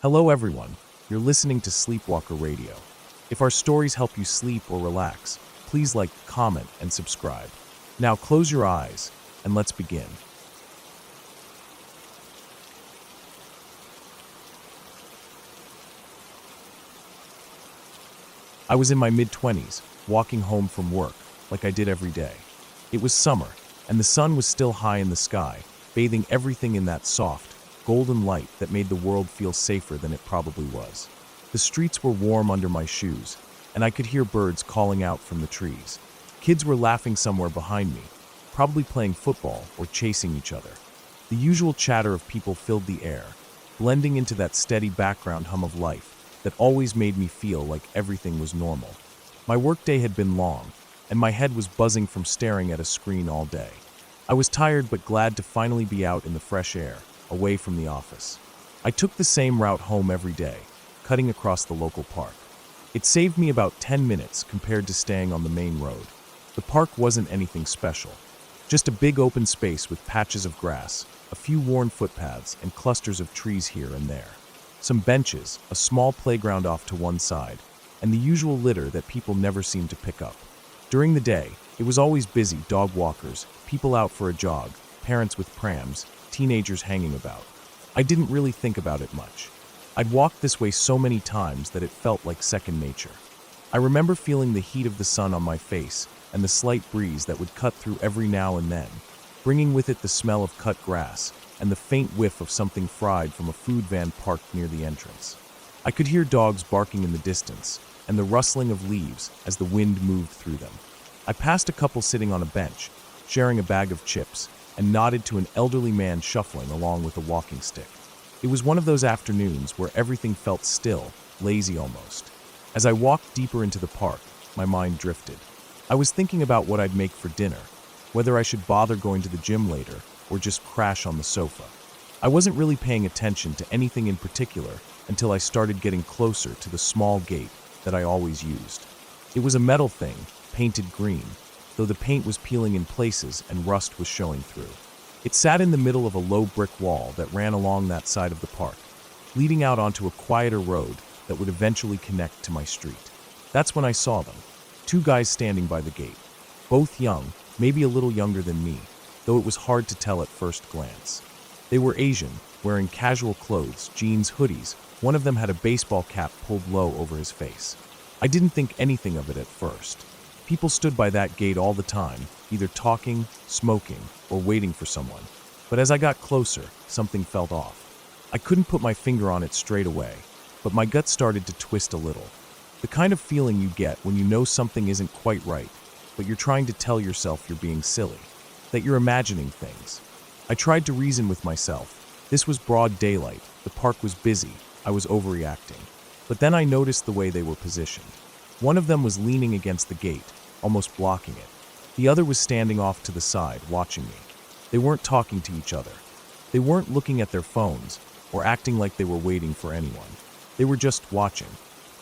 Hello everyone, you're listening to Sleepwalker Radio. If our stories help you sleep or relax, please like, comment, and subscribe. Now close your eyes, and let's begin. I was in my mid-20s, walking home from work, like I did every day. It was summer, and the sun was still high in the sky, bathing everything in that soft, golden light that made the world feel safer than it probably was. The streets were warm under my shoes, and I could hear birds calling out from the trees. Kids were laughing somewhere behind me, probably playing football or chasing each other. The usual chatter of people filled the air, blending into that steady background hum of life that always made me feel like everything was normal. My workday had been long, and my head was buzzing from staring at a screen all day. I was tired but glad to finally be out in the fresh air, away from the office. I took the same route home every day, cutting across the local park. It saved me about 10 minutes compared to staying on the main road. The park wasn't anything special, just a big open space with patches of grass, a few worn footpaths, and clusters of trees here and there. Some benches, a small playground off to one side, and the usual litter that people never seem to pick up. During the day, it was always busy: dog walkers, people out for a jog, parents with prams, teenagers hanging about. I didn't really think about it much. I'd walked this way so many times that it felt like second nature. I remember feeling the heat of the sun on my face and the slight breeze that would cut through every now and then, bringing with it the smell of cut grass and the faint whiff of something fried from a food van parked near the entrance. I could hear dogs barking in the distance and the rustling of leaves as the wind moved through them. I passed a couple sitting on a bench, sharing a bag of chips, and nodded to an elderly man shuffling along with a walking stick. It was one of those afternoons where everything felt still, lazy almost. As I walked deeper into the park, my mind drifted. I was thinking about what I'd make for dinner, whether I should bother going to the gym later or just crash on the sofa. I wasn't really paying attention to anything in particular until I started getting closer to the small gate that I always used. It was a metal thing, painted green, though the paint was peeling in places and rust was showing through. It sat in the middle of a low brick wall that ran along that side of the park, leading out onto a quieter road that would eventually connect to my street. That's when I saw them, two guys standing by the gate, both young, maybe a little younger than me, though it was hard to tell at first glance. They were Asian, wearing casual clothes, jeans, hoodies. One of them had a baseball cap pulled low over his face. I didn't think anything of it at first. People stood by that gate all the time, either talking, smoking, or waiting for someone. But as I got closer, something felt off. I couldn't put my finger on it straight away, but my gut started to twist a little. The kind of feeling you get when you know something isn't quite right, but you're trying to tell yourself you're being silly, that you're imagining things. I tried to reason with myself. This was broad daylight, the park was busy, I was overreacting. But then I noticed the way they were positioned. One of them was leaning against the gate, almost blocking it. The other was standing off to the side, watching me. They weren't talking to each other. They weren't looking at their phones or acting like they were waiting for anyone. They were just watching.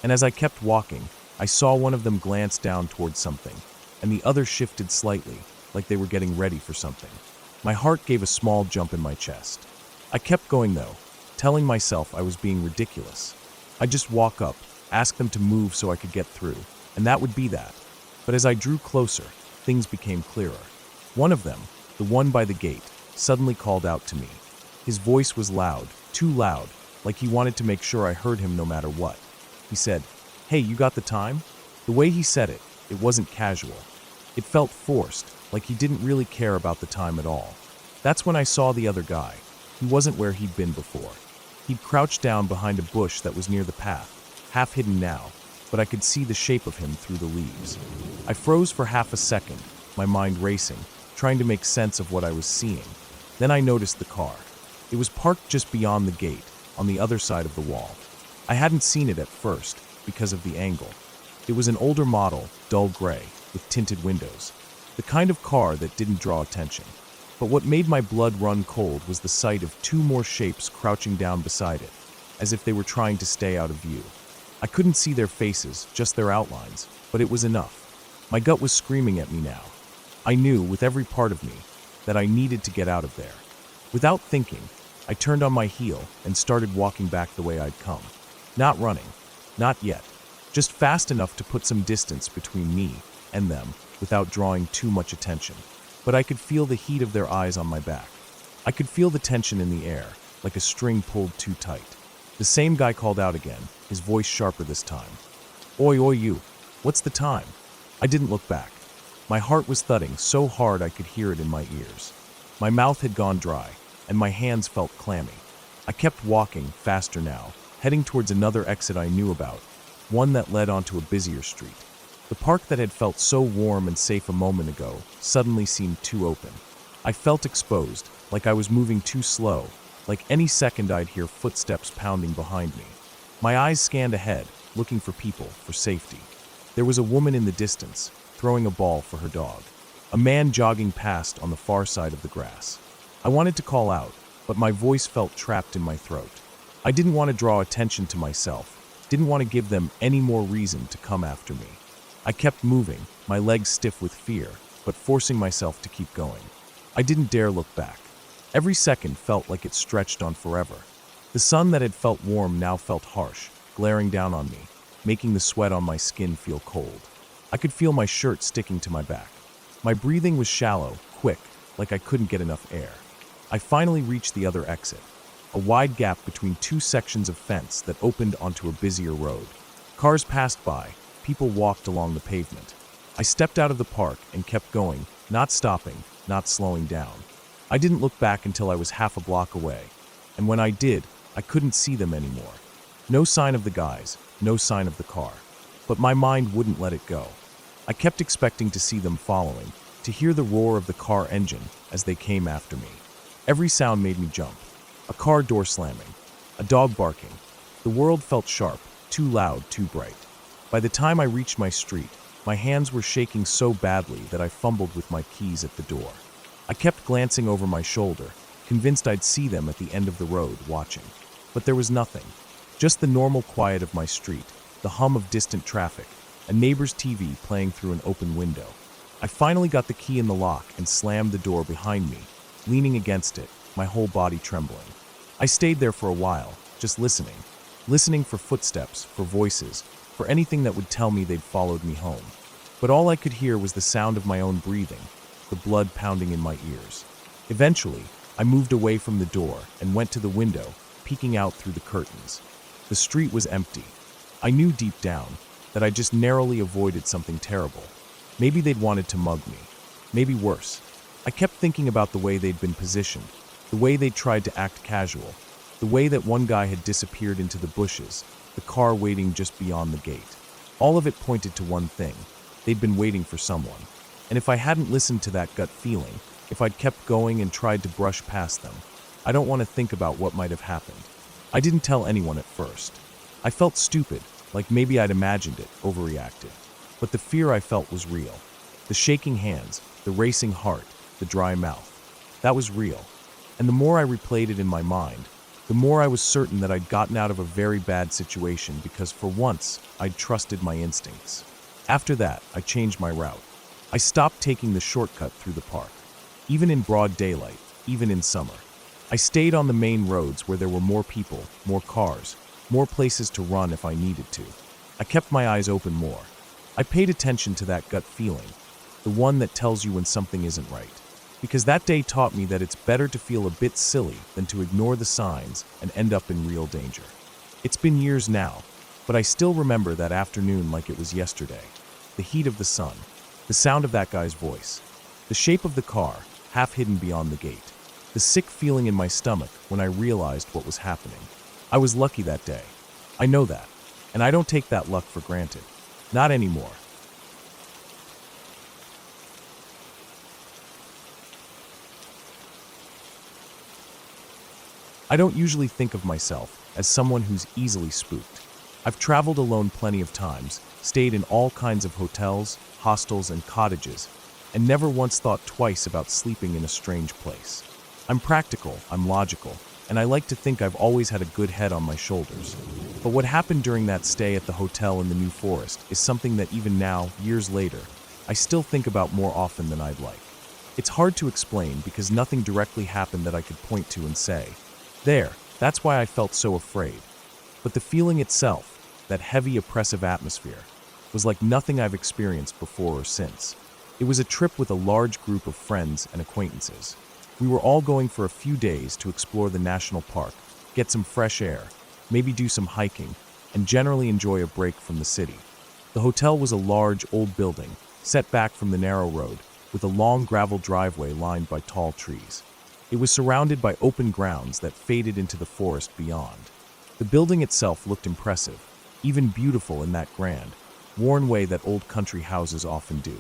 And as I kept walking, I saw one of them glance down towards something, and the other shifted slightly, like they were getting ready for something. My heart gave a small jump in my chest. I kept going though, telling myself I was being ridiculous. I'd just walk up, ask them to move so I could get through, and that would be that. But as I drew closer, things became clearer. One of them, the one by the gate, suddenly called out to me. His voice was loud, too loud, like he wanted to make sure I heard him no matter what. He said, "Hey, you got the time?" The way he said it, it wasn't casual. It felt forced, like he didn't really care about the time at all. That's when I saw the other guy. He wasn't where he'd been before. He'd crouched down behind a bush that was near the path, half hidden now, but I could see the shape of him through the leaves. I froze for half a second, my mind racing, trying to make sense of what I was seeing. Then I noticed the car. It was parked just beyond the gate, on the other side of the wall. I hadn't seen it at first, because of the angle. It was an older model, dull gray, with tinted windows. The kind of car that didn't draw attention. But what made my blood run cold was the sight of two more shapes crouching down beside it, as if they were trying to stay out of view. I couldn't see their faces, just their outlines, but it was enough. My gut was screaming at me now. I knew, with every part of me, that I needed to get out of there. Without thinking, I turned on my heel and started walking back the way I'd come. Not running. Not yet. Just fast enough to put some distance between me and them without drawing too much attention. But I could feel the heat of their eyes on my back. I could feel the tension in the air, like a string pulled too tight. The same guy called out again, his voice sharper this time. Oi, oi, you. What's the time? I didn't look back. My heart was thudding so hard I could hear it in my ears. My mouth had gone dry, and my hands felt clammy. I kept walking, faster now, heading towards another exit I knew about, one that led onto a busier street. The park that had felt so warm and safe a moment ago suddenly seemed too open. I felt exposed, like I was moving too slow, like any second I'd hear footsteps pounding behind me. My eyes scanned ahead, looking for people, for safety. There was a woman in the distance, throwing a ball for her dog. A man jogging past on the far side of the grass. I wanted to call out, but my voice felt trapped in my throat. I didn't want to draw attention to myself, didn't want to give them any more reason to come after me. I kept moving, my legs stiff with fear, but forcing myself to keep going. I didn't dare look back. Every second felt like it stretched on forever. The sun that had felt warm now felt harsh, glaring down on me, making the sweat on my skin feel cold. I could feel my shirt sticking to my back. My breathing was shallow, quick, like I couldn't get enough air. I finally reached the other exit, a wide gap between two sections of fence that opened onto a busier road. Cars passed by, people walked along the pavement. I stepped out of the park and kept going, not stopping, not slowing down. I didn't look back until I was half a block away, and when I did, I couldn't see them anymore. No sign of the guys, no sign of the car. But my mind wouldn't let it go. I kept expecting to see them following, to hear the roar of the car engine as they came after me. Every sound made me jump. A car door slamming, a dog barking. The world felt sharp, too loud, too bright. By the time I reached my street, my hands were shaking so badly that I fumbled with my keys at the door. I kept glancing over my shoulder, convinced I'd see them at the end of the road watching. But there was nothing. Just the normal quiet of my street, the hum of distant traffic, a neighbor's TV playing through an open window. I finally got the key in the lock and slammed the door behind me, leaning against it, my whole body trembling. I stayed there for a while, just listening for footsteps, for voices, for anything that would tell me they'd followed me home. But all I could hear was the sound of my own breathing, the blood pounding in my ears. Eventually, I moved away from the door and went to the window, peeking out through the curtains. The street was empty. I knew deep down that I just narrowly avoided something terrible. Maybe they'd wanted to mug me. Maybe worse. I kept thinking about the way they'd been positioned, the way they'd tried to act casual, the way that one guy had disappeared into the bushes, the car waiting just beyond the gate. All of it pointed to one thing. They'd been waiting for someone. And if I hadn't listened to that gut feeling, if I'd kept going and tried to brush past them, I don't want to think about what might have happened. I didn't tell anyone at first. I felt stupid, like maybe I'd imagined it, overreacted. But the fear I felt was real. The shaking hands, the racing heart, the dry mouth. That was real. And the more I replayed it in my mind, the more I was certain that I'd gotten out of a very bad situation because for once, I'd trusted my instincts. After that, I changed my route. I stopped taking the shortcut through the park. Even in broad daylight, even in summer. I stayed on the main roads where there were more people, more cars, more places to run if I needed to. I kept my eyes open more. I paid attention to that gut feeling, the one that tells you when something isn't right. Because that day taught me that it's better to feel a bit silly than to ignore the signs and end up in real danger. It's been years now, but I still remember that afternoon like it was yesterday. The heat of the sun, the sound of that guy's voice, the shape of the car, half hidden beyond the gate, the sick feeling in my stomach when I realized what was happening. I was lucky that day. I know that, and I don't take that luck for granted. Not anymore. I don't usually think of myself as someone who's easily spooked. I've traveled alone plenty of times, stayed in all kinds of hotels, hostels, and cottages, and never once thought twice about sleeping in a strange place. I'm practical, I'm logical, and I like to think I've always had a good head on my shoulders. But what happened during that stay at the hotel in the New Forest is something that even now, years later, I still think about more often than I'd like. It's hard to explain because nothing directly happened that I could point to and say, That's why I felt so afraid. But the feeling itself, that heavy, oppressive atmosphere, was like nothing I've experienced before or since. It was a trip with a large group of friends and acquaintances. We were all going for a few days to explore the national park, get some fresh air, maybe do some hiking, and generally enjoy a break from the city. The hotel was a large, old building, set back from the narrow road, with a long gravel driveway lined by tall trees. It was surrounded by open grounds that faded into the forest beyond. The building itself looked impressive, even beautiful in that grand, worn way that old country houses often do.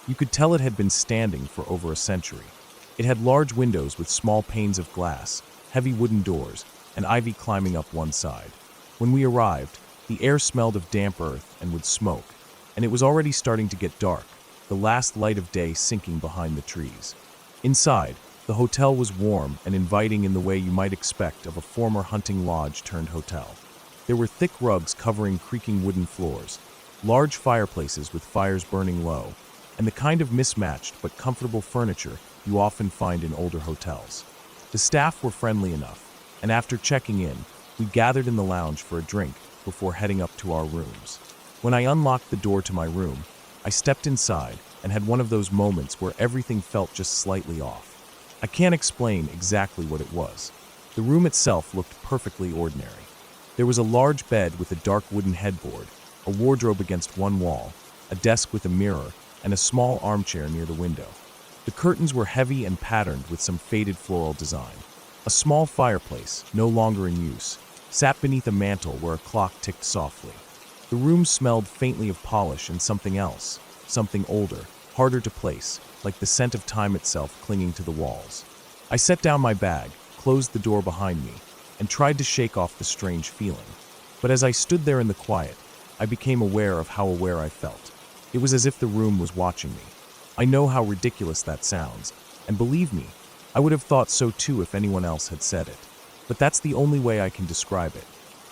You could tell it had been standing for over a century. It had large windows with small panes of glass, heavy wooden doors, and ivy climbing up one side. When we arrived, the air smelled of damp earth and wood smoke, and it was already starting to get dark, the last light of day sinking behind the trees. Inside, the hotel was warm and inviting in the way you might expect of a former hunting lodge turned hotel. There were thick rugs covering creaking wooden floors, large fireplaces with fires burning low, and the kind of mismatched but comfortable furniture you often find in older hotels. The staff were friendly enough, and after checking in, we gathered in the lounge for a drink before heading up to our rooms. When I unlocked the door to my room, I stepped inside and had one of those moments where everything felt just slightly off. I can't explain exactly what it was. The room itself looked perfectly ordinary. There was a large bed with a dark wooden headboard, a wardrobe against one wall, a desk with a mirror, and a small armchair near the window. The curtains were heavy and patterned with some faded floral design. A small fireplace, no longer in use, sat beneath a mantel where a clock ticked softly. The room smelled faintly of polish and something else, something older, harder to place, like the scent of time itself clinging to the walls. I set down my bag, closed the door behind me, and tried to shake off the strange feeling. But as I stood there in the quiet, I became aware of how aware I felt. It was as if the room was watching me. I know how ridiculous that sounds, and believe me, I would have thought so too if anyone else had said it. But that's the only way I can describe it.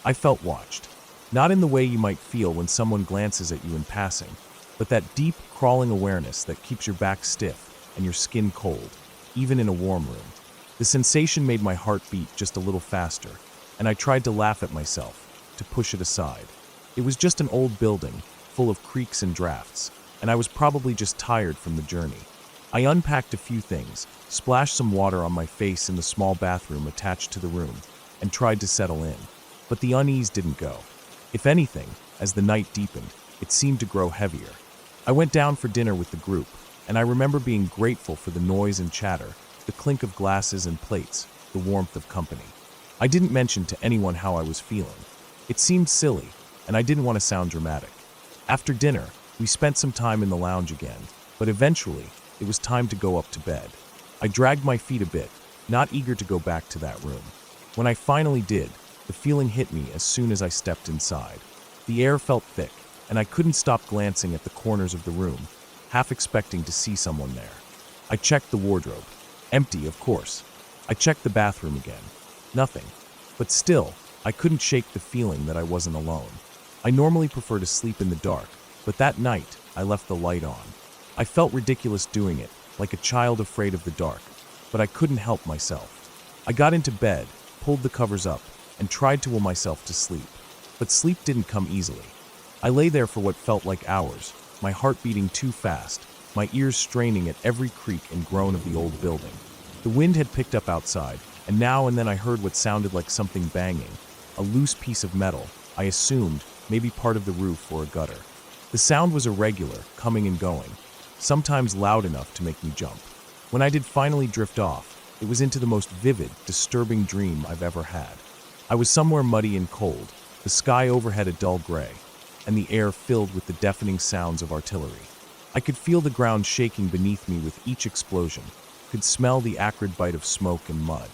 I felt watched. Not in the way you might feel when someone glances at you in passing, but that deep, crawling awareness that keeps your back stiff and your skin cold, even in a warm room. The sensation made my heart beat just a little faster, and I tried to laugh at myself, to push it aside. It was just an old building, full of creaks and drafts, and I was probably just tired from the journey. I unpacked a few things, splashed some water on my face in the small bathroom attached to the room, and tried to settle in. But the unease didn't go. If anything, as the night deepened, it seemed to grow heavier. I went down for dinner with the group, and I remember being grateful for the noise and chatter, the clink of glasses and plates, the warmth of company. I didn't mention to anyone how I was feeling. It seemed silly, and I didn't want to sound dramatic. After dinner, we spent some time in the lounge again, but eventually, it was time to go up to bed. I dragged my feet a bit, not eager to go back to that room. When I finally did, the feeling hit me as soon as I stepped inside. The air felt thick, and I couldn't stop glancing at the corners of the room, half expecting to see someone there. I checked the wardrobe. Empty, of course. I checked the bathroom again. Nothing. But still, I couldn't shake the feeling that I wasn't alone. I normally prefer to sleep in the dark, but that night, I left the light on. I felt ridiculous doing it, like a child afraid of the dark, but I couldn't help myself. I got into bed, pulled the covers up, and tried to will myself to sleep. But sleep didn't come easily. I lay there for what felt like hours, my heart beating too fast, my ears straining at every creak and groan of the old building. The wind had picked up outside, and now and then I heard what sounded like something banging, a loose piece of metal, I assumed, maybe part of the roof or a gutter. The sound was irregular, coming and going, sometimes loud enough to make me jump. When I did finally drift off, it was into the most vivid, disturbing dream I've ever had. I was somewhere muddy and cold, the sky overhead a dull gray, and the air filled with the deafening sounds of artillery. I could feel the ground shaking beneath me with each explosion, could smell the acrid bite of smoke and mud.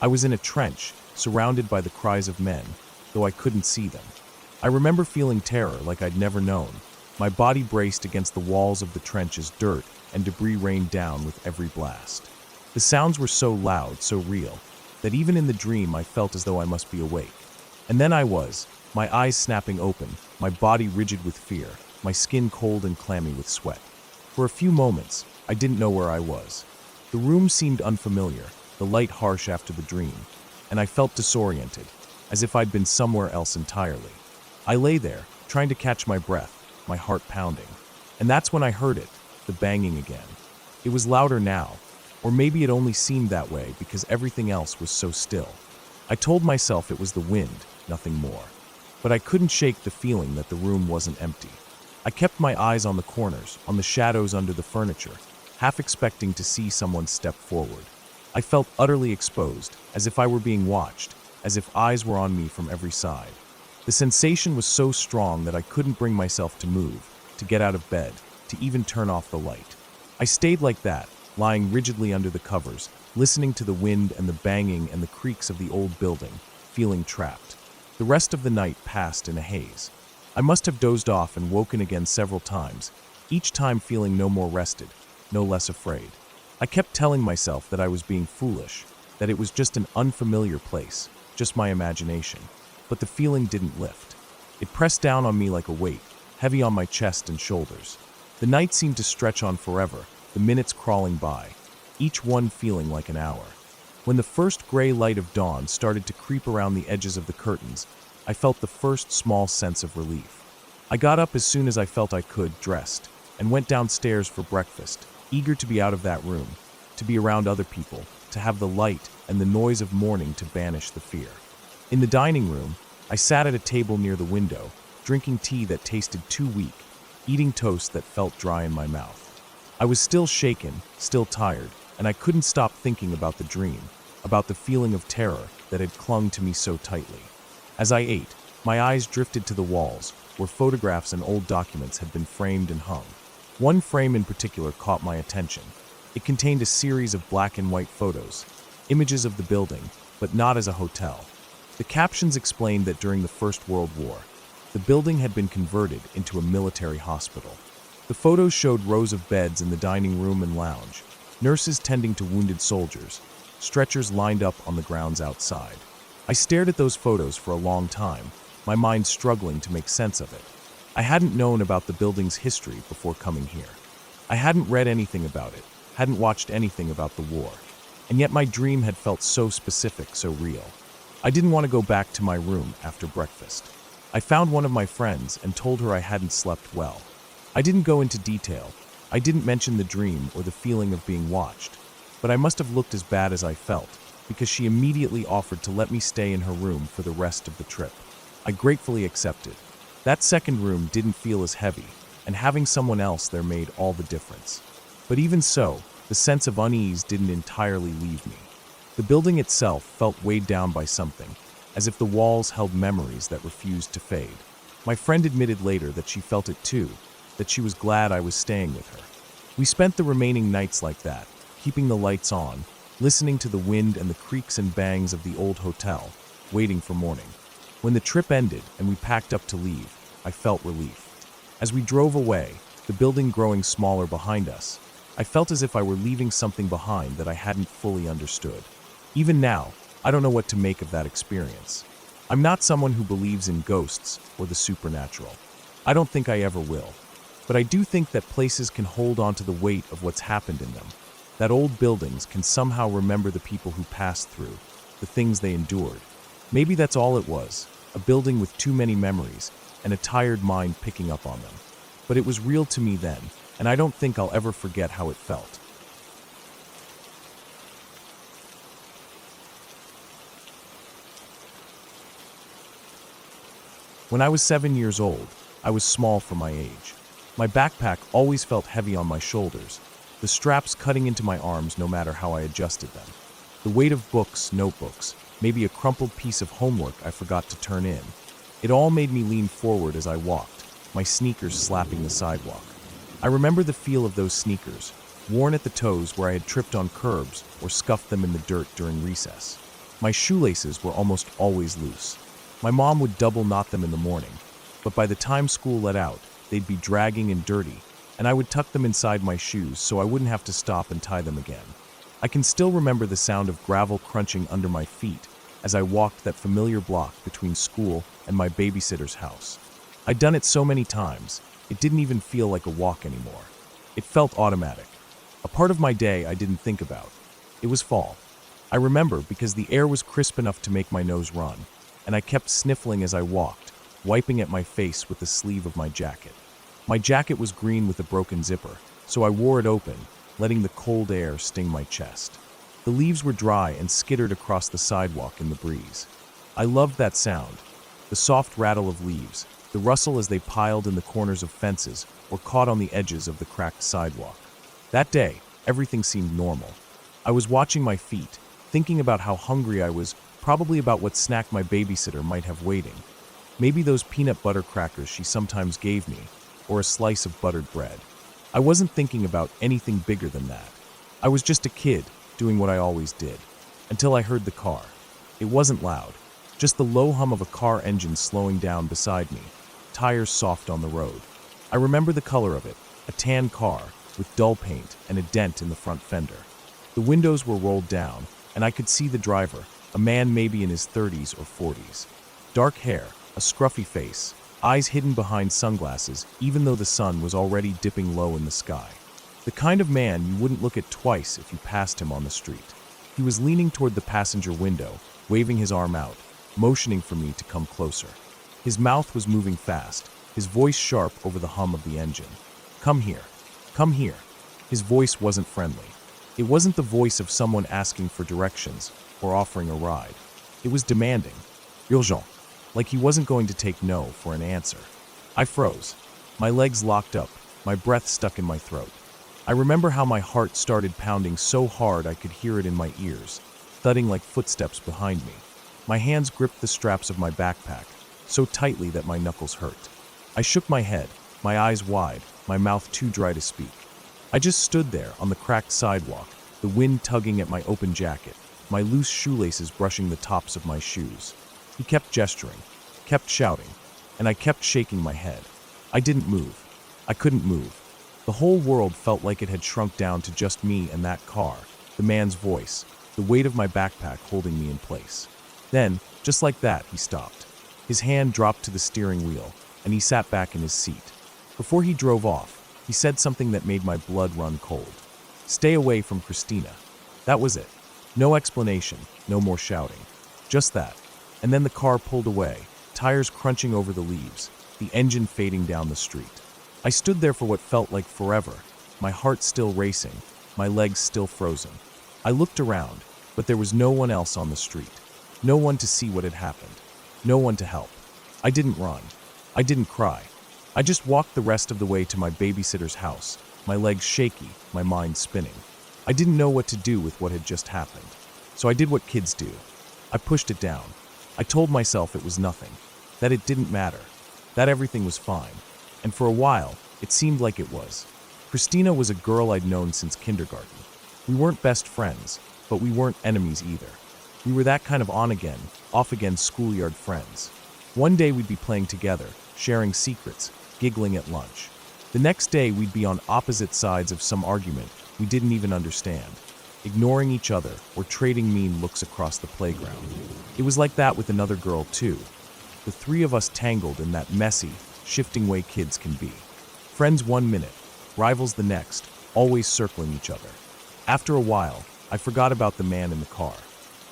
I was in a trench, surrounded by the cries of men, though I couldn't see them. I remember feeling terror like I'd never known. My body braced against the walls of the trench as dirt and debris rained down with every blast. The sounds were so loud, so real, that even in the dream I felt as though I must be awake. And then I was, my eyes snapping open, my body rigid with fear, my skin cold and clammy with sweat. For a few moments, I didn't know where I was. The room seemed unfamiliar, the light harsh after the dream, and I felt disoriented, as if I'd been somewhere else entirely. I lay there, trying to catch my breath, my heart pounding. And that's when I heard it, the banging again. It was louder now, or maybe it only seemed that way because everything else was so still. I told myself it was the wind, nothing more. But I couldn't shake the feeling that the room wasn't empty. I kept my eyes on the corners, on the shadows under the furniture, half expecting to see someone step forward. I felt utterly exposed, as if I were being watched, as if eyes were on me from every side. The sensation was so strong that I couldn't bring myself to move, to get out of bed, to even turn off the light. I stayed like that, lying rigidly under the covers, listening to the wind and the banging and the creaks of the old building, feeling trapped. The rest of the night passed in a haze. I must have dozed off and woken again several times, each time feeling no more rested, no less afraid. I kept telling myself that I was being foolish, that it was just an unfamiliar place, just my imagination. But the feeling didn't lift. It pressed down on me like a weight, heavy on my chest and shoulders. The night seemed to stretch on forever, the minutes crawling by, each one feeling like an hour. When the first gray light of dawn started to creep around the edges of the curtains, I felt the first small sense of relief. I got up as soon as I felt I could, dressed, and went downstairs for breakfast, eager to be out of that room, to be around other people, to have the light and the noise of morning to banish the fear. In the dining room, I sat at a table near the window, drinking tea that tasted too weak, eating toast that felt dry in my mouth. I was still shaken, still tired, and I couldn't stop thinking about the dream, about the feeling of terror that had clung to me so tightly. As I ate, my eyes drifted to the walls, where photographs and old documents had been framed and hung. One frame in particular caught my attention. It contained a series of black and white photos, images of the building, but not as a hotel. The captions explained that during the First World War, the building had been converted into a military hospital. The photos showed rows of beds in the dining room and lounge, nurses tending to wounded soldiers, stretchers lined up on the grounds outside. I stared at those photos for a long time, my mind struggling to make sense of it. I hadn't known about the building's history before coming here. I hadn't read anything about it, hadn't watched anything about the war, and yet my dream had felt so specific, so real. I didn't want to go back to my room after breakfast. I found one of my friends and told her I hadn't slept well. I didn't go into detail. I didn't mention the dream or the feeling of being watched, but I must have looked as bad as I felt, because she immediately offered to let me stay in her room for the rest of the trip. I gratefully accepted. That second room didn't feel as heavy, and having someone else there made all the difference. But even so, the sense of unease didn't entirely leave me. The building itself felt weighed down by something, as if the walls held memories that refused to fade. My friend admitted later that she felt it too, that she was glad I was staying with her. We spent the remaining nights like that, keeping the lights on, listening to the wind and the creaks and bangs of the old hotel, waiting for morning. When the trip ended and we packed up to leave, I felt relief. As we drove away, the building growing smaller behind us, I felt as if I were leaving something behind that I hadn't fully understood. Even now, I don't know what to make of that experience. I'm not someone who believes in ghosts or the supernatural. I don't think I ever will. But I do think that places can hold on to the weight of what's happened in them, that old buildings can somehow remember the people who passed through, the things they endured. Maybe that's all it was, a building with too many memories and a tired mind picking up on them. But it was real to me then, and I don't think I'll ever forget how it felt. When I was 7 years old, I was small for my age. My backpack always felt heavy on my shoulders, the straps cutting into my arms no matter how I adjusted them. The weight of books, notebooks, maybe a crumpled piece of homework I forgot to turn in. It all made me lean forward as I walked, my sneakers slapping the sidewalk. I remember the feel of those sneakers, worn at the toes where I had tripped on curbs or scuffed them in the dirt during recess. My shoelaces were almost always loose. My mom would double knot them in the morning, but by the time school let out, they'd be dragging and dirty, and I would tuck them inside my shoes so I wouldn't have to stop and tie them again. I can still remember the sound of gravel crunching under my feet as I walked that familiar block between school and my babysitter's house. I'd done it so many times, it didn't even feel like a walk anymore. It felt automatic. A part of my day I didn't think about. It was fall. I remember because the air was crisp enough to make my nose run, and I kept sniffling as I walked, wiping at my face with the sleeve of my jacket. My jacket was green with a broken zipper, so I wore it open, letting the cold air sting my chest. The leaves were dry and skittered across the sidewalk in the breeze. I loved that sound, the soft rattle of leaves, the rustle as they piled in the corners of fences or caught on the edges of the cracked sidewalk. That day, everything seemed normal. I was watching my feet, thinking about how hungry I was, probably about what snack my babysitter might have waiting. Maybe those peanut butter crackers she sometimes gave me, or a slice of buttered bread. I wasn't thinking about anything bigger than that. I was just a kid, doing what I always did, until I heard the car. It wasn't loud, just the low hum of a car engine slowing down beside me, tires soft on the road. I remember the color of it, a tan car with dull paint and a dent in the front fender. The windows were rolled down, and I could see the driver, a man maybe in his 30s or 40s. Dark hair, a scruffy face, eyes hidden behind sunglasses even though the sun was already dipping low in the sky. The kind of man you wouldn't look at twice if you passed him on the street. He was leaning toward the passenger window, waving his arm out, motioning for me to come closer. His mouth was moving fast, his voice sharp over the hum of the engine. Come here. Come here. His voice wasn't friendly. It wasn't the voice of someone asking for directions or offering a ride. It was demanding. Urgent. Like he wasn't going to take no for an answer. I froze. My legs locked up, my breath stuck in my throat. I remember how my heart started pounding so hard I could hear it in my ears, thudding like footsteps behind me. My hands gripped the straps of my backpack, so tightly that my knuckles hurt. I shook my head, my eyes wide, my mouth too dry to speak. I just stood there on the cracked sidewalk, the wind tugging at my open jacket, my loose shoelaces brushing the tops of my shoes. He kept gesturing, kept shouting, and I kept shaking my head. I didn't move. I couldn't move. The whole world felt like it had shrunk down to just me and that car, the man's voice, the weight of my backpack holding me in place. Then, just like that, he stopped. His hand dropped to the steering wheel, and he sat back in his seat. Before he drove off, he said something that made my blood run cold. Stay away from Christina. That was it. No explanation, no more shouting. Just that. And then the car pulled away, tires crunching over the leaves, the engine fading down the street. I stood there for what felt like forever, my heart still racing, my legs still frozen. I looked around, but there was no one else on the street. No one to see what had happened. No one to help. I didn't run. I didn't cry. I just walked the rest of the way to my babysitter's house, my legs shaky, my mind spinning. I didn't know what to do with what had just happened. So I did what kids do. I pushed it down. I told myself it was nothing, that it didn't matter, that everything was fine. And for a while, it seemed like it was. Christina was a girl I'd known since kindergarten. We weren't best friends, but we weren't enemies either. We were that kind of on-again, off-again schoolyard friends. One day we'd be playing together, sharing secrets, giggling at lunch. The next day we'd be on opposite sides of some argument we didn't even understand, ignoring each other or trading mean looks across the playground. It was like that with another girl too. The three of us tangled in that messy, shifting way kids can be. Friends one minute, rivals the next, always circling each other. After a while, I forgot about the man in the car.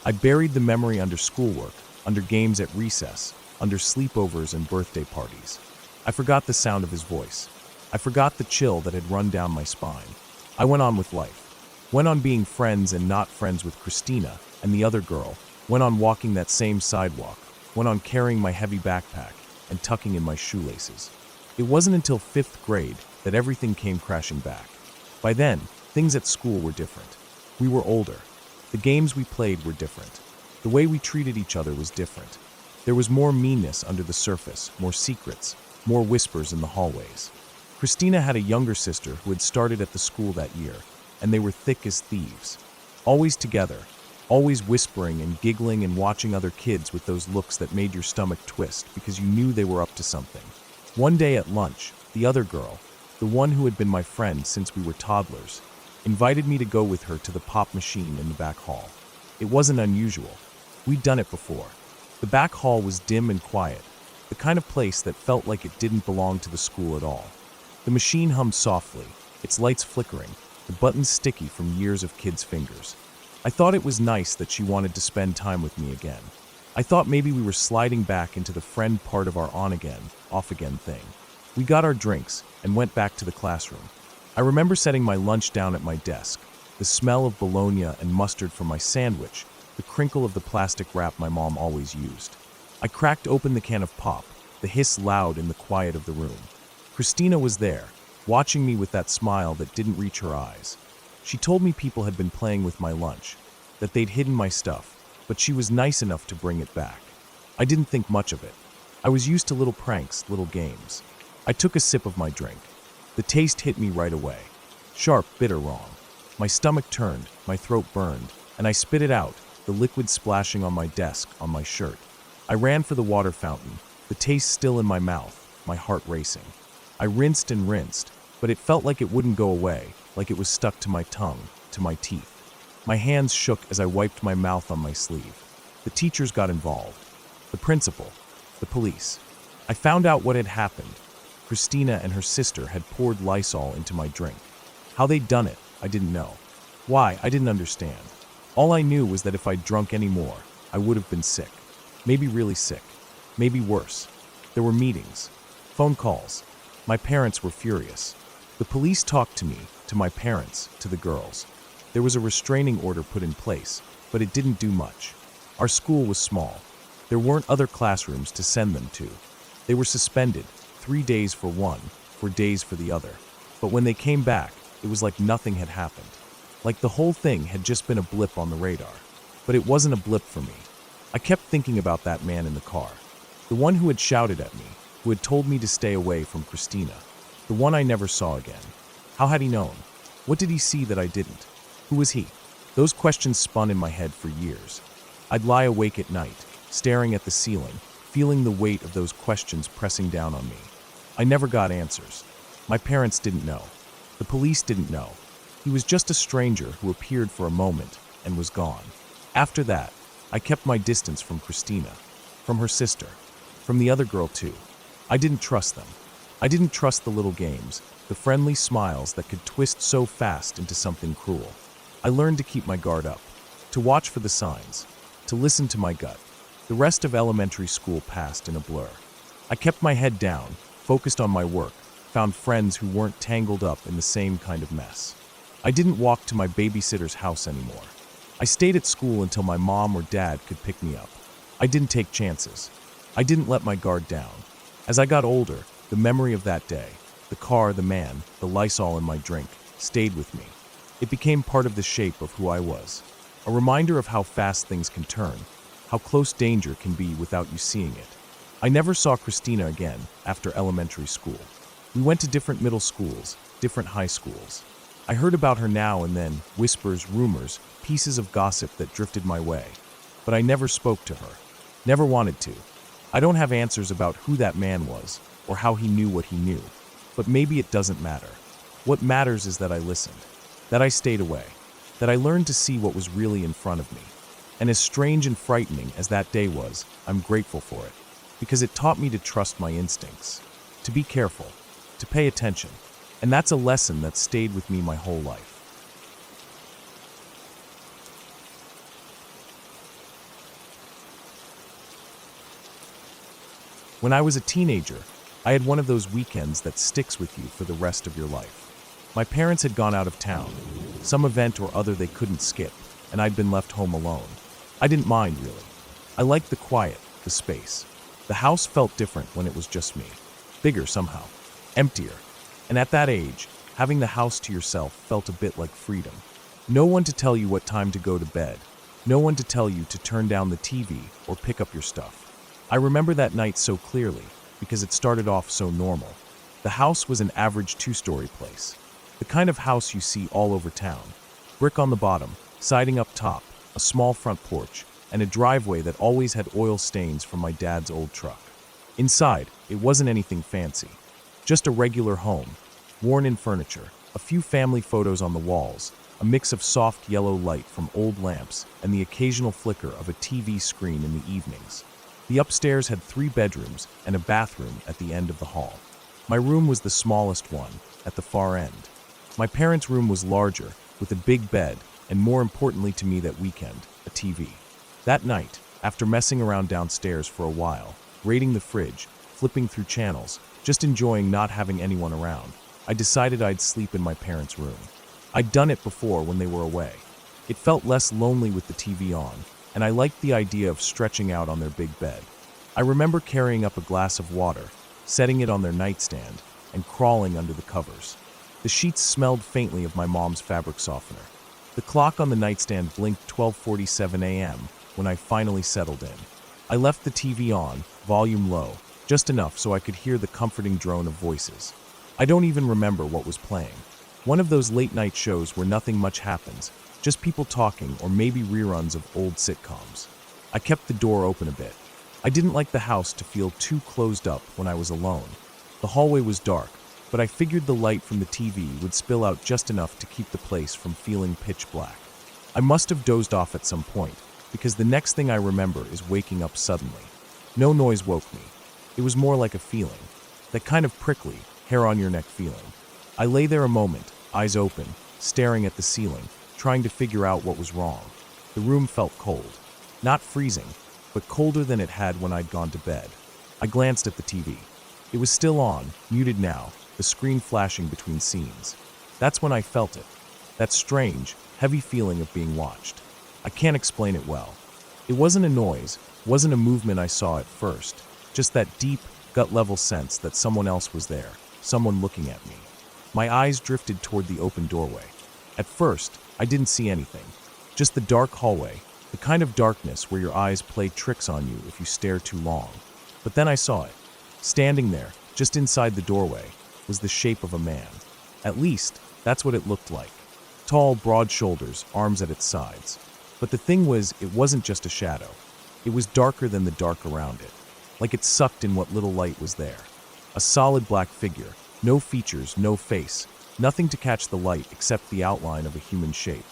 I buried the memory under schoolwork, under games at recess, under sleepovers and birthday parties. I forgot the sound of his voice. I forgot the chill that had run down my spine. I went on with life. Went on being friends and not friends with Christina and the other girl. Went on walking that same sidewalk. Went on carrying my heavy backpack and tucking in my shoelaces. It wasn't until 5th grade that everything came crashing back. By then, things at school were different. We were older. The games we played were different. The way we treated each other was different. There was more meanness under the surface, more secrets, more whispers in the hallways. Christina had a younger sister who had started at the school that year, and they were thick as thieves. Always together, always whispering and giggling and watching other kids with those looks that made your stomach twist because you knew they were up to something. One day at lunch, the other girl, the one who had been my friend since we were toddlers, invited me to go with her to the pop machine in the back hall. It wasn't unusual. We'd done it before. The back hall was dim and quiet, the kind of place that felt like it didn't belong to the school at all. The machine hummed softly, its lights flickering, the buttons sticky from years of kids' fingers. I thought it was nice that she wanted to spend time with me again. I thought maybe we were sliding back into the friend part of our on-again, off-again thing. We got our drinks and went back to the classroom. I remember setting my lunch down at my desk, the smell of bologna and mustard from my sandwich, the crinkle of the plastic wrap my mom always used. I cracked open the can of pop, the hiss loud in the quiet of the room. Christina was there, watching me with that smile that didn't reach her eyes. She told me people had been playing with my lunch, that they'd hidden my stuff, but she was nice enough to bring it back. I didn't think much of it. I was used to little pranks, little games. I took a sip of my drink. The taste hit me right away. Sharp, bitter, wrong. My stomach turned, my throat burned, and I spit it out, the liquid splashing on my desk, on my shirt. I ran for the water fountain, the taste still in my mouth, my heart racing. I rinsed and rinsed, but it felt like it wouldn't go away, like it was stuck to my tongue, to my teeth. My hands shook as I wiped my mouth on my sleeve. The teachers got involved. The principal. The police. I found out what had happened. Christina and her sister had poured Lysol into my drink. How they'd done it, I didn't know. Why, I didn't understand. All I knew was that if I'd drunk any more, I would have been sick. Maybe really sick. Maybe worse. There were meetings. Phone calls. My parents were furious. The police talked to me, to my parents, to the girls. There was a restraining order put in place, but it didn't do much. Our school was small. There weren't other classrooms to send them to. They were suspended, 3 days for one, 4 days for the other. But when they came back, it was like nothing had happened. Like the whole thing had just been a blip on the radar. But it wasn't a blip for me. I kept thinking about that man in the car. The one who had shouted at me, who had told me to stay away from Christina. The one I never saw again. How had he known? What did he see that I didn't? Who was he? Those questions spun in my head for years. I'd lie awake at night, staring at the ceiling, feeling the weight of those questions pressing down on me. I never got answers. My parents didn't know. The police didn't know. He was just a stranger who appeared for a moment and was gone. After that, I kept my distance from Christina, from her sister, from the other girl too. I didn't trust them. I didn't trust the little games, the friendly smiles that could twist so fast into something cruel. I learned to keep my guard up, to watch for the signs, to listen to my gut. The rest of elementary school passed in a blur. I kept my head down, focused on my work, found friends who weren't tangled up in the same kind of mess. I didn't walk to my babysitter's house anymore. I stayed at school until my mom or dad could pick me up. I didn't take chances. I didn't let my guard down. As I got older, the memory of that day, the car, the man, the Lysol in my drink, stayed with me. It became part of the shape of who I was. A reminder of how fast things can turn, how close danger can be without you seeing it. I never saw Christina again after elementary school. We went to different middle schools, different high schools. I heard about her now and then, whispers, rumors, pieces of gossip that drifted my way. But I never spoke to her. Never wanted to. I don't have answers about who that man was, or how he knew what he knew. But maybe it doesn't matter. What matters is that I listened, that I stayed away, that I learned to see what was really in front of me. And as strange and frightening as that day was, I'm grateful for it, because it taught me to trust my instincts, to be careful, to pay attention. And that's a lesson that stayed with me my whole life. When I was a teenager, I had one of those weekends that sticks with you for the rest of your life. My parents had gone out of town, some event or other they couldn't skip, and I'd been left home alone. I didn't mind, really. I liked the quiet, the space. The house felt different when it was just me. Bigger somehow. Emptier. And at that age, having the house to yourself felt a bit like freedom. No one to tell you what time to go to bed. No one to tell you to turn down the TV or pick up your stuff. I remember that night so clearly because it started off so normal. The house was an average 2-story place. The kind of house you see all over town. Brick on the bottom, siding up top, a small front porch, and a driveway that always had oil stains from my dad's old truck. Inside, it wasn't anything fancy. Just a regular home, worn-in furniture, a few family photos on the walls, a mix of soft yellow light from old lamps, and the occasional flicker of a TV screen in the evenings. The upstairs had 3 bedrooms and a bathroom at the end of the hall. My room was the smallest one, at the far end. My parents' room was larger, with a big bed and more importantly to me that weekend, a TV. That night, after messing around downstairs for a while, raiding the fridge, flipping through channels, just enjoying not having anyone around, I decided I'd sleep in my parents' room. I'd done it before when they were away. It felt less lonely with the TV on, and I liked the idea of stretching out on their big bed. I remember carrying up a glass of water, setting it on their nightstand, and crawling under the covers. The sheets smelled faintly of my mom's fabric softener. The clock on the nightstand blinked 12:47 a.m. when I finally settled in. I left the TV on, volume low, just enough so I could hear the comforting drone of voices. I don't even remember what was playing. One of those late-night shows where nothing much happens, just people talking or maybe reruns of old sitcoms. I kept the door open a bit. I didn't like the house to feel too closed up when I was alone. The hallway was dark, but I figured the light from the TV would spill out just enough to keep the place from feeling pitch black. I must have dozed off at some point, because the next thing I remember is waking up suddenly. No noise woke me. It was more like a feeling. That kind of prickly, hair-on-your-neck feeling. I lay there a moment, eyes open, staring at the ceiling, trying to figure out what was wrong. The room felt cold. Not freezing, but colder than it had when I'd gone to bed. I glanced at the TV. It was still on, muted now, the screen flashing between scenes. That's when I felt it. That strange, heavy feeling of being watched. I can't explain it well. It wasn't a noise, wasn't a movement I saw at first, just that deep, gut-level sense that someone else was there, someone looking at me. My eyes drifted toward the open doorway. At first, I didn't see anything. Just the dark hallway, the kind of darkness where your eyes play tricks on you if you stare too long. But then I saw it. Standing there, just inside the doorway, was the shape of a man. At least, that's what it looked like. Tall, broad shoulders, arms at its sides. But the thing was, it wasn't just a shadow. It was darker than the dark around it, like it sucked in what little light was there. A solid black figure, no features, no face, nothing to catch the light except the outline of a human shape.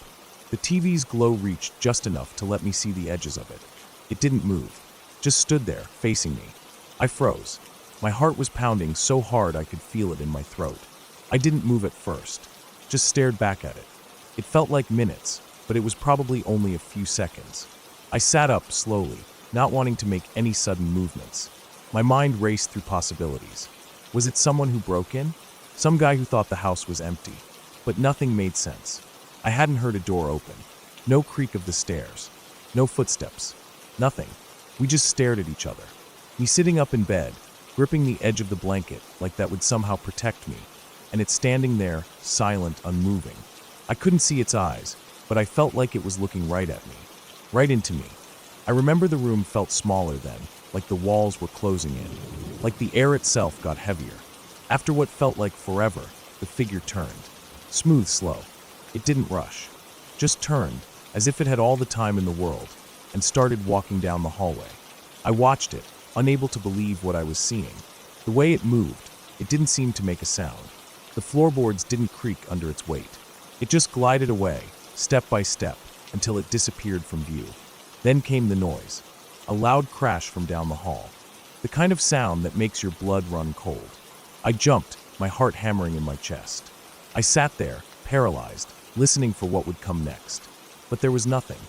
The TV's glow reached just enough to let me see the edges of it. It didn't move, just stood there, facing me. I froze. My heart was pounding so hard I could feel it in my throat. I didn't move at first, just stared back at it. It felt like minutes, but it was probably only a few seconds. I sat up slowly, not wanting to make any sudden movements. My mind raced through possibilities. Was it someone who broke in? Some guy who thought the house was empty. But nothing made sense. I hadn't heard a door open. No creak of the stairs. No footsteps. Nothing. We just stared at each other. Me sitting up in bed, gripping the edge of the blanket like that would somehow protect me, and it standing there, silent, unmoving. I couldn't see its eyes, but I felt like it was looking right at me. Right into me. I remember the room felt smaller then, like the walls were closing in, like the air itself got heavier. After what felt like forever, the figure turned. Smooth, slow. It didn't rush. Just turned, as if it had all the time in the world, and started walking down the hallway. I watched it, unable to believe what I was seeing. The way it moved, it didn't seem to make a sound. The floorboards didn't creak under its weight. It just glided away, step by step, until it disappeared from view. Then came the noise. A loud crash from down the hall. The kind of sound that makes your blood run cold. I jumped, my heart hammering in my chest. I sat there, paralyzed, listening for what would come next. But there was nothing.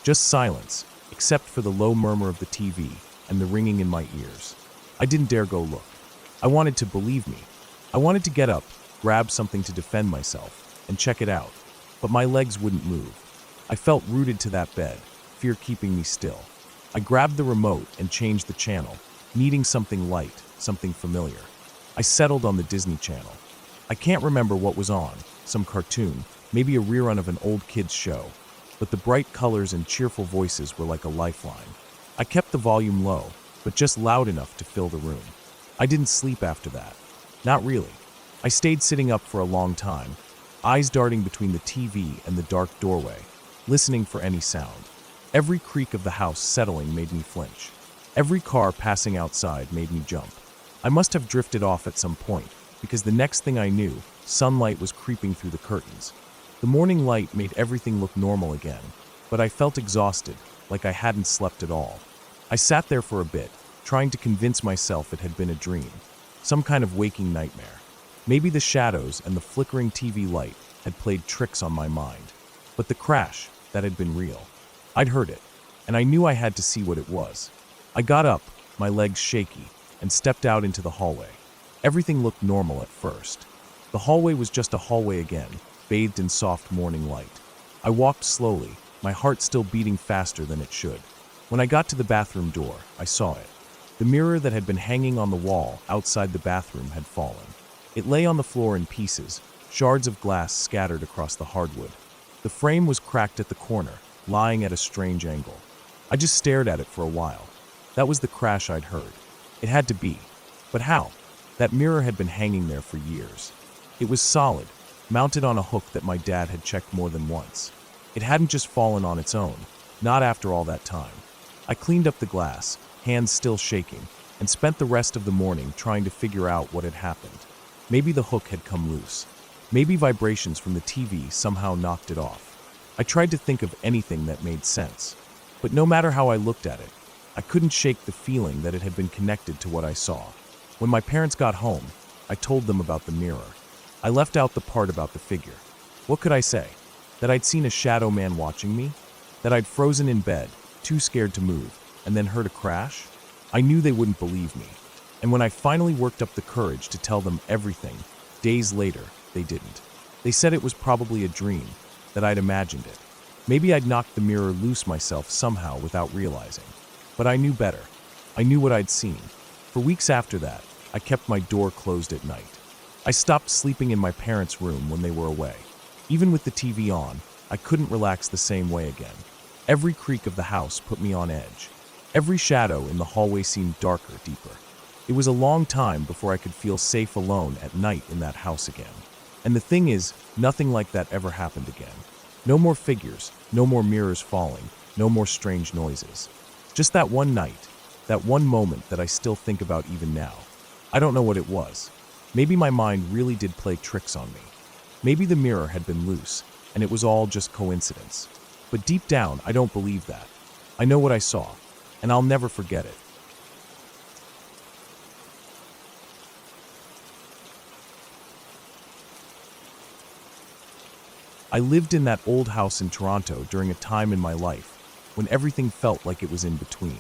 Just silence, except for the low murmur of the TV and the ringing in my ears. I didn't dare go look. I wanted to believe me. I wanted to get up, grab something to defend myself, and check it out. But my legs wouldn't move. I felt rooted to that bed, fear keeping me still. I grabbed the remote and changed the channel, needing something light, something familiar. I settled on the Disney Channel. I can't remember what was on, some cartoon, maybe a rerun of an old kid's show, but the bright colors and cheerful voices were like a lifeline. I kept the volume low, but just loud enough to fill the room. I didn't sleep after that. Not really. I stayed sitting up for a long time, eyes darting between the TV and the dark doorway, listening for any sound. Every creak of the house settling made me flinch. Every car passing outside made me jump. I must have drifted off at some point, because the next thing I knew, sunlight was creeping through the curtains. The morning light made everything look normal again, but I felt exhausted, like I hadn't slept at all. I sat there for a bit, trying to convince myself it had been a dream, some kind of waking nightmare. Maybe the shadows and the flickering TV light had played tricks on my mind. But the crash, that had been real. I'd heard it, and I knew I had to see what it was. I got up, my legs shaky, and stepped out into the hallway. Everything looked normal at first. The hallway was just a hallway again, bathed in soft morning light. I walked slowly, my heart still beating faster than it should. When I got to the bathroom door, I saw it. The mirror that had been hanging on the wall outside the bathroom had fallen. It lay on the floor in pieces, shards of glass scattered across the hardwood. The frame was cracked at the corner, lying at a strange angle. I just stared at it for a while. That was the crash I'd heard. It had to be. But how? That mirror had been hanging there for years. It was solid, mounted on a hook that my dad had checked more than once. It hadn't just fallen on its own, not after all that time. I cleaned up the glass, hands still shaking, and spent the rest of the morning trying to figure out what had happened. Maybe the hook had come loose. Maybe vibrations from the TV somehow knocked it off. I tried to think of anything that made sense. But no matter how I looked at it, I couldn't shake the feeling that it had been connected to what I saw. When my parents got home, I told them about the mirror. I left out the part about the figure. What could I say? That I'd seen a shadow man watching me? That I'd frozen in bed, too scared to move, and then heard a crash? I knew they wouldn't believe me. And when I finally worked up the courage to tell them everything, days later, they didn't. They said it was probably a dream, that I'd imagined it. Maybe I'd knocked the mirror loose myself somehow without realizing. But I knew better. I knew what I'd seen. For weeks after that, I kept my door closed at night. I stopped sleeping in my parents' room when they were away. Even with the TV on, I couldn't relax the same way again. Every creak of the house put me on edge. Every shadow in the hallway seemed darker, deeper. It was a long time before I could feel safe alone at night in that house again. And the thing is, nothing like that ever happened again. No more figures, no more mirrors falling, no more strange noises. Just that one night, that one moment that I still think about even now. I don't know what it was. Maybe my mind really did play tricks on me. Maybe the mirror had been loose, and it was all just coincidence. But deep down, I don't believe that. I know what I saw, and I'll never forget it. I lived in that old house in Toronto during a time in my life when everything felt like it was in between.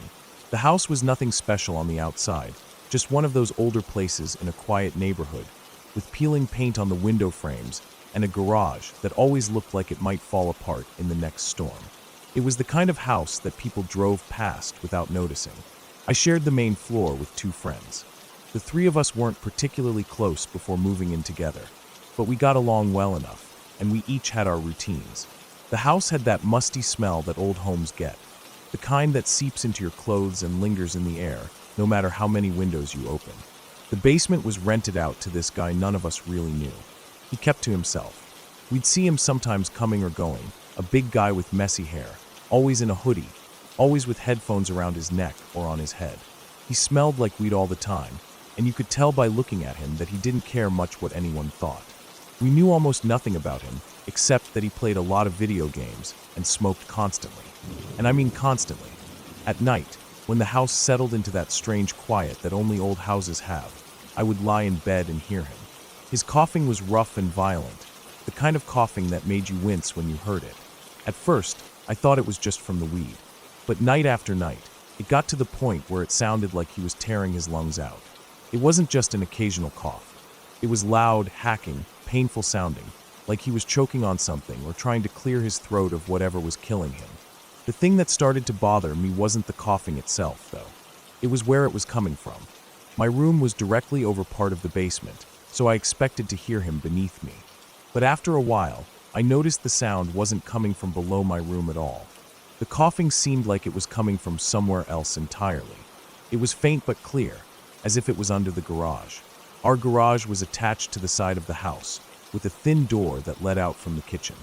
The house was nothing special on the outside, just one of those older places in a quiet neighborhood, with peeling paint on the window frames and a garage that always looked like it might fall apart in the next storm. It was the kind of house that people drove past without noticing. I shared the main floor with two friends. The three of us weren't particularly close before moving in together, but we got along well enough, and we each had our routines. The house had that musty smell that old homes get, the kind that seeps into your clothes and lingers in the air, no matter how many windows you open. The basement was rented out to this guy none of us really knew. He kept to himself. We'd see him sometimes coming or going, a big guy with messy hair, always in a hoodie, always with headphones around his neck or on his head. He smelled like weed all the time, and you could tell by looking at him that he didn't care much what anyone thought. We knew almost nothing about him, except that he played a lot of video games and smoked constantly. And I mean constantly. At night, when the house settled into that strange quiet that only old houses have, I would lie in bed and hear him. His coughing was rough and violent, the kind of coughing that made you wince when you heard it. At first, I thought it was just from the weed. But night after night, it got to the point where it sounded like he was tearing his lungs out. It wasn't just an occasional cough. It was loud, hacking, painful sounding, like he was choking on something or trying to clear his throat of whatever was killing him. The thing that started to bother me wasn't the coughing itself, though. It was where it was coming from. My room was directly over part of the basement, so I expected to hear him beneath me. But after a while, I noticed the sound wasn't coming from below my room at all. The coughing seemed like it was coming from somewhere else entirely. It was faint but clear, as if it was under the garage. Our garage was attached to the side of the house, with a thin door that led out from the kitchen.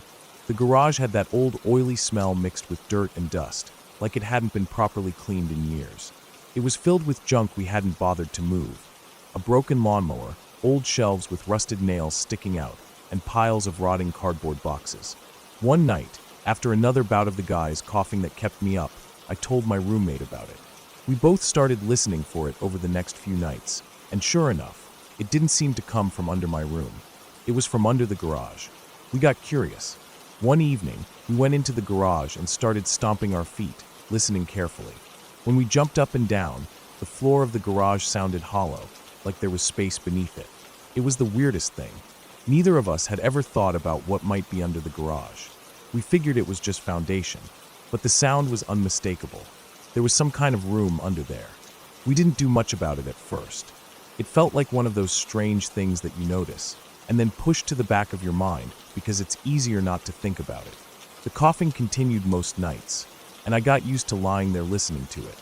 The garage had that old oily smell mixed with dirt and dust, like it hadn't been properly cleaned in years. It was filled with junk we hadn't bothered to move. A broken lawnmower, old shelves with rusted nails sticking out, and piles of rotting cardboard boxes. One night, after another bout of the guy's coughing that kept me up, I told my roommate about it. We both started listening for it over the next few nights, and sure enough, it didn't seem to come from under my room. It was from under the garage. We got curious. One evening, we went into the garage and started stomping our feet, listening carefully. When we jumped up and down, the floor of the garage sounded hollow, like there was space beneath it. It was the weirdest thing. Neither of us had ever thought about what might be under the garage. We figured it was just foundation, but the sound was unmistakable. There was some kind of room under there. We didn't do much about it at first. It felt like one of those strange things that you notice, and then push to the back of your mind because it's easier not to think about it. The coughing continued most nights, and I got used to lying there listening to it.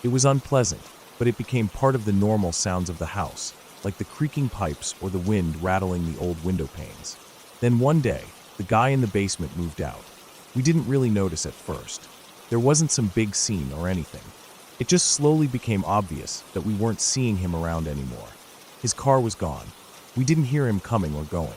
It was unpleasant, but it became part of the normal sounds of the house, like the creaking pipes or the wind rattling the old window panes. Then one day, the guy in the basement moved out. We didn't really notice at first. There wasn't some big scene or anything. It just slowly became obvious that we weren't seeing him around anymore. His car was gone. We didn't hear him coming or going.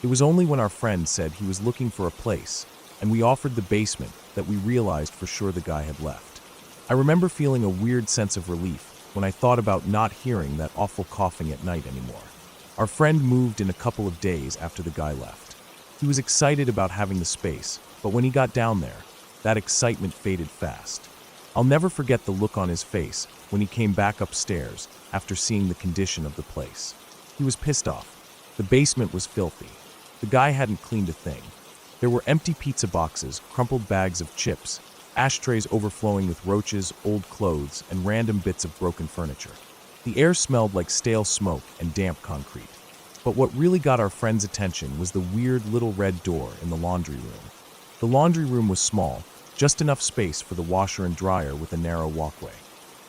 It was only when our friend said he was looking for a place, and we offered the basement, that we realized for sure the guy had left. I remember feeling a weird sense of relief when I thought about not hearing that awful coughing at night anymore. Our friend moved in a couple of days after the guy left. He was excited about having the space, but when he got down there, that excitement faded fast. I'll never forget the look on his face when he came back upstairs after seeing the condition of the place. He was pissed off. The basement was filthy. The guy hadn't cleaned a thing. There were empty pizza boxes, crumpled bags of chips, ashtrays overflowing with roaches, old clothes, and random bits of broken furniture. The air smelled like stale smoke and damp concrete. But what really got our friend's attention was the weird little red door in the laundry room. The laundry room was small, just enough space for the washer and dryer with a narrow walkway.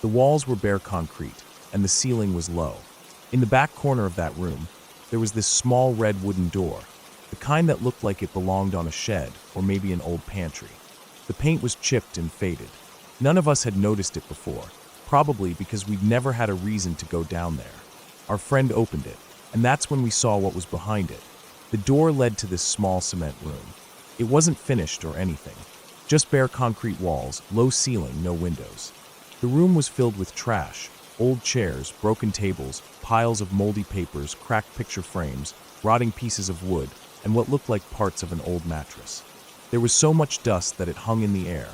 The walls were bare concrete, and the ceiling was low. In the back corner of that room, there was this small red wooden door, the kind that looked like it belonged on a shed or maybe an old pantry. The paint was chipped and faded. None of us had noticed it before, probably because we'd never had a reason to go down there. Our friend opened it, and that's when we saw what was behind it. The door led to this small cement room. It wasn't finished or anything, just bare concrete walls, low ceiling, no windows. The room was filled with trash, old chairs, broken tables, piles of moldy papers, cracked picture frames, rotting pieces of wood, and what looked like parts of an old mattress. There was so much dust that it hung in the air,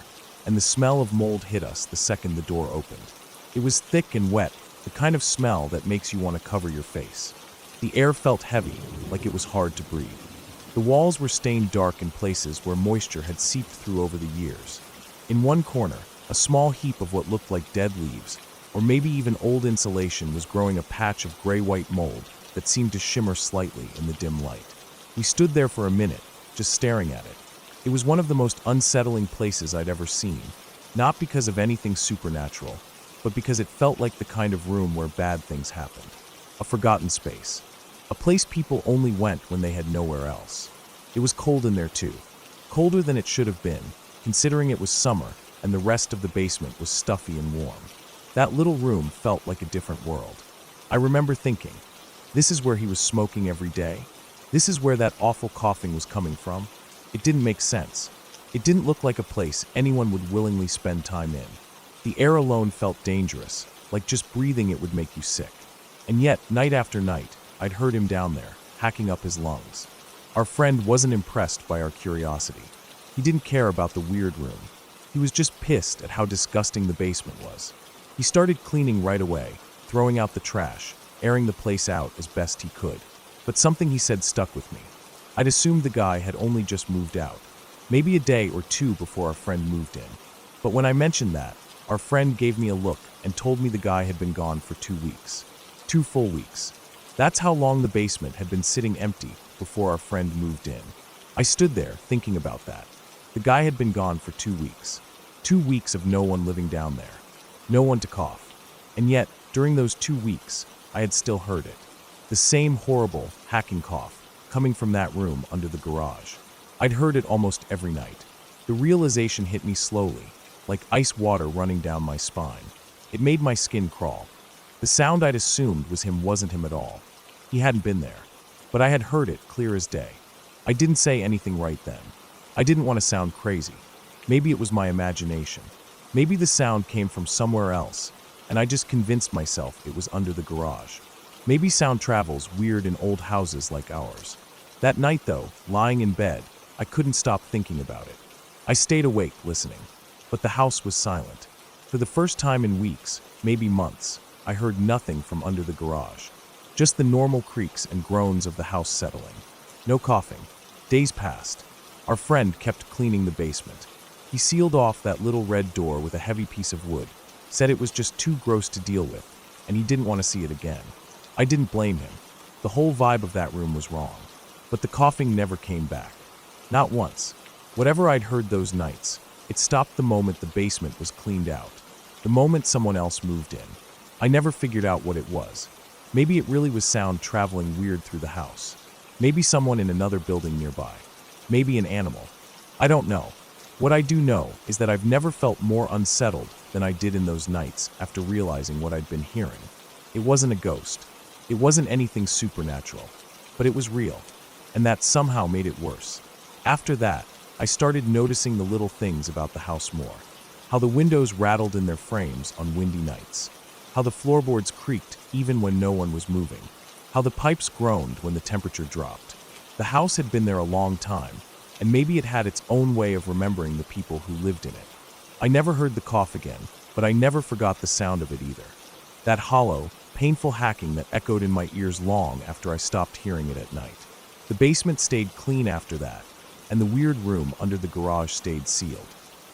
and the smell of mold hit us the second the door opened. It was thick and wet, the kind of smell that makes you want to cover your face. The air felt heavy, like it was hard to breathe. The walls were stained dark in places where moisture had seeped through over the years. In one corner, a small heap of what looked like dead leaves, or maybe even old insulation, was growing a patch of gray-white mold that seemed to shimmer slightly in the dim light. We stood there for a minute, just staring at it. It was one of the most unsettling places I'd ever seen, not because of anything supernatural, but because it felt like the kind of room where bad things happened. A forgotten space. A place people only went when they had nowhere else. It was cold in there too. Colder than it should have been, considering it was summer and the rest of the basement was stuffy and warm. That little room felt like a different world. I remember thinking, this is where he was smoking every day? This is where that awful coughing was coming from? It didn't make sense. It didn't look like a place anyone would willingly spend time in. The air alone felt dangerous, like just breathing it would make you sick. And yet, night after night, I'd heard him down there, hacking up his lungs. Our friend wasn't impressed by our curiosity. He didn't care about the weird room. He was just pissed at how disgusting the basement was. He started cleaning right away, throwing out the trash, airing the place out as best he could. But something he said stuck with me. I'd assumed the guy had only just moved out, maybe a day or two before our friend moved in. But when I mentioned that, our friend gave me a look and told me the guy had been gone for 2 weeks. 2 full weeks. That's how long the basement had been sitting empty before our friend moved in. I stood there thinking about that. The guy had been gone for 2 weeks. 2 weeks of no one living down there. No one to cough. And yet, during those 2 weeks, I had still heard it. The same horrible, hacking cough coming from that room under the garage. I'd heard it almost every night. The realization hit me slowly, like ice water running down my spine. It made my skin crawl. The sound I'd assumed was him wasn't him at all. He hadn't been there. But I had heard it clear as day. I didn't say anything right then. I didn't want to sound crazy. Maybe it was my imagination. Maybe the sound came from somewhere else, and I just convinced myself it was under the garage. Maybe sound travels weird in old houses like ours. That night, though, lying in bed, I couldn't stop thinking about it. I stayed awake, listening. But the house was silent. For the first time in weeks, maybe months, I heard nothing from under the garage. Just the normal creaks and groans of the house settling. No coughing. Days passed. Our friend kept cleaning the basement. He sealed off that little red door with a heavy piece of wood, said it was just too gross to deal with, and he didn't want to see it again. I didn't blame him. The whole vibe of that room was wrong. But the coughing never came back. Not once. Whatever I'd heard those nights, it stopped the moment the basement was cleaned out. The moment someone else moved in. I never figured out what it was. Maybe it really was sound traveling weird through the house. Maybe someone in another building nearby. Maybe an animal. I don't know. What I do know is that I've never felt more unsettled than I did in those nights after realizing what I'd been hearing. It wasn't a ghost. It wasn't anything supernatural. But it was real. And that somehow made it worse. After that, I started noticing the little things about the house more. How the windows rattled in their frames on windy nights. How the floorboards creaked even when no one was moving. How the pipes groaned when the temperature dropped. The house had been there a long time, and maybe it had its own way of remembering the people who lived in it. I never heard the cough again, but I never forgot the sound of it either. That hollow, painful hacking that echoed in my ears long after I stopped hearing it at night. The basement stayed clean after that, and the weird room under the garage stayed sealed.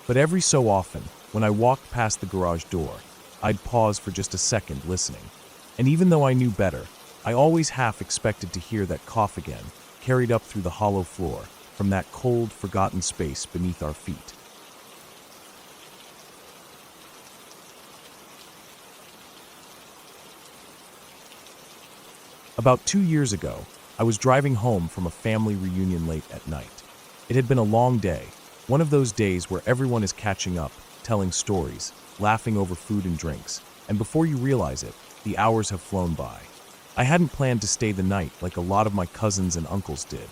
But every so often, when I walked past the garage door, I'd pause for just a second listening. And even though I knew better, I always half expected to hear that cough again, carried up through the hollow floor, from that cold, forgotten space beneath our feet. About 2 years ago, I was driving home from a family reunion late at night. It had been a long day, one of those days where everyone is catching up, telling stories, laughing over food and drinks, and before you realize it, the hours have flown by. I hadn't planned to stay the night like a lot of my cousins and uncles did.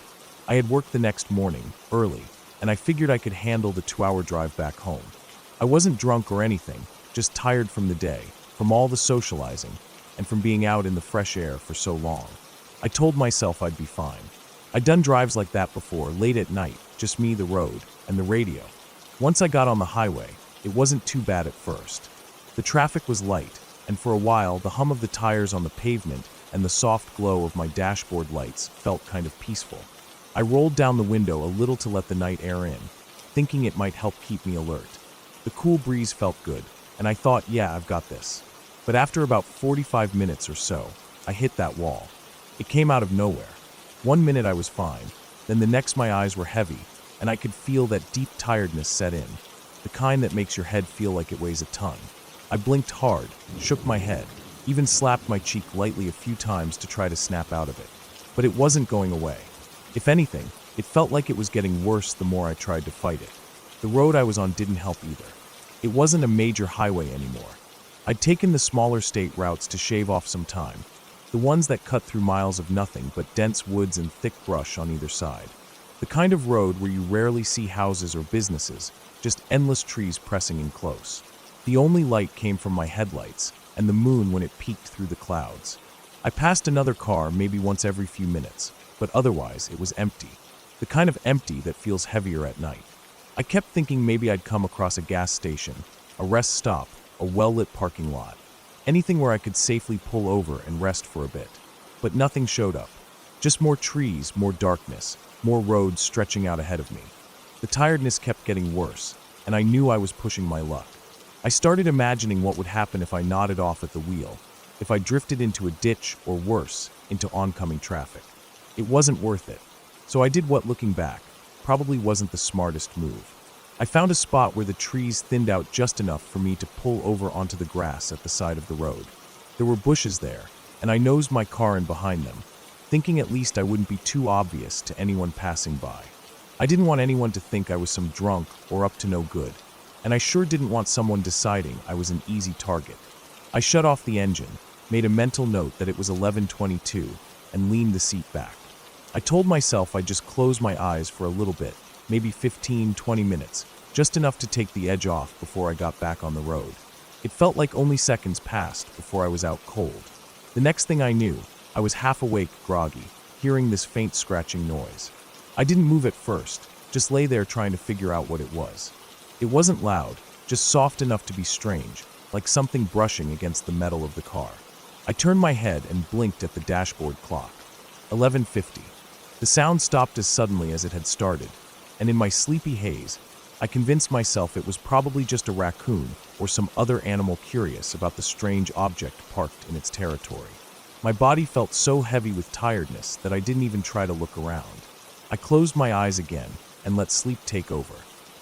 I had worked the next morning, early, and I figured I could handle the 2-hour drive back home. I wasn't drunk or anything, just tired from the day, from all the socializing, and from being out in the fresh air for so long. I told myself I'd be fine. I'd done drives like that before, late at night, just me, the road, and the radio. Once I got on the highway, it wasn't too bad at first. The traffic was light, and for a while the hum of the tires on the pavement and the soft glow of my dashboard lights felt kind of peaceful. I rolled down the window a little to let the night air in, thinking it might help keep me alert. The cool breeze felt good, and I thought, yeah, I've got this. But after about 45 minutes or so, I hit that wall. It came out of nowhere. 1 minute I was fine, then the next my eyes were heavy, and I could feel that deep tiredness set in, the kind that makes your head feel like it weighs a ton. I blinked hard, shook my head, even slapped my cheek lightly a few times to try to snap out of it. But it wasn't going away. If anything, it felt like it was getting worse the more I tried to fight it. The road I was on didn't help either. It wasn't a major highway anymore. I'd taken the smaller state routes to shave off some time, the ones that cut through miles of nothing but dense woods and thick brush on either side. The kind of road where you rarely see houses or businesses, just endless trees pressing in close. The only light came from my headlights and the moon when it peeked through the clouds. I passed another car maybe once every few minutes, but otherwise it was empty. The kind of empty that feels heavier at night. I kept thinking maybe I'd come across a gas station, a rest stop, a well-lit parking lot. Anything where I could safely pull over and rest for a bit. But nothing showed up. Just more trees, more darkness, more roads stretching out ahead of me. The tiredness kept getting worse, and I knew I was pushing my luck. I started imagining what would happen if I nodded off at the wheel, if I drifted into a ditch or worse, into oncoming traffic. It wasn't worth it. So I did what, looking back, probably wasn't the smartest move. I found a spot where the trees thinned out just enough for me to pull over onto the grass at the side of the road. There were bushes there, and I nosed my car in behind them, thinking at least I wouldn't be too obvious to anyone passing by. I didn't want anyone to think I was some drunk or up to no good, and I sure didn't want someone deciding I was an easy target. I shut off the engine, made a mental note that it was 11:22, and leaned the seat back. I told myself I'd just close my eyes for a little bit, maybe 15-20 minutes, just enough to take the edge off before I got back on the road. It felt like only seconds passed before I was out cold. The next thing I knew, I was half awake, groggy, hearing this faint scratching noise. I didn't move at first, just lay there trying to figure out what it was. It wasn't loud, just soft enough to be strange, like something brushing against the metal of the car. I turned my head and blinked at the dashboard clock. 11:50. The sound stopped as suddenly as it had started, and in my sleepy haze, I convinced myself it was probably just a raccoon or some other animal curious about the strange object parked in its territory. My body felt so heavy with tiredness that I didn't even try to look around. I closed my eyes again and let sleep take over.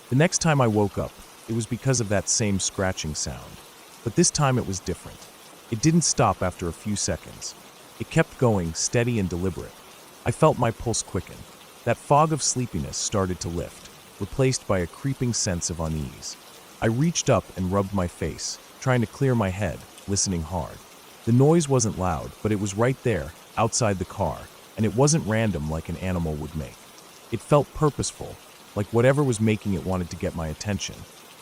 The next time I woke up, it was because of that same scratching sound. But this time it was different. It didn't stop after a few seconds. It kept going, steady and deliberate. I felt my pulse quicken. That fog of sleepiness started to lift, replaced by a creeping sense of unease. I reached up and rubbed my face, trying to clear my head, listening hard. The noise wasn't loud, but it was right there, outside the car, and it wasn't random like an animal would make. It felt purposeful, like whatever was making it wanted to get my attention.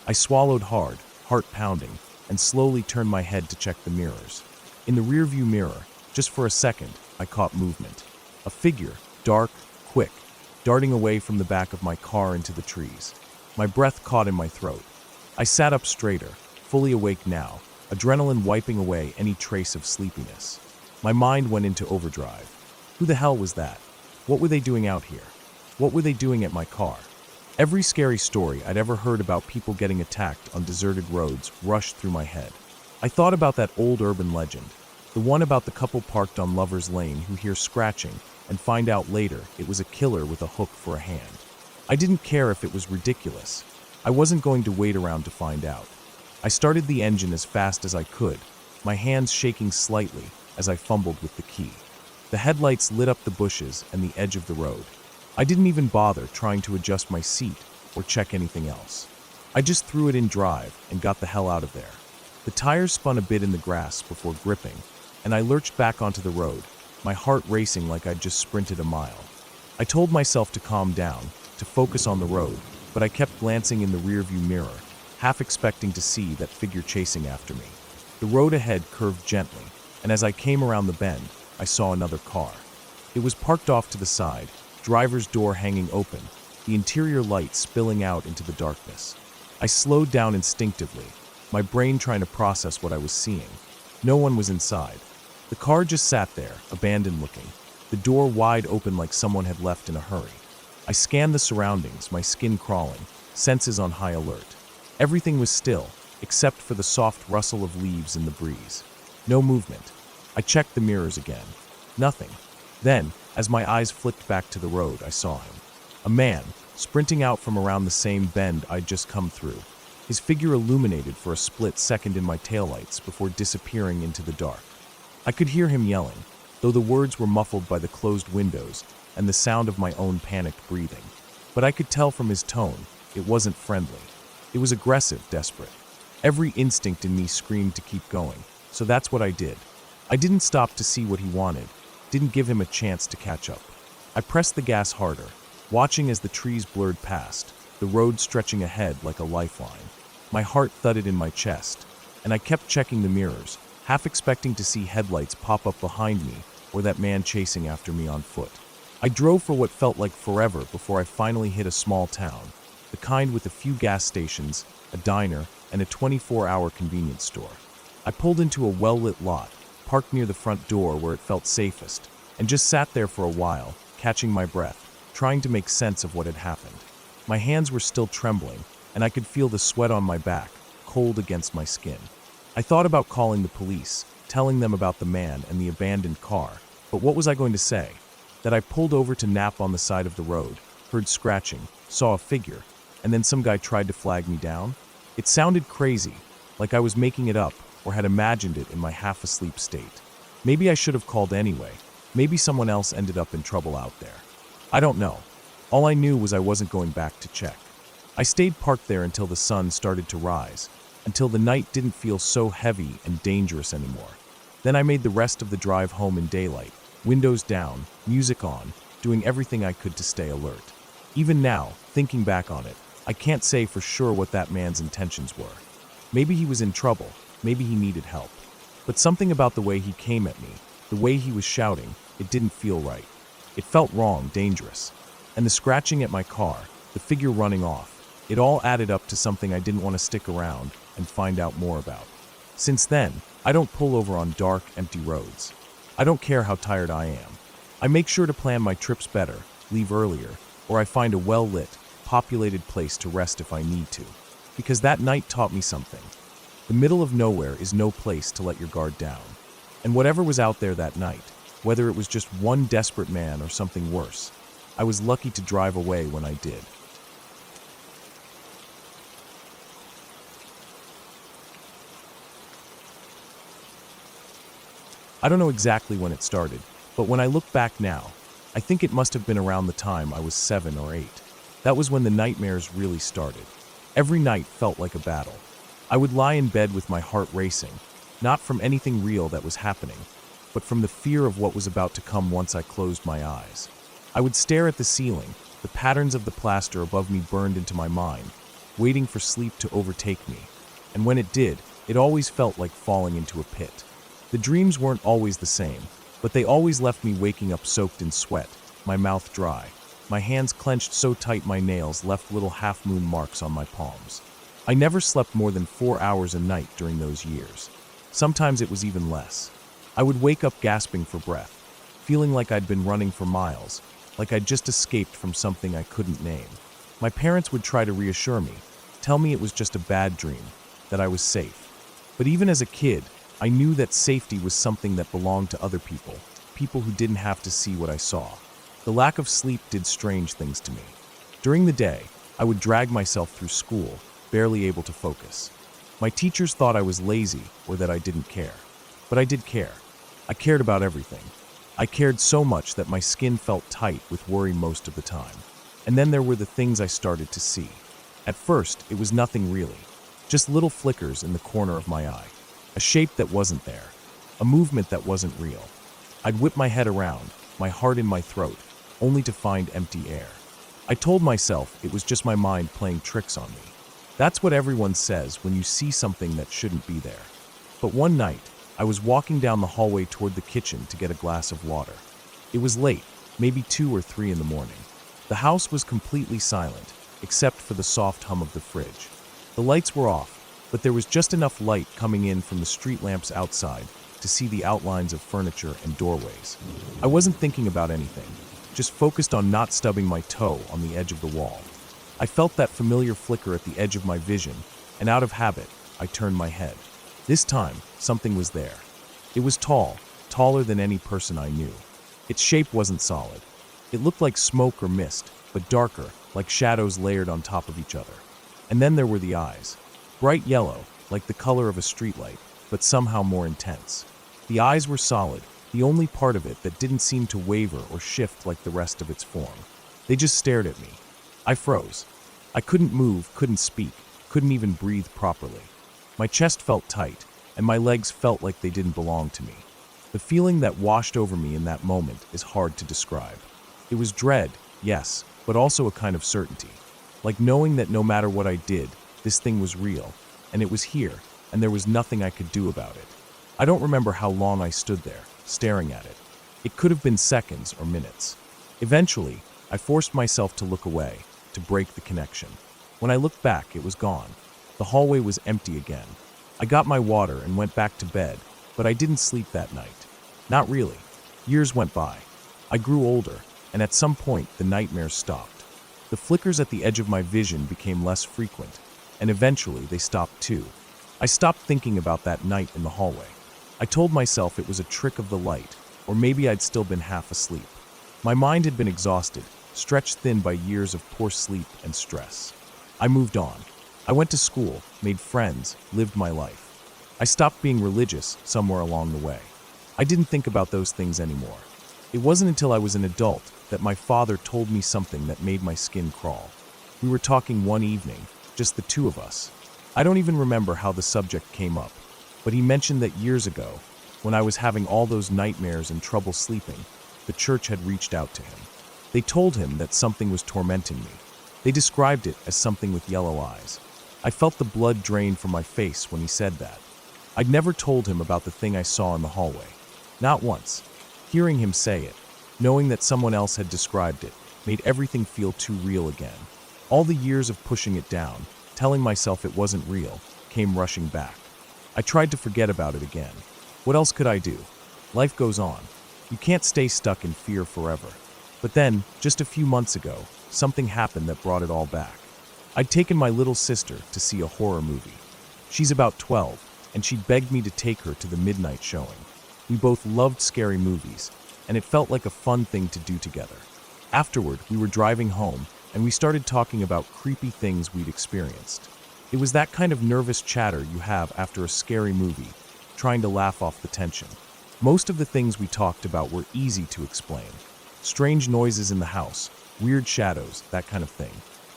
I swallowed hard, heart pounding, and slowly turned my head to check the mirrors. In the rearview mirror, just for a second, I caught movement. A figure, dark, quick, darting away from the back of my car into the trees. My breath caught in my throat. I sat up straighter, fully awake now, adrenaline wiping away any trace of sleepiness. My mind went into overdrive. Who the hell was that? What were they doing out here? What were they doing at my car? Every scary story I'd ever heard about people getting attacked on deserted roads rushed through my head. I thought about that old urban legend, the one about the couple parked on Lover's Lane who hear scratching and find out later it was a killer with a hook for a hand. I didn't care if it was ridiculous. I wasn't going to wait around to find out. I started the engine as fast as I could, my hands shaking slightly as I fumbled with the key. The headlights lit up the bushes and the edge of the road. I didn't even bother trying to adjust my seat or check anything else. I just threw it in drive and got the hell out of there. The tires spun a bit in the grass before gripping, and I lurched back onto the road, my heart racing like I'd just sprinted a mile. I told myself to calm down, to focus on the road, but I kept glancing in the rearview mirror, half expecting to see that figure chasing after me. The road ahead curved gently, and as I came around the bend, I saw another car. It was parked off to the side, driver's door hanging open, the interior light spilling out into the darkness. I slowed down instinctively, my brain trying to process what I was seeing. No one was inside. The car just sat there, abandoned looking, the door wide open like someone had left in a hurry. I scanned the surroundings, my skin crawling, senses on high alert. Everything was still, except for the soft rustle of leaves in the breeze. No movement. I checked the mirrors again. Nothing. Then, as my eyes flicked back to the road, I saw him. A man, sprinting out from around the same bend I'd just come through. His figure illuminated for a split second in my taillights before disappearing into the dark. I could hear him yelling, though the words were muffled by the closed windows and the sound of my own panicked breathing. But I could tell from his tone, it wasn't friendly. It was aggressive, desperate. Every instinct in me screamed to keep going, so that's what I did. I didn't stop to see what he wanted, didn't give him a chance to catch up. I pressed the gas harder, watching as the trees blurred past, the road stretching ahead like a lifeline. My heart thudded in my chest, and I kept checking the mirrors, half expecting to see headlights pop up behind me or that man chasing after me on foot. I drove for what felt like forever before I finally hit a small town, the kind with a few gas stations, a diner, and a 24-hour convenience store. I pulled into a well-lit lot, parked near the front door where it felt safest, and just sat there for a while, catching my breath, trying to make sense of what had happened. My hands were still trembling, and I could feel the sweat on my back, cold against my skin. I thought about calling the police, telling them about the man and the abandoned car, but what was I going to say? That I pulled over to nap on the side of the road, heard scratching, saw a figure, and then some guy tried to flag me down? It sounded crazy, like I was making it up or had imagined it in my half-asleep state. Maybe I should have called anyway. Maybe someone else ended up in trouble out there. I don't know. All I knew was I wasn't going back to check. I stayed parked there until the sun started to rise, until the night didn't feel so heavy and dangerous anymore. Then I made the rest of the drive home in daylight, windows down, music on, doing everything I could to stay alert. Even now, thinking back on it, I can't say for sure what that man's intentions were. Maybe he was in trouble, maybe he needed help. But something about the way he came at me, the way he was shouting, it didn't feel right. It felt wrong, dangerous. And the scratching at my car, the figure running off. It all added up to something I didn't want to stick around and find out more about. Since then, I don't pull over on dark, empty roads. I don't care how tired I am. I make sure to plan my trips better, leave earlier, or I find a well-lit, populated place to rest if I need to. Because that night taught me something. The middle of nowhere is no place to let your guard down. And whatever was out there that night, whether it was just one desperate man or something worse, I was lucky to drive away when I did. I don't know exactly when it started, but when I look back now, I think it must have been around the time I was 7 or 8. That was when the nightmares really started. Every night felt like a battle. I would lie in bed with my heart racing, not from anything real that was happening, but from the fear of what was about to come once I closed my eyes. I would stare at the ceiling, the patterns of the plaster above me burned into my mind, waiting for sleep to overtake me. And when it did, it always felt like falling into a pit. The dreams weren't always the same, but they always left me waking up soaked in sweat, my mouth dry, my hands clenched so tight my nails left little half-moon marks on my palms. I never slept more than 4 hours a night during those years. Sometimes it was even less. I would wake up gasping for breath, feeling like I'd been running for miles, like I'd just escaped from something I couldn't name. My parents would try to reassure me, tell me it was just a bad dream, that I was safe. But even as a kid, I knew that safety was something that belonged to other people, people who didn't have to see what I saw. The lack of sleep did strange things to me. During the day, I would drag myself through school, barely able to focus. My teachers thought I was lazy or that I didn't care. But I did care. I cared about everything. I cared so much that my skin felt tight with worry most of the time. And then there were the things I started to see. At first, it was nothing really, just little flickers in the corner of my eye. A shape that wasn't there, a movement that wasn't real. I'd whip my head around, my heart in my throat, only to find empty air. I told myself it was just my mind playing tricks on me. That's what everyone says when you see something that shouldn't be there. But one night, I was walking down the hallway toward the kitchen to get a glass of water. It was late, maybe 2 or 3 in the morning. The house was completely silent, except for the soft hum of the fridge. The lights were off, but there was just enough light coming in from the street lamps outside to see the outlines of furniture and doorways. I wasn't thinking about anything, just focused on not stubbing my toe on the edge of the wall. I felt that familiar flicker at the edge of my vision, and out of habit, I turned my head. This time, something was there. It was tall, taller than any person I knew. Its shape wasn't solid. It looked like smoke or mist, but darker, like shadows layered on top of each other. And then there were the eyes. Bright yellow, like the color of a streetlight, but somehow more intense. The eyes were solid, the only part of it that didn't seem to waver or shift like the rest of its form. They just stared at me. I froze. I couldn't move, couldn't speak, couldn't even breathe properly. My chest felt tight, and my legs felt like they didn't belong to me. The feeling that washed over me in that moment is hard to describe. It was dread, yes, but also a kind of certainty. Like knowing that no matter what I did, this thing was real, and it was here, and there was nothing I could do about it. I don't remember how long I stood there, staring at it. It could have been seconds or minutes. Eventually, I forced myself to look away, to break the connection. When I looked back, it was gone. The hallway was empty again. I got my water and went back to bed, but I didn't sleep that night. Not really. Years went by. I grew older, and at some point, the nightmares stopped. The flickers at the edge of my vision became less frequent, and eventually they stopped too. I stopped thinking about that night in the hallway. I told myself it was a trick of the light, or maybe I'd still been half asleep. My mind had been exhausted, stretched thin by years of poor sleep and stress. I moved on. I went to school, made friends, lived my life. I stopped being religious somewhere along the way. I didn't think about those things anymore. It wasn't until I was an adult that my father told me something that made my skin crawl. We were talking one evening, just the two of us. I don't even remember how the subject came up, but he mentioned that years ago, when I was having all those nightmares and trouble sleeping, the church had reached out to him. They told him that something was tormenting me. They described it as something with yellow eyes. I felt the blood drain from my face when he said that. I'd never told him about the thing I saw in the hallway. Not once. Hearing him say it, knowing that someone else had described it, made everything feel too real again. All the years of pushing it down, telling myself it wasn't real, came rushing back. I tried to forget about it again. What else could I do? Life goes on. You can't stay stuck in fear forever. But then, just a few months ago, something happened that brought it all back. I'd taken my little sister to see a horror movie. She's about 12, and she'd begged me to take her to the midnight showing. We both loved scary movies, and it felt like a fun thing to do together. Afterward, we were driving home, and we started talking about creepy things we'd experienced. It was that kind of nervous chatter you have after a scary movie, trying to laugh off the tension. Most of the things we talked about were easy to explain. Strange noises in the house, weird shadows, that kind of thing.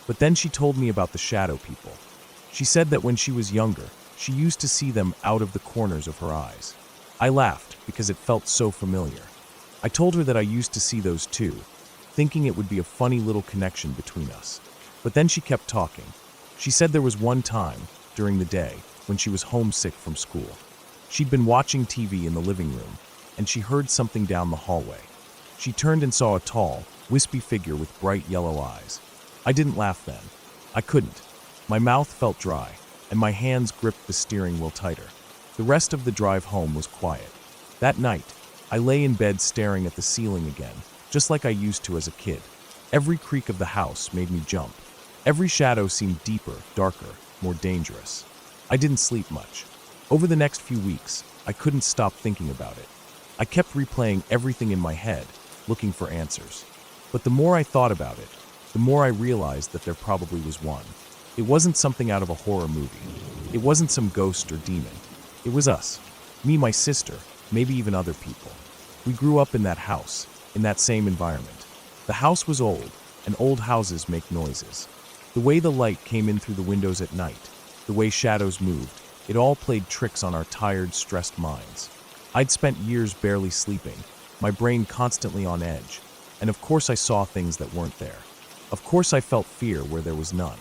But then she told me about the shadow people. She said that when she was younger, she used to see them out of the corners of her eyes. I laughed because it felt so familiar. I told her that I used to see those too, thinking it would be a funny little connection between us. But then she kept talking. She said there was one time, during the day, when she was homesick from school. She'd been watching TV in the living room, and she heard something down the hallway. She turned and saw a tall, wispy figure with bright yellow eyes. I didn't laugh then. I couldn't. My mouth felt dry, and my hands gripped the steering wheel tighter. The rest of the drive home was quiet. That night, I lay in bed staring at the ceiling again, just like I used to as a kid. Every creak of the house made me jump. Every shadow seemed deeper, darker, more dangerous. I didn't sleep much. Over the next few weeks, I couldn't stop thinking about it. I kept replaying everything in my head, looking for answers. But the more I thought about it, the more I realized that there probably was one. It wasn't something out of a horror movie. It wasn't some ghost or demon. It was us. Me, my sister, maybe even other people. We grew up in that house, in that same environment. The house was old, and old houses make noises. The way the light came in through the windows at night, the way shadows moved, it all played tricks on our tired, stressed minds. I'd spent years barely sleeping, my brain constantly on edge, and of course I saw things that weren't there. Of course I felt fear where there was none.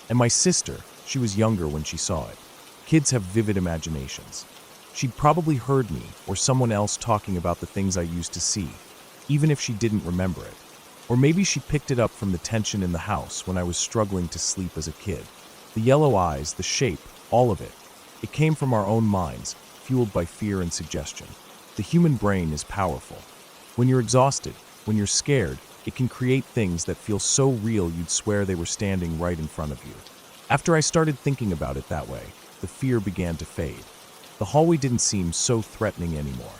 And my sister, she was younger when she saw it. Kids have vivid imaginations. She'd probably heard me or someone else talking about the things I used to see, even if she didn't remember it. Or maybe she picked it up from the tension in the house when I was struggling to sleep as a kid. The yellow eyes, the shape, all of it. It came from our own minds, fueled by fear and suggestion. The human brain is powerful. When you're exhausted, when you're scared, it can create things that feel so real you'd swear they were standing right in front of you. After I started thinking about it that way, the fear began to fade. The hallway didn't seem so threatening anymore.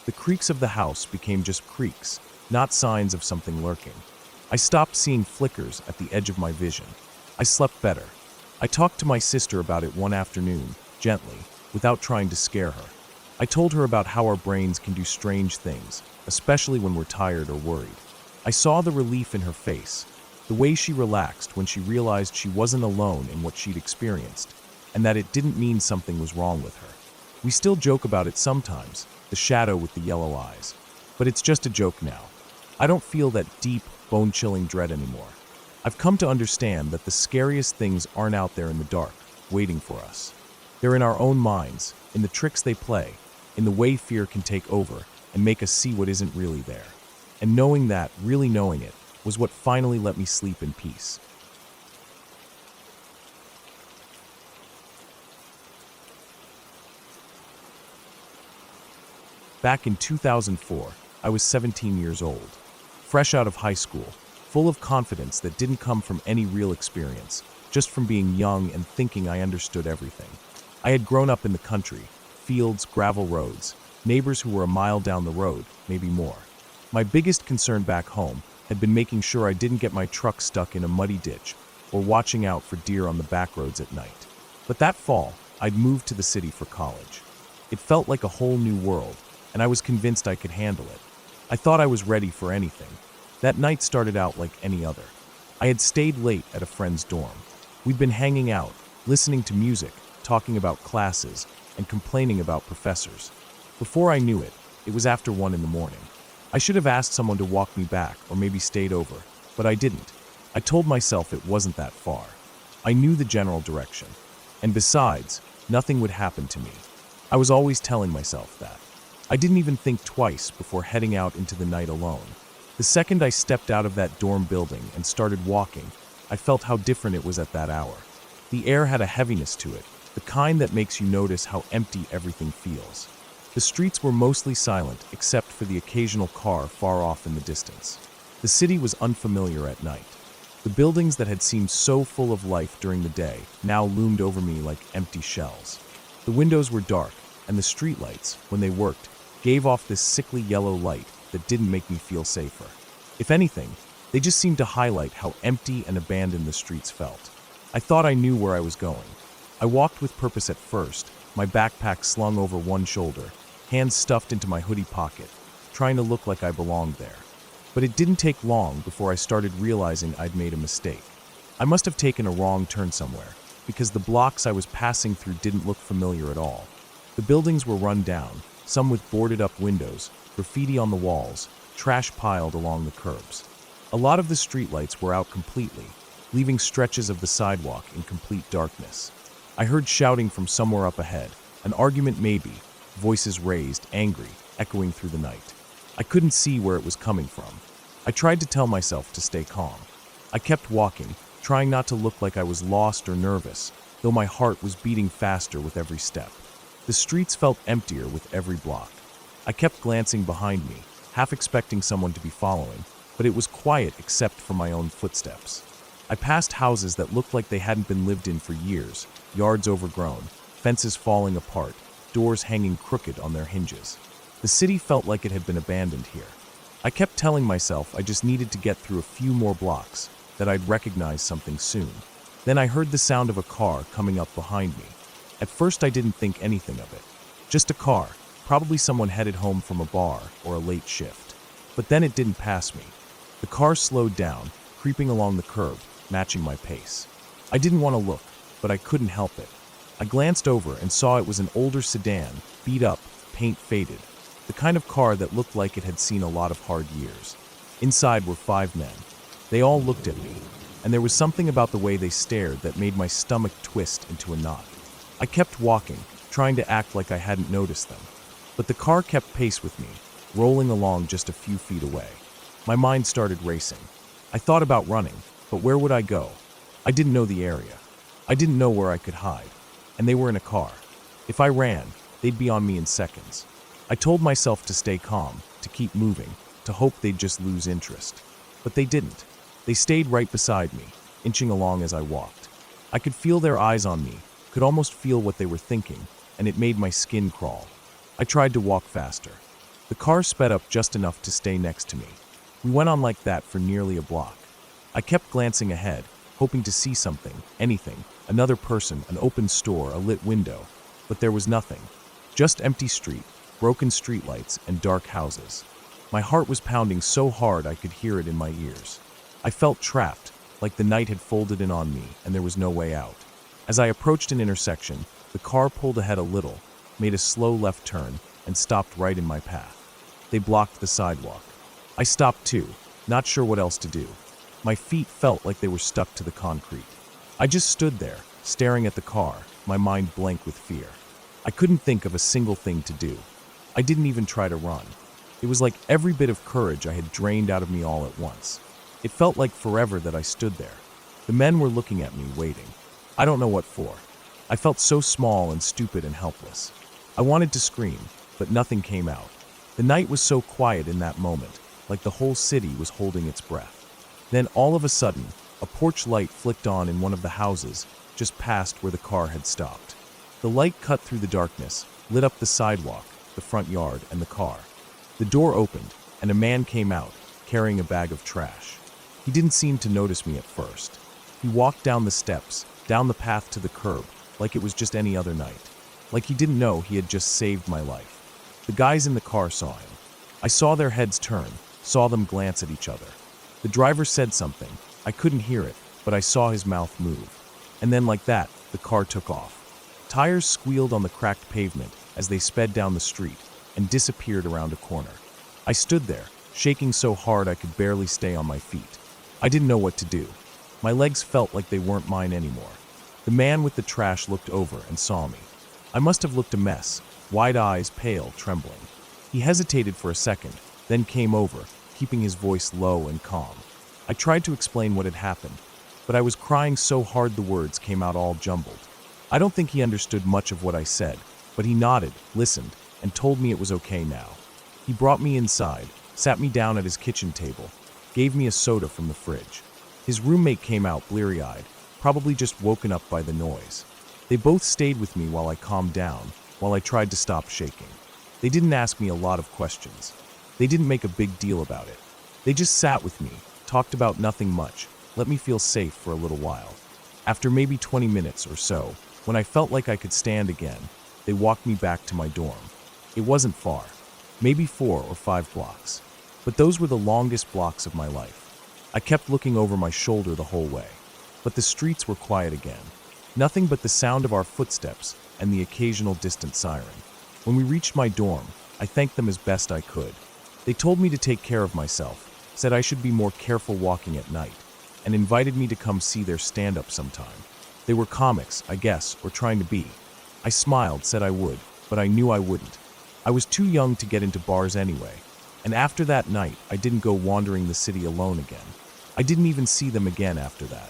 The creaks of the house became just creaks, not signs of something lurking. I stopped seeing flickers at the edge of my vision. I slept better. I talked to my sister about it one afternoon, gently, without trying to scare her. I told her about how our brains can do strange things, especially when we're tired or worried. I saw the relief in her face, the way she relaxed when she realized she wasn't alone in what she'd experienced, and that it didn't mean something was wrong with her. We still joke about it sometimes, the shadow with the yellow eyes, but it's just a joke now. I don't feel that deep, bone-chilling dread anymore. I've come to understand that the scariest things aren't out there in the dark, waiting for us. They're in our own minds, in the tricks they play, in the way fear can take over and make us see what isn't really there. And knowing that, really knowing it, was what finally let me sleep in peace. Back in 2004, I was 17 years old, fresh out of high school, full of confidence that didn't come from any real experience, just from being young and thinking I understood everything. I had grown up in the country, fields, gravel roads, neighbors who were a mile down the road, maybe more. My biggest concern back home had been making sure I didn't get my truck stuck in a muddy ditch or watching out for deer on the back roads at night. But that fall, I'd moved to the city for college. It felt like a whole new world, and I was convinced I could handle it. I thought I was ready for anything. That night started out like any other. I had stayed late at a friend's dorm. We'd been hanging out, listening to music, talking about classes, and complaining about professors. Before I knew it, it was after 1 a.m. I should have asked someone to walk me back or maybe stayed over, but I didn't. I told myself it wasn't that far. I knew the general direction. And besides, nothing would happen to me. I was always telling myself that. I didn't even think twice before heading out into the night alone. The second I stepped out of that dorm building and started walking, I felt how different it was at that hour. The air had a heaviness to it, the kind that makes you notice how empty everything feels. The streets were mostly silent, except for the occasional car far off in the distance. The city was unfamiliar at night. The buildings that had seemed so full of life during the day now loomed over me like empty shells. The windows were dark, and the streetlights, when they worked, gave off this sickly yellow light that didn't make me feel safer. If anything, they just seemed to highlight how empty and abandoned the streets felt. I thought I knew where I was going. I walked with purpose at first, my backpack slung over one shoulder, hands stuffed into my hoodie pocket, trying to look like I belonged there. But it didn't take long before I started realizing I'd made a mistake. I must have taken a wrong turn somewhere, because the blocks I was passing through didn't look familiar at all. The buildings were run down, some with boarded-up windows, graffiti on the walls, trash piled along the curbs. A lot of the streetlights were out completely, leaving stretches of the sidewalk in complete darkness. I heard shouting from somewhere up ahead, an argument maybe, voices raised, angry, echoing through the night. I couldn't see where it was coming from. I tried to tell myself to stay calm. I kept walking, trying not to look like I was lost or nervous, though my heart was beating faster with every step. The streets felt emptier with every block. I kept glancing behind me, half expecting someone to be following, but it was quiet except for my own footsteps. I passed houses that looked like they hadn't been lived in for years, yards overgrown, fences falling apart, doors hanging crooked on their hinges. The city felt like it had been abandoned here. I kept telling myself I just needed to get through a few more blocks, that I'd recognize something soon. Then I heard the sound of a car coming up behind me. At first I didn't think anything of it. Just a car, probably someone headed home from a bar or a late shift. But then it didn't pass me. The car slowed down, creeping along the curb, matching my pace. I didn't want to look, but I couldn't help it. I glanced over and saw it was an older sedan, beat up, paint faded. The kind of car that looked like it had seen a lot of hard years. Inside were 5 men. They all looked at me, and there was something about the way they stared that made my stomach twist into a knot. I kept walking, trying to act like I hadn't noticed them. But the car kept pace with me, rolling along just a few feet away. My mind started racing. I thought about running, but where would I go? I didn't know the area. I didn't know where I could hide. And they were in a car. If I ran, they'd be on me in seconds. I told myself to stay calm, to keep moving, to hope they'd just lose interest. But they didn't. They stayed right beside me, inching along as I walked. I could feel their eyes on me, could almost feel what they were thinking, and it made my skin crawl. I tried to walk faster. The car sped up just enough to stay next to me. We went on like that for nearly a block. I kept glancing ahead, hoping to see something, anything, another person, an open store, a lit window. But there was nothing. Just empty street, broken streetlights, and dark houses. My heart was pounding so hard I could hear it in my ears. I felt trapped, like the night had folded in on me and there was no way out. As I approached an intersection, the car pulled ahead a little, made a slow left turn, and stopped right in my path. They blocked the sidewalk. I stopped too, not sure what else to do. My feet felt like they were stuck to the concrete. I just stood there, staring at the car, my mind blank with fear. I couldn't think of a single thing to do. I didn't even try to run. It was like every bit of courage I had drained out of me all at once. It felt like forever that I stood there. The men were looking at me, waiting. I don't know what for. I felt so small and stupid and helpless. I wanted to scream, but nothing came out. The night was so quiet in that moment, like the whole city was holding its breath. Then all of a sudden, a porch light flicked on in one of the houses, just past where the car had stopped. The light cut through the darkness, lit up the sidewalk, the front yard, and the car. The door opened, and a man came out, carrying a bag of trash. He didn't seem to notice me at first. He walked down the steps, down the path to the curb, like it was just any other night. Like he didn't know he had just saved my life. The guys in the car saw him. I saw their heads turn, saw them glance at each other. The driver said something. I couldn't hear it, but I saw his mouth move. And then like that, the car took off. Tires squealed on the cracked pavement as they sped down the street and disappeared around a corner. I stood there, shaking so hard I could barely stay on my feet. I didn't know what to do. My legs felt like they weren't mine anymore. The man with the trash looked over and saw me. I must have looked a mess, wide eyes, pale, trembling. He hesitated for a second, then came over, keeping his voice low and calm. I tried to explain what had happened. but I was crying so hard the words came out all jumbled. I don't think he understood much of what I said, but he nodded, listened, and told me it was okay now. He brought me inside, sat me down at his kitchen table, gave me a soda from the fridge. His roommate came out bleary-eyed, probably just woken up by the noise. They both stayed with me while I calmed down, while I tried to stop shaking. They didn't ask me a lot of questions. They didn't make a big deal about it. They just sat with me, talked about nothing much, let me feel safe for a little while. After maybe 20 minutes or so, when I felt like I could stand again, they walked me back to my dorm. It wasn't far, maybe 4 or 5 blocks, but those were the longest blocks of my life. I kept looking over my shoulder the whole way, but the streets were quiet again. Nothing but the sound of our footsteps and the occasional distant siren. When we reached my dorm, I thanked them as best I could. They told me to take care of myself, said I should be more careful walking at night, and invited me to come see their stand-up sometime. They were comics, I guess, or trying to be. I smiled, said I would, but I knew I wouldn't. I was too young to get into bars anyway, and after that night, I didn't go wandering the city alone again. I didn't even see them again after that.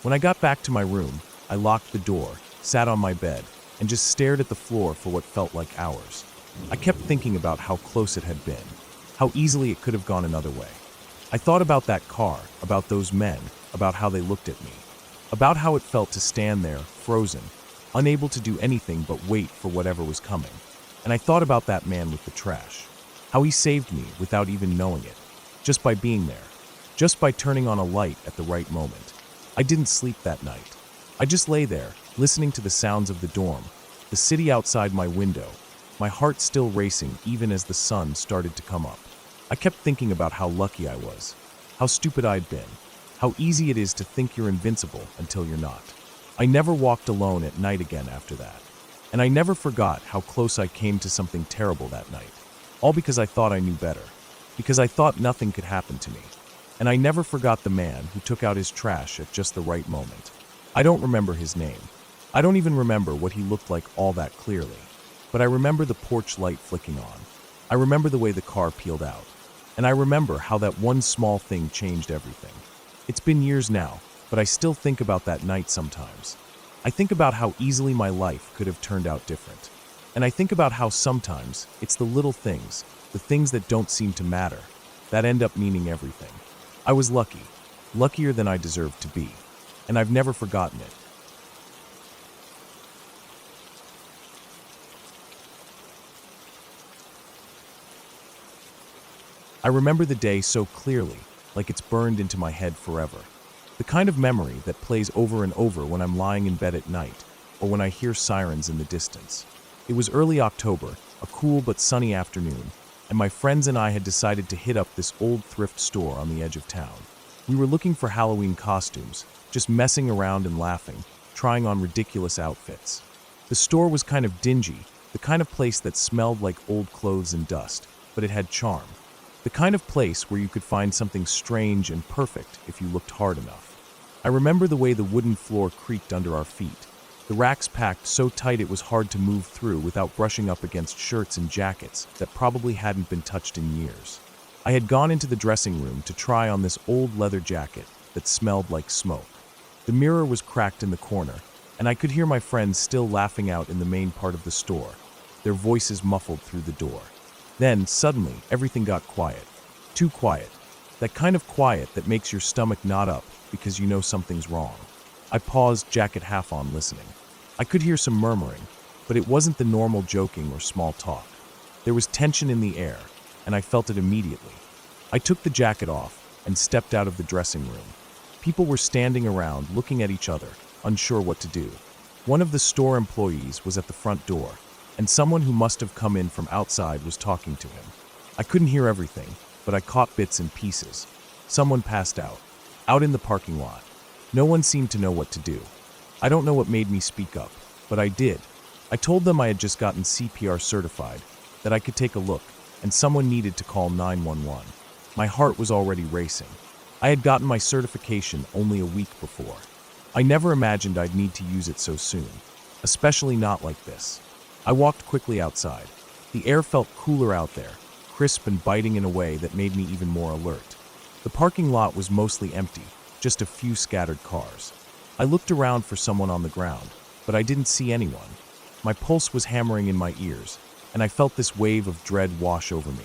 When I got back to my room, I locked the door, sat on my bed, and just stared at the floor for what felt like hours. I kept thinking about how close it had been, how easily it could have gone another way. I thought about that car, about those men, about how they looked at me, about how it felt to stand there, frozen, unable to do anything but wait for whatever was coming. And I thought about that man with the trash, how he saved me without even knowing it, just by being there, just by turning on a light at the right moment. I didn't sleep that night. I just lay there, listening to the sounds of the dorm, the city outside my window, my heart still racing even as the sun started to come up. I kept thinking about how lucky I was, how stupid I'd been, how easy it is to think you're invincible until you're not. I never walked alone at night again after that, and I never forgot how close I came to something terrible that night, all because I thought I knew better, because I thought nothing could happen to me. And I never forgot the man who took out his trash at just the right moment. I don't remember his name. I don't even remember what he looked like all that clearly, but I remember the porch light flicking on. I remember the way the car peeled out. And I remember how that one small thing changed everything. It's been years now, but I still think about that night sometimes. I think about how easily my life could have turned out different. And I think about how sometimes it's the little things, the things that don't seem to matter, that end up meaning everything. I was lucky, luckier than I deserved to be, and I've never forgotten it. I remember the day so clearly, like it's burned into my head forever. The kind of memory that plays over and over when I'm lying in bed at night, or when I hear sirens in the distance. It was early October, a cool but sunny afternoon, and my friends and I had decided to hit up this old thrift store on the edge of town. We were looking for Halloween costumes, just messing around and laughing, trying on ridiculous outfits. The store was kind of dingy, the kind of place that smelled like old clothes and dust, but it had charm. The kind of place where you could find something strange and perfect if you looked hard enough. I remember the way the wooden floor creaked under our feet, the racks packed so tight it was hard to move through without brushing up against shirts and jackets that probably hadn't been touched in years. I had gone into the dressing room to try on this old leather jacket that smelled like smoke. The mirror was cracked in the corner, and I could hear my friends still laughing out in the main part of the store, their voices muffled through the door. Then, suddenly, everything got quiet. Too quiet. That kind of quiet that makes your stomach knot up because you know something's wrong. I paused, jacket half on, listening. I could hear some murmuring, but it wasn't the normal joking or small talk. There was tension in the air, and I felt it immediately. I took the jacket off and stepped out of the dressing room. People were standing around, looking at each other, unsure what to do. One of the store employees was at the front door, and someone who must have come in from outside was talking to him. I couldn't hear everything, but I caught bits and pieces. Someone passed out in the parking lot. No one seemed to know what to do. I don't know what made me speak up, but I did. I told them I had just gotten CPR certified, that I could take a look, and someone needed to call 911. My heart was already racing. I had gotten my certification only a week before. I never imagined I'd need to use it so soon, especially not like this. I walked quickly outside. The air felt cooler out there, crisp and biting in a way that made me even more alert. The parking lot was mostly empty, just a few scattered cars. I looked around for someone on the ground, but I didn't see anyone. My pulse was hammering in my ears, and I felt this wave of dread wash over me.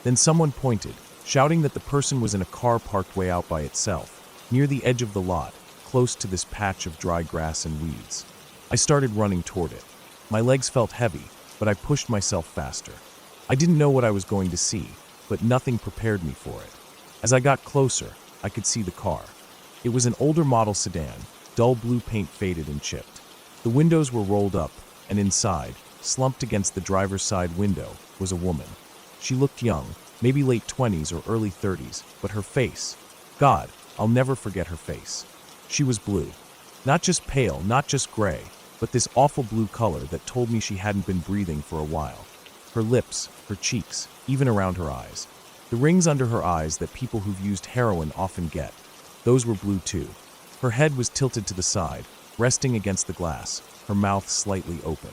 Then someone pointed, shouting that the person was in a car parked way out by itself, near the edge of the lot, close to this patch of dry grass and weeds. I started running toward it. My legs felt heavy, but I pushed myself faster. I didn't know what I was going to see, but nothing prepared me for it. As I got closer, I could see the car. It was an older model sedan, dull blue paint faded and chipped. The windows were rolled up, and inside, slumped against the driver's side window, was a woman. She looked young, maybe late 20s or early 30s, but her face, God, I'll never forget her face. She was blue. Not just pale, not just gray, but this awful blue color that told me she hadn't been breathing for a while. Her lips, her cheeks, even around her eyes. The rings under her eyes that people who've used heroin often get. Those were blue too. Her head was tilted to the side, resting against the glass, her mouth slightly open.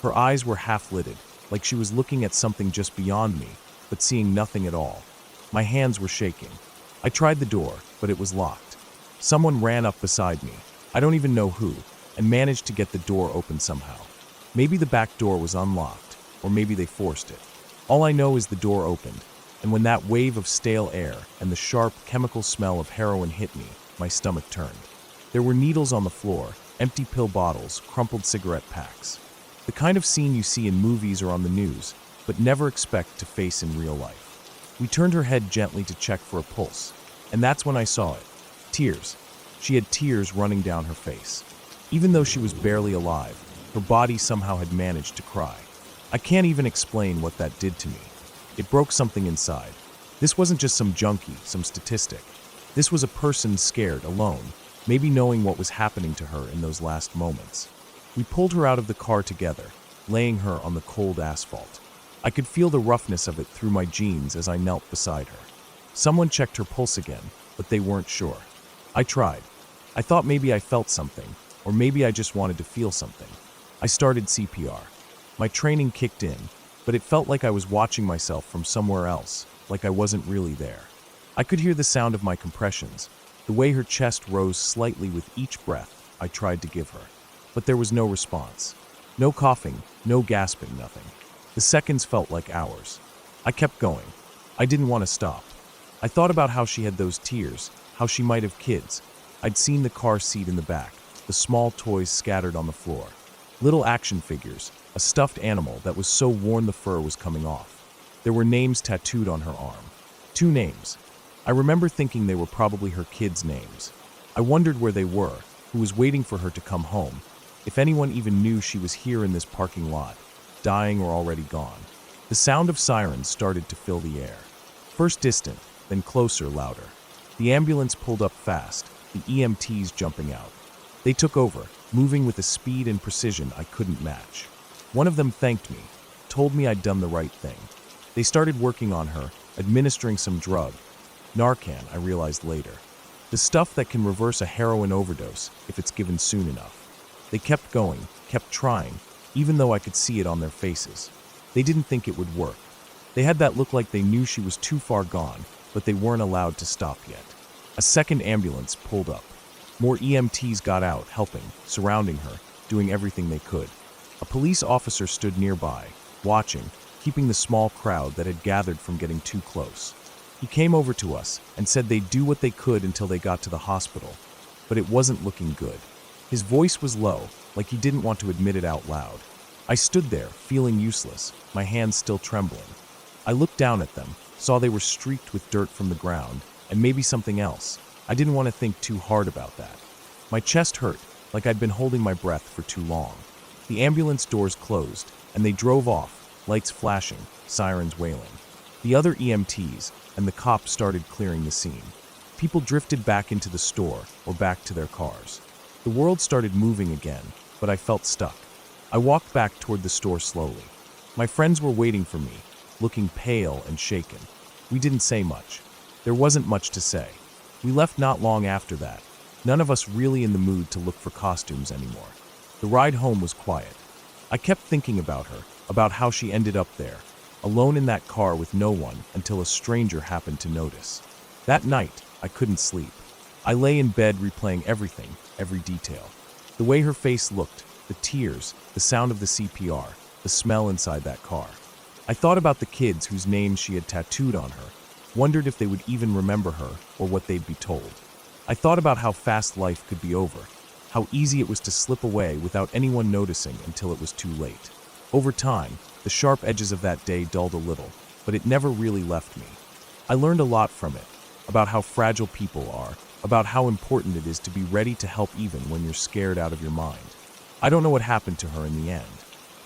Her eyes were half-lidded, like she was looking at something just beyond me, but seeing nothing at all. My hands were shaking. I tried the door, but it was locked. Someone ran up beside me, I don't even know who, and managed to get the door open somehow. Maybe the back door was unlocked, or maybe they forced it. All I know is the door opened, and when that wave of stale air and the sharp chemical smell of heroin hit me, my stomach turned. There were needles on the floor, empty pill bottles, crumpled cigarette packs. The kind of scene you see in movies or on the news, but never expect to face in real life. We turned her head gently to check for a pulse, and that's when I saw it. Tears. She had tears running down her face. Even though she was barely alive, her body somehow had managed to cry. I can't even explain what that did to me. It broke something inside. This wasn't just some junkie, some statistic. This was a person scared, alone, maybe knowing what was happening to her in those last moments. We pulled her out of the car together, laying her on the cold asphalt. I could feel the roughness of it through my jeans as I knelt beside her. Someone checked her pulse again, but they weren't sure. I tried. I thought maybe I felt something, or maybe I just wanted to feel something. I started CPR. My training kicked in, but it felt like I was watching myself from somewhere else, like I wasn't really there. I could hear the sound of my compressions, the way her chest rose slightly with each breath I tried to give her. But there was no response. No coughing, no gasping, nothing. The seconds felt like hours. I kept going. I didn't want to stop. I thought about how she had those tears, how she might have kids. I'd seen the car seat in the back, the small toys scattered on the floor. Little action figures, a stuffed animal that was so worn the fur was coming off. There were names tattooed on her arm. 2 names. I remember thinking they were probably her kids' names. I wondered where they were, who was waiting for her to come home, if anyone even knew she was here in this parking lot, dying or already gone. The sound of sirens started to fill the air. First distant, then closer, louder. The ambulance pulled up fast, the EMTs jumping out. They took over, moving with a speed and precision I couldn't match. One of them thanked me, told me I'd done the right thing. They started working on her, administering some drug. Narcan, I realized later. The stuff that can reverse a heroin overdose if it's given soon enough. They kept going, kept trying, even though I could see it on their faces. They didn't think it would work. They had that look like they knew she was too far gone, but they weren't allowed to stop yet. A second ambulance pulled up. More EMTs got out, helping, surrounding her, doing everything they could. A police officer stood nearby, watching, keeping the small crowd that had gathered from getting too close. He came over to us and said they'd do what they could until they got to the hospital, but it wasn't looking good. His voice was low, like he didn't want to admit it out loud. I stood there, feeling useless, my hands still trembling. I looked down at them, saw they were streaked with dirt from the ground, and maybe something else. I didn't want to think too hard about that. My chest hurt, like I'd been holding my breath for too long. The ambulance doors closed, and they drove off, lights flashing, sirens wailing. The other EMTs and the cops started clearing the scene. People drifted back into the store or back to their cars. The world started moving again, but I felt stuck. I walked back toward the store slowly. My friends were waiting for me, looking pale and shaken. We didn't say much. There wasn't much to say. We left not long after that, none of us really in the mood to look for costumes anymore. The ride home was quiet. I kept thinking about her, about how she ended up there, alone in that car with no one until a stranger happened to notice. That night, I couldn't sleep. I lay in bed replaying everything, every detail. The way her face looked, the tears, the sound of the CPR, the smell inside that car. I thought about the kids whose names she had tattooed on her, wondered if they would even remember her or what they'd be told. I thought about how fast life could be over, how easy it was to slip away without anyone noticing until it was too late. Over time, the sharp edges of that day dulled a little, but it never really left me. I learned a lot from it, about how fragile people are, about how important it is to be ready to help even when you're scared out of your mind. I don't know what happened to her in the end.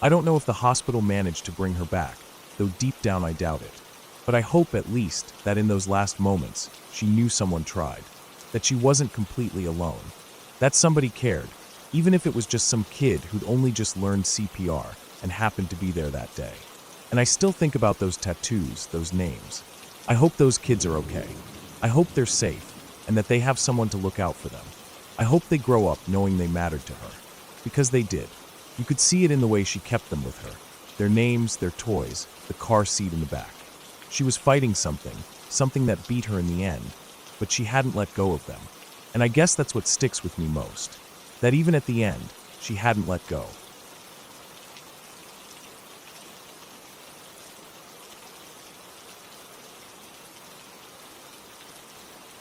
I don't know if the hospital managed to bring her back, though deep down I doubt it. But I hope at least that in those last moments, she knew someone tried, that she wasn't completely alone, that somebody cared, even if it was just some kid who'd only just learned CPR and happened to be there that day. And I still think about those tattoos, those names. I hope those kids are okay. I hope they're safe, and that they have someone to look out for them. I hope they grow up knowing they mattered to her. Because they did. You could see it in the way she kept them with her. Their names, their toys, the car seat in the back. She was fighting something that beat her in the end, but she hadn't let go of them. And I guess that's what sticks with me most. That even at the end, she hadn't let go.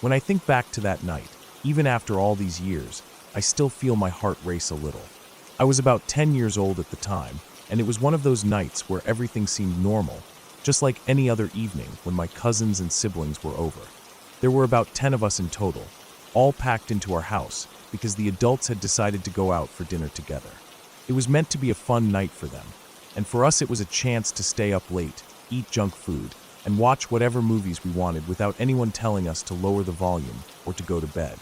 When I think back to that night, even after all these years, I still feel my heart race a little. I was about 10 years old at the time, and it was one of those nights where everything seemed normal, just like any other evening when my cousins and siblings were over. There were about 10 of us in total, all packed into our house because the adults had decided to go out for dinner together. It was meant to be a fun night for them, and for us it was a chance to stay up late, eat junk food, and watch whatever movies we wanted without anyone telling us to lower the volume or to go to bed.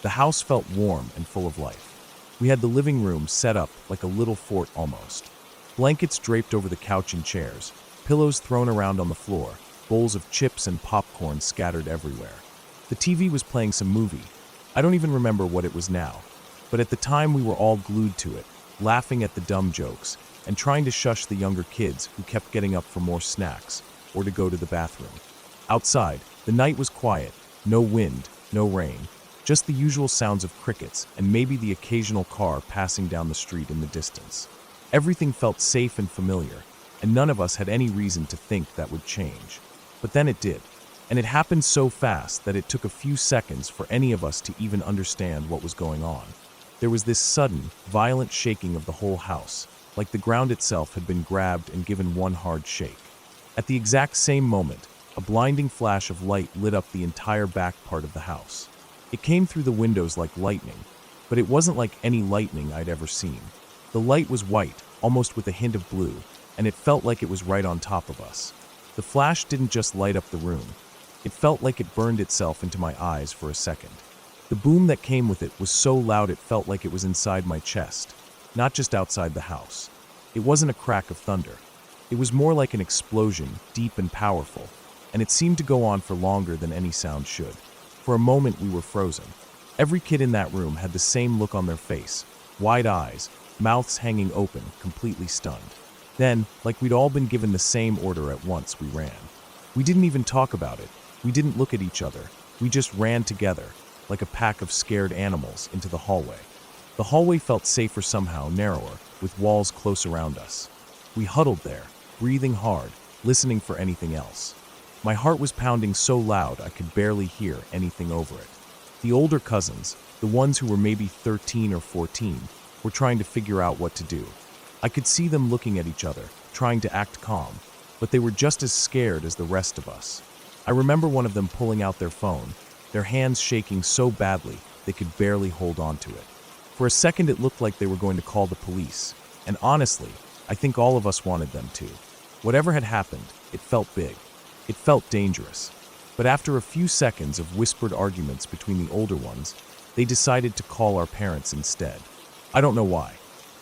The house felt warm and full of life. We had the living room set up like a little fort almost. Blankets draped over the couch and chairs, pillows thrown around on the floor, bowls of chips and popcorn scattered everywhere. The TV was playing some movie. I don't even remember what it was now, but at the time we were all glued to it, laughing at the dumb jokes and trying to shush the younger kids who kept getting up for more snacks or to go to the bathroom. Outside, the night was quiet, no wind, no rain, just the usual sounds of crickets and maybe the occasional car passing down the street in the distance. Everything felt safe and familiar, and none of us had any reason to think that would change. But then it did, and it happened so fast that it took a few seconds for any of us to even understand what was going on. There was this sudden, violent shaking of the whole house, like the ground itself had been grabbed and given one hard shake. At the exact same moment, a blinding flash of light lit up the entire back part of the house. It came through the windows like lightning, but it wasn't like any lightning I'd ever seen. The light was white, almost with a hint of blue, and it felt like it was right on top of us. The flash didn't just light up the room. It felt like it burned itself into my eyes for a second. The boom that came with it was so loud it felt like it was inside my chest, not just outside the house. It wasn't a crack of thunder. It was more like an explosion, deep and powerful, and it seemed to go on for longer than any sound should. For a moment we were frozen. Every kid in that room had the same look on their face, wide eyes, mouths hanging open, completely stunned. Then, like we'd all been given the same order at once, we ran. We didn't even talk about it. We didn't look at each other. We just ran together, like a pack of scared animals, into the hallway. The hallway felt safer somehow, narrower, with walls close around us. We huddled there, breathing hard, listening for anything else. My heart was pounding so loud I could barely hear anything over it. The older cousins, the ones who were maybe 13 or 14, were trying to figure out what to do. I could see them looking at each other, trying to act calm, but they were just as scared as the rest of us. I remember one of them pulling out their phone, their hands shaking so badly they could barely hold on to it. For a second it looked like they were going to call the police, and honestly, I think all of us wanted them to. Whatever had happened, it felt big. It felt dangerous. But after a few seconds of whispered arguments between the older ones, they decided to call our parents instead. I don't know why.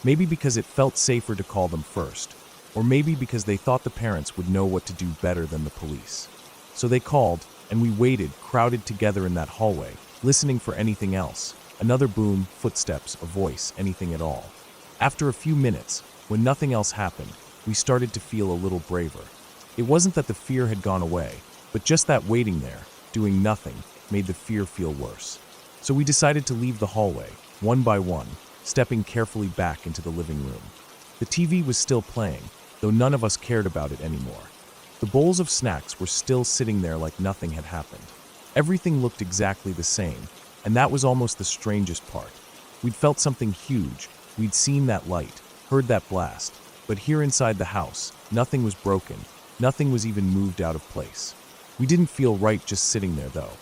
Maybe because it felt safer to call them first, or maybe because they thought the parents would know what to do better than the police. So they called, and we waited, crowded together in that hallway, listening for anything else. Another boom, footsteps, a voice, anything at all. After a few minutes, when nothing else happened, we started to feel a little braver. It wasn't that the fear had gone away, but just that waiting there, doing nothing, made the fear feel worse. So we decided to leave the hallway, one by one, stepping carefully back into the living room. The TV was still playing, though none of us cared about it anymore. The bowls of snacks were still sitting there like nothing had happened. Everything looked exactly the same, and that was almost the strangest part. We'd felt something huge, we'd seen that light, heard that blast, but here inside the house, nothing was broken, nothing was even moved out of place. We didn't feel right just sitting there though.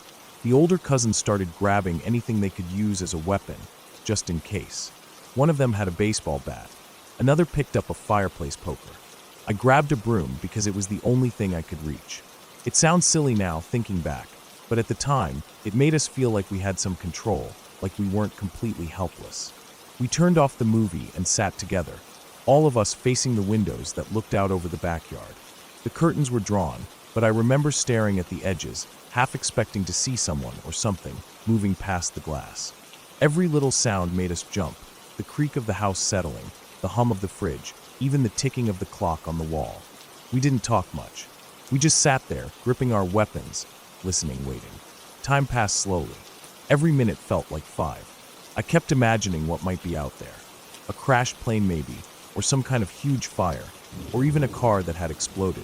The older cousins started grabbing anything they could use as a weapon, just in case. One of them had a baseball bat. Another picked up a fireplace poker. I grabbed a broom because it was the only thing I could reach. It sounds silly now, thinking back, but at the time, it made us feel like we had some control, like we weren't completely helpless. We turned off the movie and sat together, all of us facing the windows that looked out over the backyard. The curtains were drawn, but I remember staring at the edges, half expecting to see someone or something moving past the glass. Every little sound made us jump, the creak of the house settling, the hum of the fridge, even the ticking of the clock on the wall. We didn't talk much. We just sat there, gripping our weapons, listening, waiting. Time passed slowly. Every minute felt like 5. I kept imagining what might be out there. A crashed plane maybe, or some kind of huge fire, or even a car that had exploded.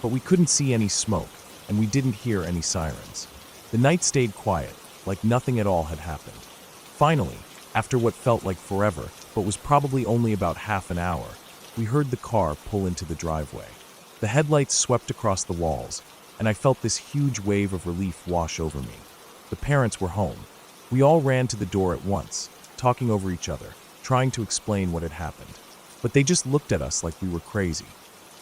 But we couldn't see any smoke, and we didn't hear any sirens. The night stayed quiet, like nothing at all had happened. Finally, after what felt like forever, but was probably only about half an hour, we heard the car pull into the driveway. The headlights swept across the walls, and I felt this huge wave of relief wash over me. The parents were home. We all ran to the door at once, talking over each other, trying to explain what had happened. But they just looked at us like we were crazy.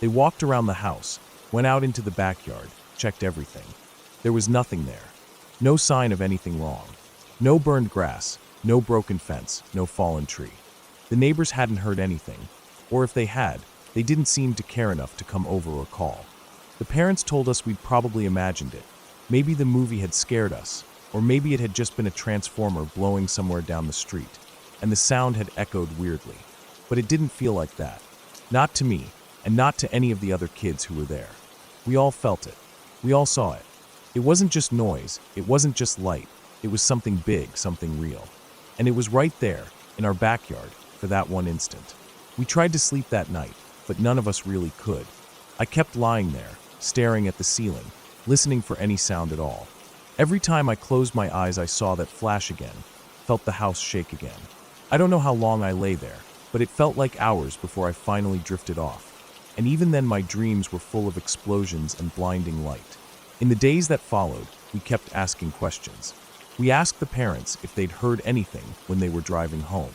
They walked around the house, went out into the backyard, checked everything. There was nothing there. No sign of anything wrong. No burned grass, no broken fence, no fallen tree. The neighbors hadn't heard anything, or if they had, they didn't seem to care enough to come over or call. The parents told us we'd probably imagined it. Maybe the movie had scared us, or maybe it had just been a transformer blowing somewhere down the street, and the sound had echoed weirdly. But it didn't feel like that. Not to me, and not to any of the other kids who were there. We all felt it. We all saw it. It wasn't just noise, it wasn't just light, it was something big, something real. And it was right there, in our backyard, for that one instant. We tried to sleep that night, but none of us really could. I kept lying there, staring at the ceiling, listening for any sound at all. Every time I closed my eyes, I saw that flash again, felt the house shake again. I don't know how long I lay there, but it felt like hours before I finally drifted off. And even then my dreams were full of explosions and blinding light. In the days that followed, we kept asking questions. We asked the parents if they'd heard anything when they were driving home.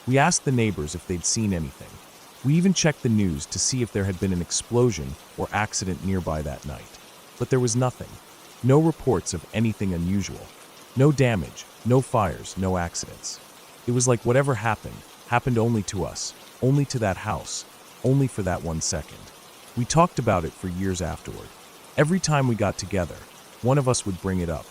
We asked the neighbors if they'd seen anything. We even checked the news to see if there had been an explosion or accident nearby that night. But there was nothing. No reports of anything unusual. No damage, no fires, no accidents. It was like whatever happened only to us, only to that house, only for that 1 second. We talked about it for years afterward. Every time we got together, one of us would bring it up.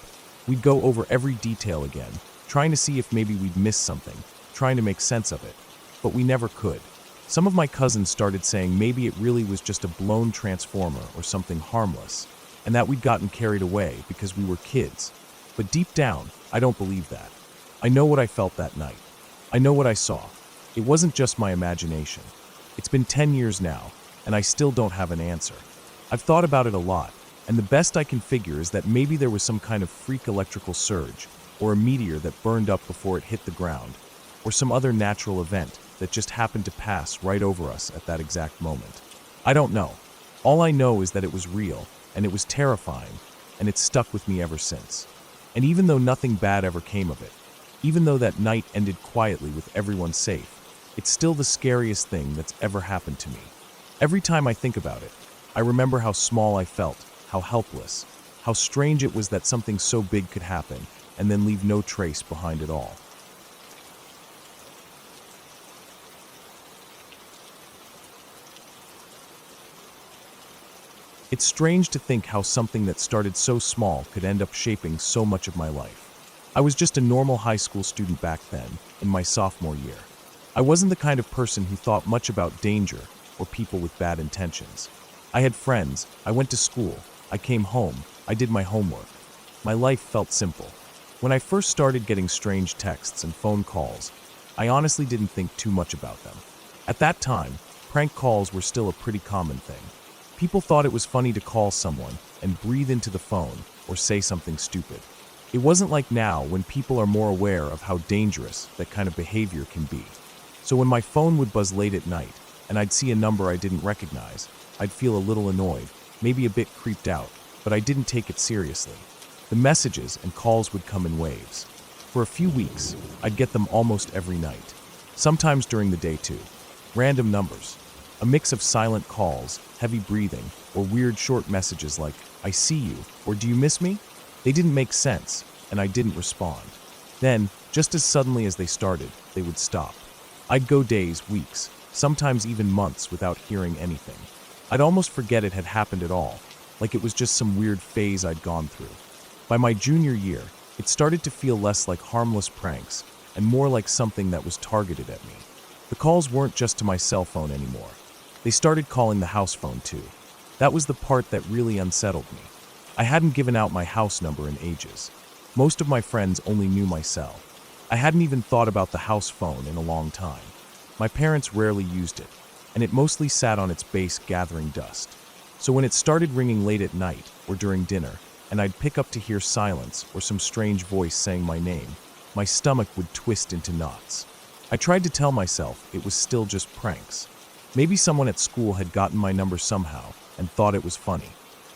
We'd go over every detail again, trying to see if maybe we'd missed something, trying to make sense of it. But we never could. Some of my cousins started saying maybe it really was just a blown transformer or something harmless, and that we'd gotten carried away because we were kids. But deep down, I don't believe that. I know what I felt that night. I know what I saw. It wasn't just my imagination. It's been 10 years now, and I still don't have an answer. I've thought about it a lot, and the best I can figure is that maybe there was some kind of freak electrical surge, or a meteor that burned up before it hit the ground, or some other natural event that just happened to pass right over us at that exact moment. I don't know. All I know is that it was real, and it was terrifying, and it's stuck with me ever since. And even though nothing bad ever came of it, even though that night ended quietly with everyone safe, it's still the scariest thing that's ever happened to me. Every time I think about it, I remember how small I felt, how helpless, how strange it was that something so big could happen and then leave no trace behind it all. It's strange to think how something that started so small could end up shaping so much of my life. I was just a normal high school student back then, in my sophomore year. I wasn't the kind of person who thought much about danger or people with bad intentions. I had friends, I went to school, I came home, I did my homework. My life felt simple. When I first started getting strange texts and phone calls, I honestly didn't think too much about them. At that time, prank calls were still a pretty common thing. People thought it was funny to call someone and breathe into the phone or say something stupid. It wasn't like now when people are more aware of how dangerous that kind of behavior can be. So when my phone would buzz late at night and I'd see a number I didn't recognize, I'd feel a little annoyed, maybe a bit creeped out, but I didn't take it seriously. The messages and calls would come in waves. For a few weeks, I'd get them almost every night, sometimes during the day too. Random numbers, a mix of silent calls, heavy breathing, or weird short messages like, "I see you," or "Do you miss me?" They didn't make sense, and I didn't respond. Then, just as suddenly as they started, they would stop. I'd go days, weeks, sometimes even months without hearing anything. I'd almost forget it had happened at all, like it was just some weird phase I'd gone through. By my junior year, it started to feel less like harmless pranks and more like something that was targeted at me. The calls weren't just to my cell phone anymore. They started calling the house phone too. That was the part that really unsettled me. I hadn't given out my house number in ages. Most of my friends only knew my cell. I hadn't even thought about the house phone in a long time. My parents rarely used it, and it mostly sat on its base gathering dust. So when it started ringing late at night or during dinner, and I'd pick up to hear silence or some strange voice saying my name, my stomach would twist into knots. I tried to tell myself it was still just pranks. Maybe someone at school had gotten my number somehow and thought it was funny.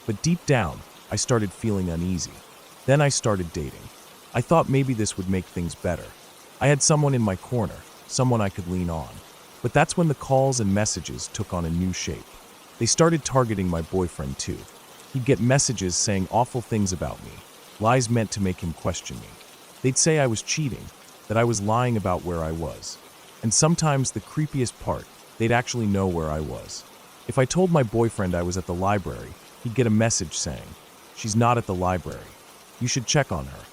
But deep down, I started feeling uneasy. Then I started dating. I thought maybe this would make things better. I had someone in my corner, someone I could lean on. But that's when the calls and messages took on a new shape. They started targeting my boyfriend too. He'd get messages saying awful things about me, lies meant to make him question me. They'd say I was cheating, that I was lying about where I was. And sometimes the creepiest part, they'd actually know where I was. If I told my boyfriend I was at the library, he'd get a message saying, "She's not at the library. You should check on her."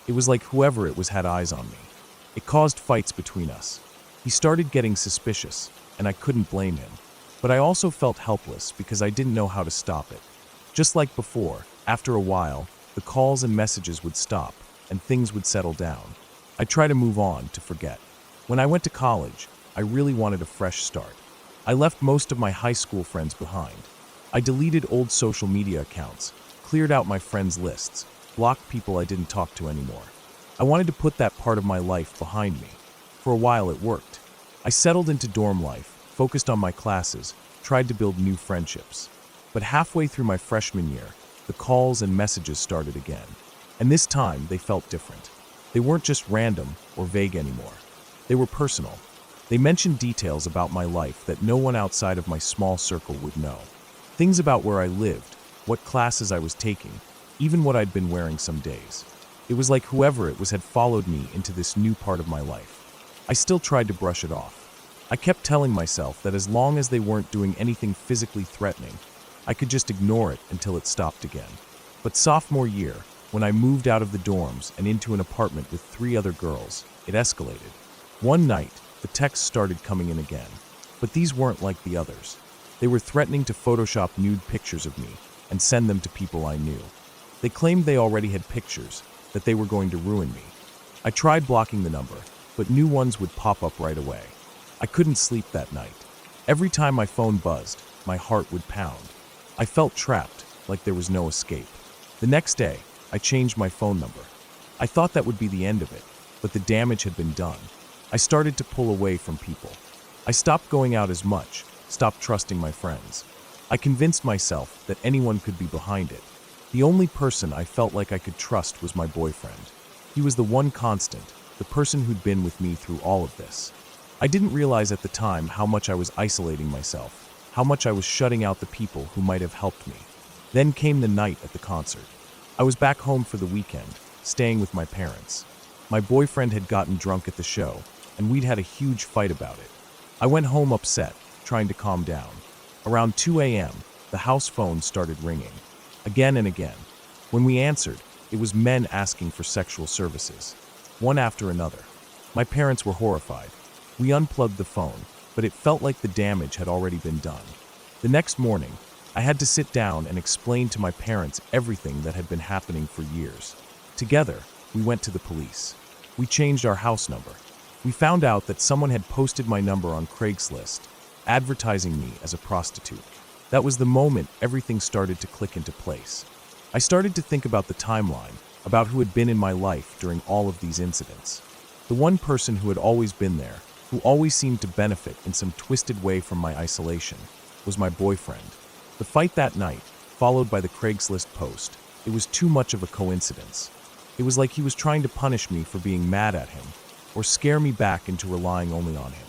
It was like whoever it was had eyes on me. It caused fights between us. He started getting suspicious, and I couldn't blame him. But I also felt helpless because I didn't know how to stop it. Just like before, after a while, the calls and messages would stop, and things would settle down. I'd try to move on, to forget. When I went to college, I really wanted a fresh start. I left most of my high school friends behind. I deleted old social media accounts, cleared out my friends' lists, blocked people I didn't talk to anymore. I wanted to put that part of my life behind me. For a while it worked. I settled into dorm life, focused on my classes, tried to build new friendships. But halfway through my freshman year, the calls and messages started again. And this time, they felt different. They weren't just random or vague anymore. They were personal. They mentioned details about my life that no one outside of my small circle would know. Things about where I lived, what classes I was taking, even what I'd been wearing some days. It was like whoever it was had followed me into this new part of my life. I still tried to brush it off. I kept telling myself that as long as they weren't doing anything physically threatening, I could just ignore it until it stopped again. But sophomore year, when I moved out of the dorms and into an apartment with 3 other girls, it escalated. One night, the texts started coming in again. But these weren't like the others. They were threatening to Photoshop nude pictures of me and send them to people I knew. They claimed they already had pictures, that they were going to ruin me. I tried blocking the number, but new ones would pop up right away. I couldn't sleep that night. Every time my phone buzzed, my heart would pound. I felt trapped, like there was no escape. The next day, I changed my phone number. I thought that would be the end of it, but the damage had been done. I started to pull away from people. I stopped going out as much, stopped trusting my friends. I convinced myself that anyone could be behind it. The only person I felt like I could trust was my boyfriend. He was the one constant, the person who'd been with me through all of this. I didn't realize at the time how much I was isolating myself, how much I was shutting out the people who might have helped me. Then came the night at the concert. I was back home for the weekend, staying with my parents. My boyfriend had gotten drunk at the show, and we'd had a huge fight about it. I went home upset, trying to calm down. Around 2 a.m., the house phone started ringing. Again and again. When we answered, it was men asking for sexual services, one after another. My parents were horrified. We unplugged the phone, but it felt like the damage had already been done. The next morning, I had to sit down and explain to my parents everything that had been happening for years. Together, we went to the police. We changed our house number. We found out that someone had posted my number on Craigslist, advertising me as a prostitute. That was the moment everything started to click into place. I started to think about the timeline, about who had been in my life during all of these incidents. The one person who had always been there, who always seemed to benefit in some twisted way from my isolation, was my boyfriend. The fight that night, followed by the Craigslist post, it was too much of a coincidence. It was like he was trying to punish me for being mad at him, or scare me back into relying only on him.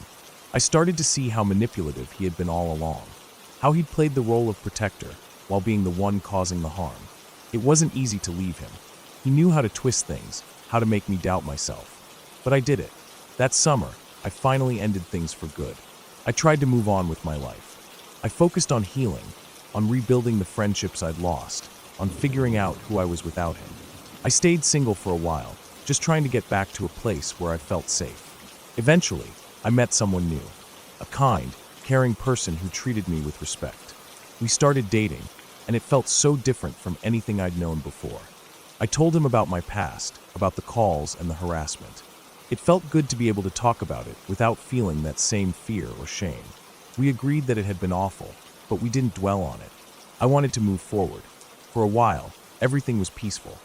I started to see how manipulative he had been all along, how he'd played the role of protector while being the one causing the harm. It wasn't easy to leave him. He knew how to twist things, how to make me doubt myself. But I did it. That summer, I finally ended things for good. I tried to move on with my life. I focused on healing, on rebuilding the friendships I'd lost, on figuring out who I was without him. I stayed single for a while, just trying to get back to a place where I felt safe. Eventually, I met someone new, a kind, caring person who treated me with respect. We started dating, and it felt so different from anything I'd known before. I told him about my past, about the calls and the harassment. It felt good to be able to talk about it without feeling that same fear or shame. We agreed that it had been awful, but we didn't dwell on it. I wanted to move forward. For a while, everything was peaceful.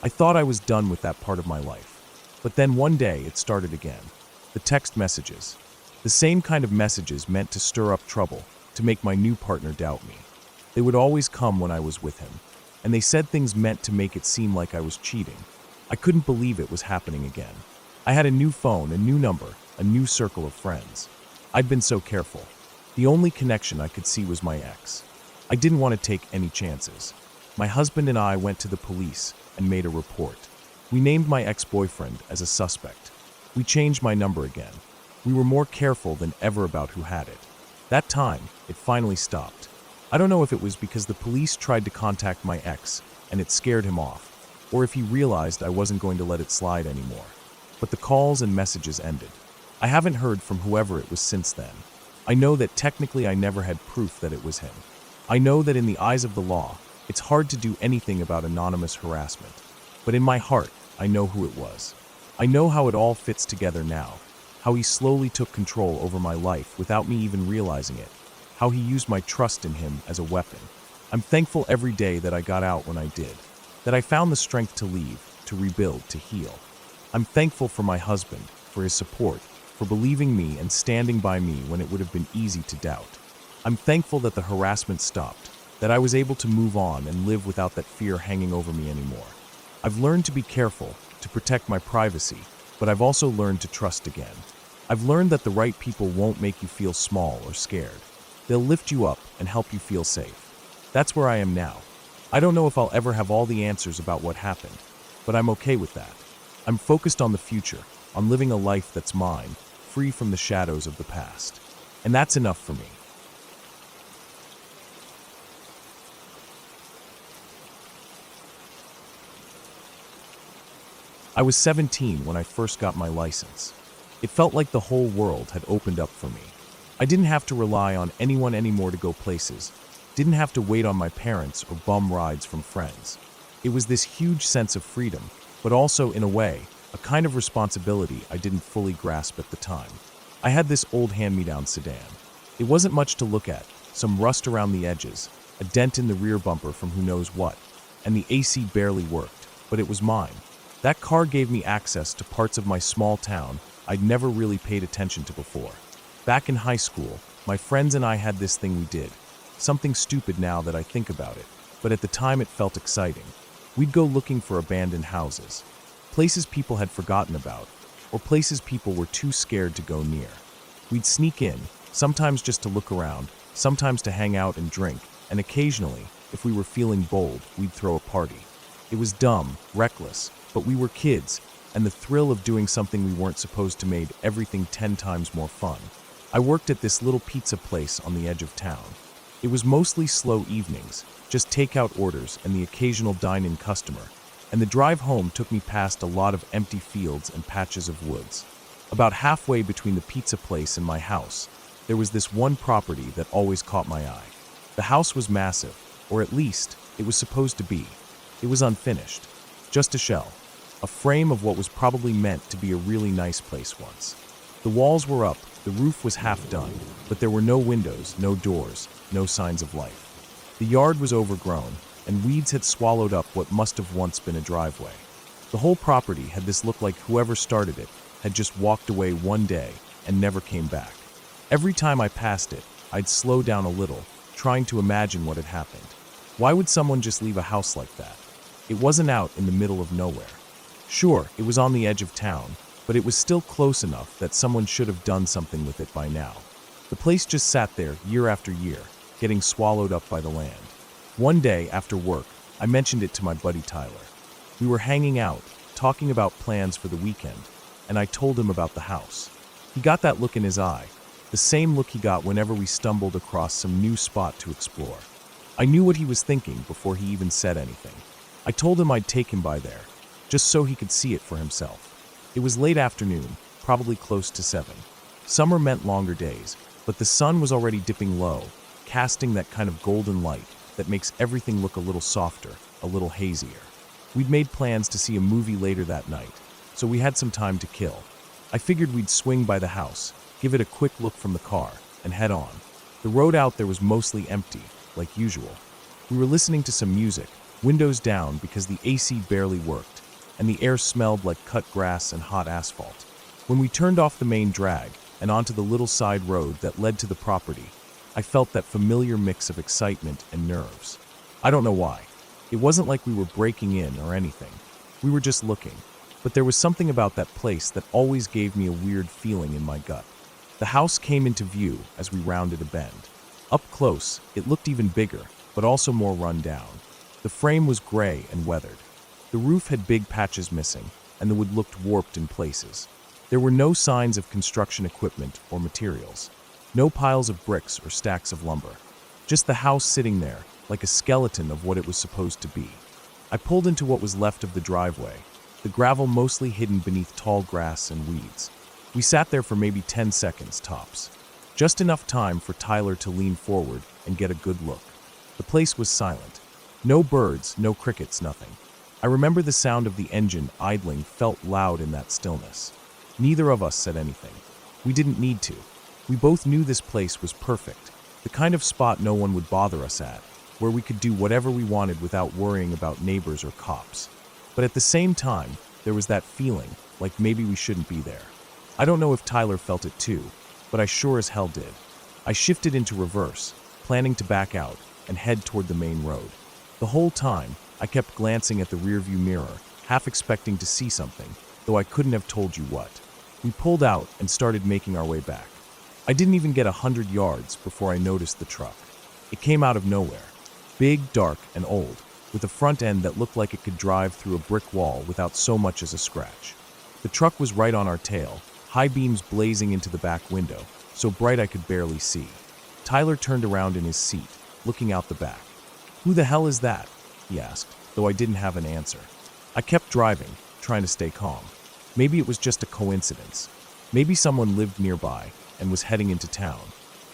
I thought I was done with that part of my life. But then one day it started again. The text messages. The same kind of messages meant to stir up trouble, to make my new partner doubt me. They would always come when I was with him, and they said things meant to make it seem like I was cheating. I couldn't believe it was happening again. I had a new phone, a new number, a new circle of friends. I'd been so careful. The only connection I could see was my ex. I didn't want to take any chances. My husband and I went to the police and made a report. We named my ex-boyfriend as a suspect. We changed my number again. We were more careful than ever about who had it. That time, it finally stopped. I don't know if it was because the police tried to contact my ex and it scared him off, or if he realized I wasn't going to let it slide anymore. But the calls and messages ended. I haven't heard from whoever it was since then. I know that technically I never had proof that it was him. I know that in the eyes of the law, it's hard to do anything about anonymous harassment. But in my heart, I know who it was. I know how it all fits together now, how he slowly took control over my life without me even realizing it, how he used my trust in him as a weapon. I'm thankful every day that I got out when I did, that I found the strength to leave, to rebuild, to heal. I'm thankful for my husband, for his support, for believing me and standing by me when it would have been easy to doubt. I'm thankful that the harassment stopped, that I was able to move on and live without that fear hanging over me anymore. I've learned to be careful, to protect my privacy, but I've also learned to trust again. I've learned that the right people won't make you feel small or scared. They'll lift you up and help you feel safe. That's where I am now. I don't know if I'll ever have all the answers about what happened, but I'm okay with that. I'm focused on the future, on living a life that's mine, free from the shadows of the past. And that's enough for me. I was 17 when I first got my license. It felt like the whole world had opened up for me. I didn't have to rely on anyone anymore to go places, didn't have to wait on my parents or bum rides from friends. It was this huge sense of freedom, but also, in a way, a kind of responsibility I didn't fully grasp at the time. I had this old hand-me-down sedan. It wasn't much to look at, some rust around the edges, a dent in the rear bumper from who knows what, and the AC barely worked, but it was mine. That car gave me access to parts of my small town I'd never really paid attention to before. Back in high school, my friends and I had this thing we did. Something stupid now that I think about it, but at the time it felt exciting. We'd go looking for abandoned houses, places people had forgotten about, or places people were too scared to go near. We'd sneak in, sometimes just to look around, sometimes to hang out and drink, and occasionally, if we were feeling bold, we'd throw a party. It was dumb, reckless, but we were kids, and the thrill of doing something we weren't supposed to made everything 10 times more fun. I worked at this little pizza place on the edge of town. It was mostly slow evenings, just takeout orders and the occasional dine-in customer, and the drive home took me past a lot of empty fields and patches of woods. About halfway between the pizza place and my house, there was this one property that always caught my eye. The house was massive, or at least, it was supposed to be. It was unfinished. Just a shell. a frame of what was probably meant to be a really nice place once. The walls were up, the roof was half done, but there were no windows, no doors, no signs of life. The yard was overgrown, and weeds had swallowed up what must have once been a driveway. The whole property had this look like whoever started it had just walked away one day and never came back. Every time I passed it, I'd slow down a little, trying to imagine what had happened. Why would someone just leave a house like that? It wasn't out in the middle of nowhere. Sure, it was on the edge of town, but it was still close enough that someone should have done something with it by now. The place just sat there year after year, getting swallowed up by the land. One day after work, I mentioned it to my buddy Tyler. We were hanging out, talking about plans for the weekend, and I told him about the house. He got that look in his eye, the same look he got whenever we stumbled across some new spot to explore. I knew what he was thinking before he even said anything. I told him I'd take him by there, just so he could see it for himself. It was late afternoon, probably close to 7. Summer meant longer days, but the sun was already dipping low, casting that kind of golden light that makes everything look a little softer, a little hazier. We'd made plans to see a movie later that night, so we had some time to kill. I figured we'd swing by the house, give it a quick look from the car, and head on. The road out there was mostly empty, like usual. We were listening to some music, windows down because the AC barely worked, and the air smelled like cut grass and hot asphalt. When we turned off the main drag and onto the little side road that led to the property, I felt that familiar mix of excitement and nerves. I don't know why. It wasn't like we were breaking in or anything. We were just looking. But there was something about that place that always gave me a weird feeling in my gut. The house came into view as we rounded a bend. Up close, it looked even bigger, but also more run down. The frame was gray and weathered. The roof had big patches missing, and the wood looked warped in places. There were no signs of construction equipment or materials. No piles of bricks or stacks of lumber. Just the house sitting there, like a skeleton of what it was supposed to be. I pulled into what was left of the driveway, the gravel mostly hidden beneath tall grass and weeds. We sat there for maybe 10 seconds tops. Just enough time for Tyler to lean forward and get a good look. The place was silent. No birds, no crickets, nothing. I remember the sound of the engine idling felt loud in that stillness. Neither of us said anything. We didn't need to. We both knew this place was perfect, the kind of spot no one would bother us at, where we could do whatever we wanted without worrying about neighbors or cops. But at the same time, there was that feeling, like maybe we shouldn't be there. I don't know if Tyler felt it too, but I sure as hell did. I shifted into reverse, planning to back out and head toward the main road. The whole time, I kept glancing at the rearview mirror, half expecting to see something, though I couldn't have told you what. We pulled out and started making our way back. I didn't even get 100 yards before I noticed the truck. It came out of nowhere. Big, dark, and old, with a front end that looked like it could drive through a brick wall without so much as a scratch. The truck was right on our tail, high beams blazing into the back window, so bright I could barely see. Tyler turned around in his seat, looking out the back. "Who the hell is that?" he asked, though I didn't have an answer. I kept driving, trying to stay calm. Maybe it was just a coincidence. Maybe someone lived nearby and was heading into town.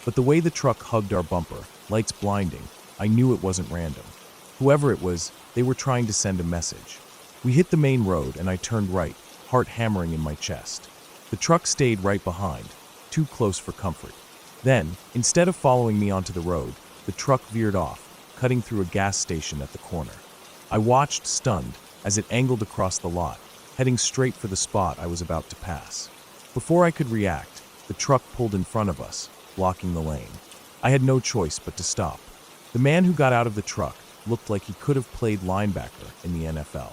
But the way the truck hugged our bumper, lights blinding, I knew it wasn't random. Whoever it was, they were trying to send a message. We hit the main road and I turned right, heart hammering in my chest. The truck stayed right behind, too close for comfort. Then, instead of following me onto the road, the truck veered off, cutting through a gas station at the corner. I watched, stunned, as it angled across the lot, heading straight for the spot I was about to pass. Before I could react, the truck pulled in front of us, blocking the lane. I had no choice but to stop. The man who got out of the truck looked like he could have played linebacker in the NFL.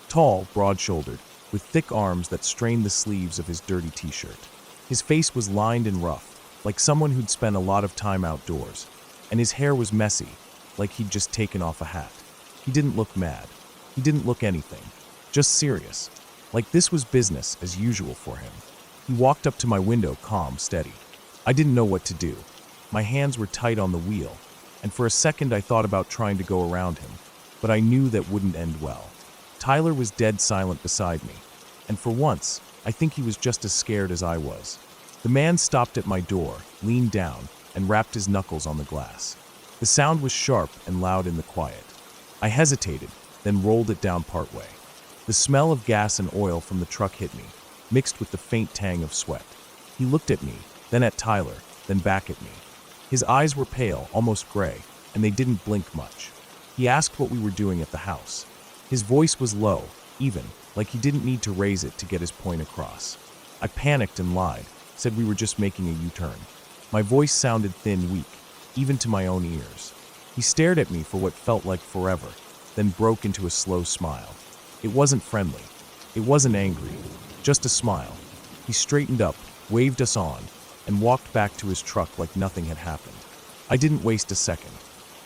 Tall, broad-shouldered, with thick arms that strained the sleeves of his dirty t-shirt. His face was lined and rough, like someone who'd spent a lot of time outdoors, and his hair was messy, like he'd just taken off a hat. He didn't look mad. He didn't look anything. Just serious. Like this was business as usual for him. He walked up to my window, calm, steady. I didn't know what to do. My hands were tight on the wheel, and for a second I thought about trying to go around him, but I knew that wouldn't end well. Tyler was dead silent beside me, and for once, I think he was just as scared as I was. The man stopped at my door, leaned down, and rapped his knuckles on the glass. The sound was sharp and loud in the quiet. I hesitated, then rolled it down partway. The smell of gas and oil from the truck hit me, mixed with the faint tang of sweat. He looked at me, then at Tyler, then back at me. His eyes were pale, almost gray, and they didn't blink much. He asked what we were doing at the house. His voice was low, even, like he didn't need to raise it to get his point across. I panicked and lied, said we were just making a U-turn. My voice sounded thin, weak, even to my own ears. He stared at me for what felt like forever, then broke into a slow smile. It wasn't friendly. It wasn't angry. Just a smile. He straightened up, waved us on, and walked back to his truck like nothing had happened. I didn't waste a second.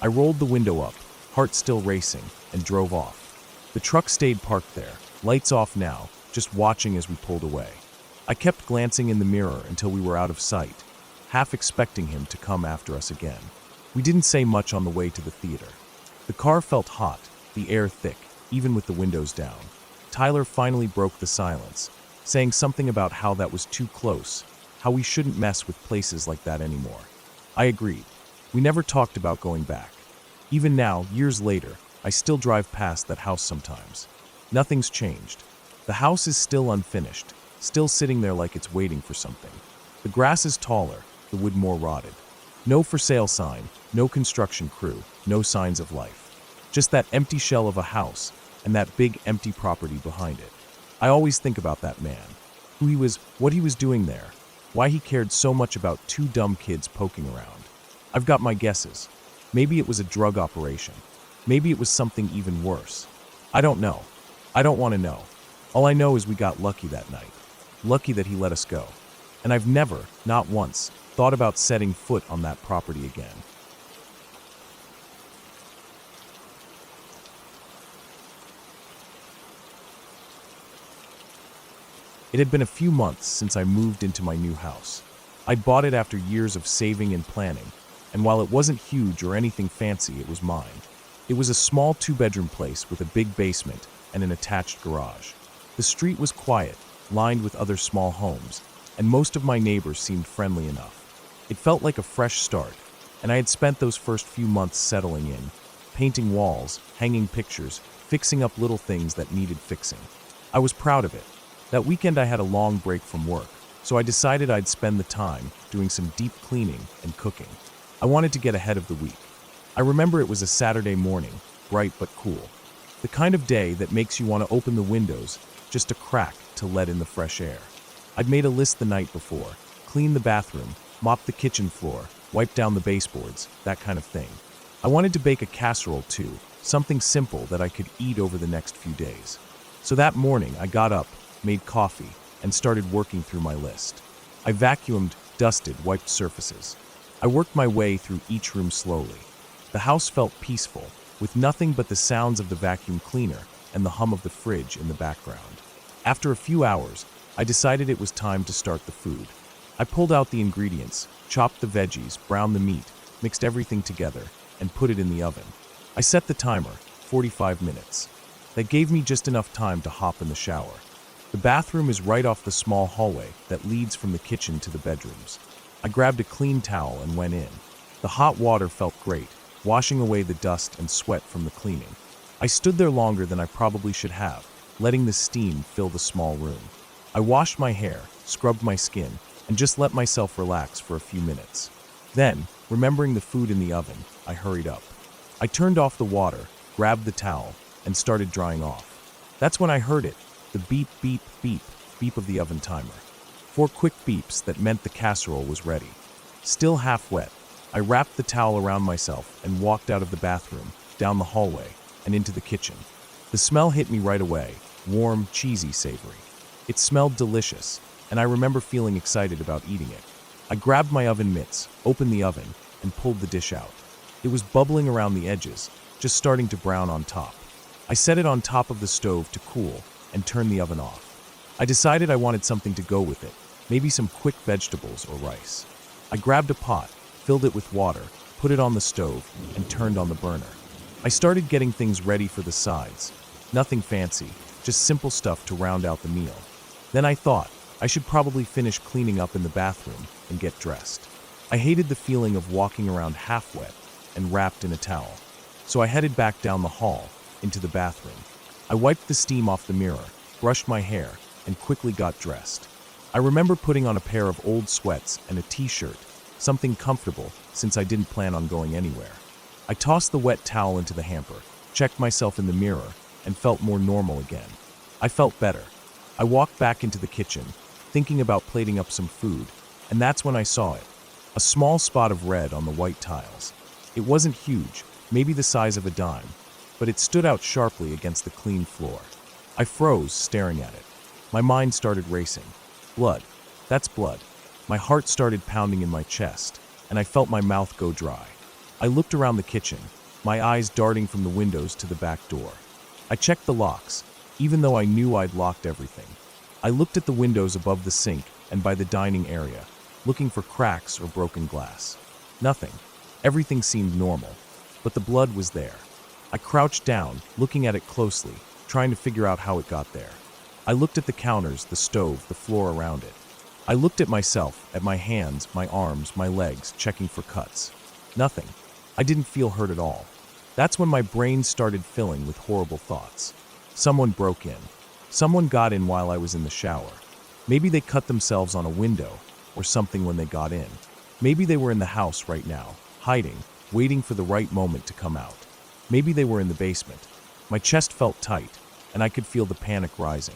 I rolled the window up, heart still racing, and drove off. The truck stayed parked there, lights off now, just watching as we pulled away. I kept glancing in the mirror until we were out of sight, half expecting him to come after us again. We didn't say much on the way to the theater. The car felt hot, the air thick, even with the windows down. Tyler finally broke the silence, saying something about how that was too close, how we shouldn't mess with places like that anymore. I agreed. We never talked about going back. Even now, years later, I still drive past that house sometimes. Nothing's changed. The house is still unfinished, still sitting there like it's waiting for something. The grass is taller, the wood more rotted. No for sale sign, no construction crew, no signs of life. Just that empty shell of a house and that big empty property behind it. I always think about that man. Who he was, what he was doing there, why he cared so much about two dumb kids poking around. I've got my guesses. Maybe it was a drug operation. Maybe it was something even worse. I don't know. I don't want to know. All I know is we got lucky that night. Lucky that he let us go. And I've never, not once, thought about setting foot on that property again. It had been a few months since I moved into my new house. I'd bought it after years of saving and planning, and while it wasn't huge or anything fancy, it was mine. It was a small 2-bedroom place with a big basement and an attached garage. The street was quiet, lined with other small homes, and most of my neighbors seemed friendly enough. It felt like a fresh start, and I had spent those first few months settling in, painting walls, hanging pictures, fixing up little things that needed fixing. I was proud of it. That weekend I had a long break from work, so I decided I'd spend the time doing some deep cleaning and cooking. I wanted to get ahead of the week. I remember it was a Saturday morning, bright but cool. The kind of day that makes you want to open the windows just a crack to let in the fresh air. I'd made a list the night before, cleaned the bathroom, mopped the kitchen floor, wiped down the baseboards, that kind of thing. I wanted to bake a casserole too, something simple that I could eat over the next few days. So that morning I got up, made coffee, and started working through my list. I vacuumed, dusted, wiped surfaces. I worked my way through each room slowly. The house felt peaceful, with nothing but the sounds of the vacuum cleaner and the hum of the fridge in the background. After a few hours, I decided it was time to start the food. I pulled out the ingredients, chopped the veggies, browned the meat, mixed everything together, and put it in the oven. I set the timer, 45 minutes. That gave me just enough time to hop in the shower. The bathroom is right off the small hallway that leads from the kitchen to the bedrooms. I grabbed a clean towel and went in. The hot water felt great, washing away the dust and sweat from the cleaning. I stood there longer than I probably should have, letting the steam fill the small room. I washed my hair, scrubbed my skin, and just let myself relax for a few minutes. Then, remembering the food in the oven, I hurried up. I turned off the water, grabbed the towel, and started drying off. That's when I heard it. The beep, beep, beep, beep of the oven timer. 4 quick beeps that meant the casserole was ready. Still half wet, I wrapped the towel around myself and walked out of the bathroom, down the hallway, and into the kitchen. The smell hit me right away, warm, cheesy, savory. It smelled delicious, and I remember feeling excited about eating it. I grabbed my oven mitts, opened the oven, and pulled the dish out. It was bubbling around the edges, just starting to brown on top. I set it on top of the stove to cool, and turned the oven off. I decided I wanted something to go with it, maybe some quick vegetables or rice. I grabbed a pot, filled it with water, put it on the stove, and turned on the burner. I started getting things ready for the sides. Nothing fancy, just simple stuff to round out the meal. Then I thought, I should probably finish cleaning up in the bathroom and get dressed. I hated the feeling of walking around half wet and wrapped in a towel. So I headed back down the hall, into the bathroom. I wiped the steam off the mirror, brushed my hair, and quickly got dressed. I remember putting on a pair of old sweats and a t-shirt, something comfortable since I didn't plan on going anywhere. I tossed the wet towel into the hamper, checked myself in the mirror, and felt more normal again. I felt better. I walked back into the kitchen, thinking about plating up some food, and that's when I saw it. A small spot of red on the white tiles. It wasn't huge, maybe the size of a dime, but it stood out sharply against the clean floor. I froze, staring at it. My mind started racing. Blood. That's blood. My heart started pounding in my chest, and I felt my mouth go dry. I looked around the kitchen, my eyes darting from the windows to the back door. I checked the locks, even though I knew I'd locked everything. I looked at the windows above the sink and by the dining area, looking for cracks or broken glass. Nothing. Everything seemed normal, but the blood was there. I crouched down, looking at it closely, trying to figure out how it got there. I looked at the counters, the stove, the floor around it. I looked at myself, at my hands, my arms, my legs, checking for cuts. Nothing. I didn't feel hurt at all. That's when my brain started filling with horrible thoughts. Someone broke in. Someone got in while I was in the shower. Maybe they cut themselves on a window or something when they got in. Maybe they were in the house right now, hiding, waiting for the right moment to come out. Maybe they were in the basement. My chest felt tight, and I could feel the panic rising.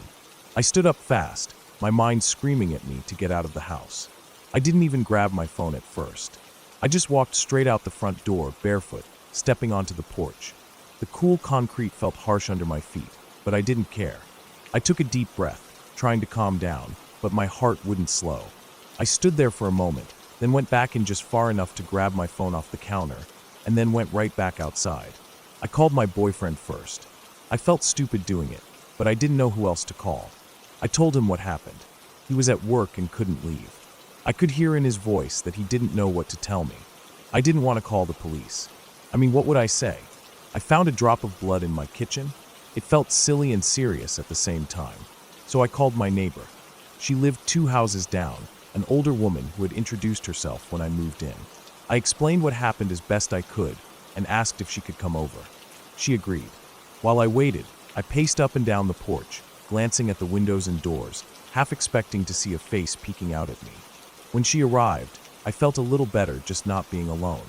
I stood up fast, my mind screaming at me to get out of the house. I didn't even grab my phone at first. I just walked straight out the front door, barefoot, stepping onto the porch. The cool concrete felt harsh under my feet, but I didn't care. I took a deep breath, trying to calm down, but my heart wouldn't slow. I stood there for a moment, then went back in just far enough to grab my phone off the counter, and then went right back outside. I called my boyfriend first. I felt stupid doing it, but I didn't know who else to call. I told him what happened. He was at work and couldn't leave. I could hear in his voice that he didn't know what to tell me. I didn't want to call the police. I mean, what would I say? I found a drop of blood in my kitchen. It felt silly and serious at the same time. So I called my neighbor. She lived 2 houses down, an older woman who had introduced herself when I moved in. I explained what happened as best I could and asked if she could come over. She agreed. While I waited, I paced up and down the porch, glancing at the windows and doors, half expecting to see a face peeking out at me. When she arrived, I felt a little better just not being alone.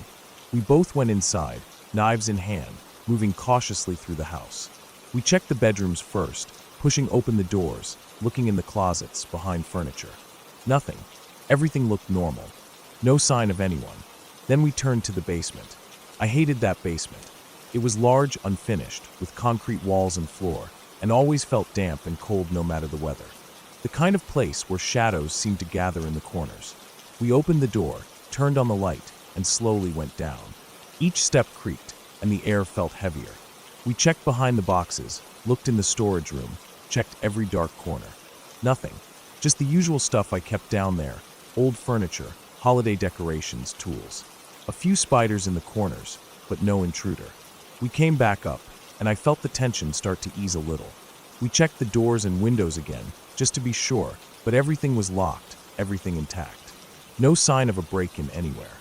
We both went inside, knives in hand, moving cautiously through the house. We checked the bedrooms first, pushing open the doors, looking in the closets, behind furniture. Nothing. Everything looked normal. No sign of anyone. Then we turned to the basement. I hated that basement. It was large, unfinished, with concrete walls and floor, and always felt damp and cold no matter the weather. The kind of place where shadows seemed to gather in the corners. We opened the door, turned on the light, and slowly went down. Each step creaked, and the air felt heavier. We checked behind the boxes, looked in the storage room, checked every dark corner. Nothing. Just the usual stuff I kept down there. Old furniture, holiday decorations, tools. A few spiders in the corners, but no intruder. We came back up, and I felt the tension start to ease a little. We checked the doors and windows again, just to be sure, but everything was locked, everything intact. No sign of a break-in anywhere.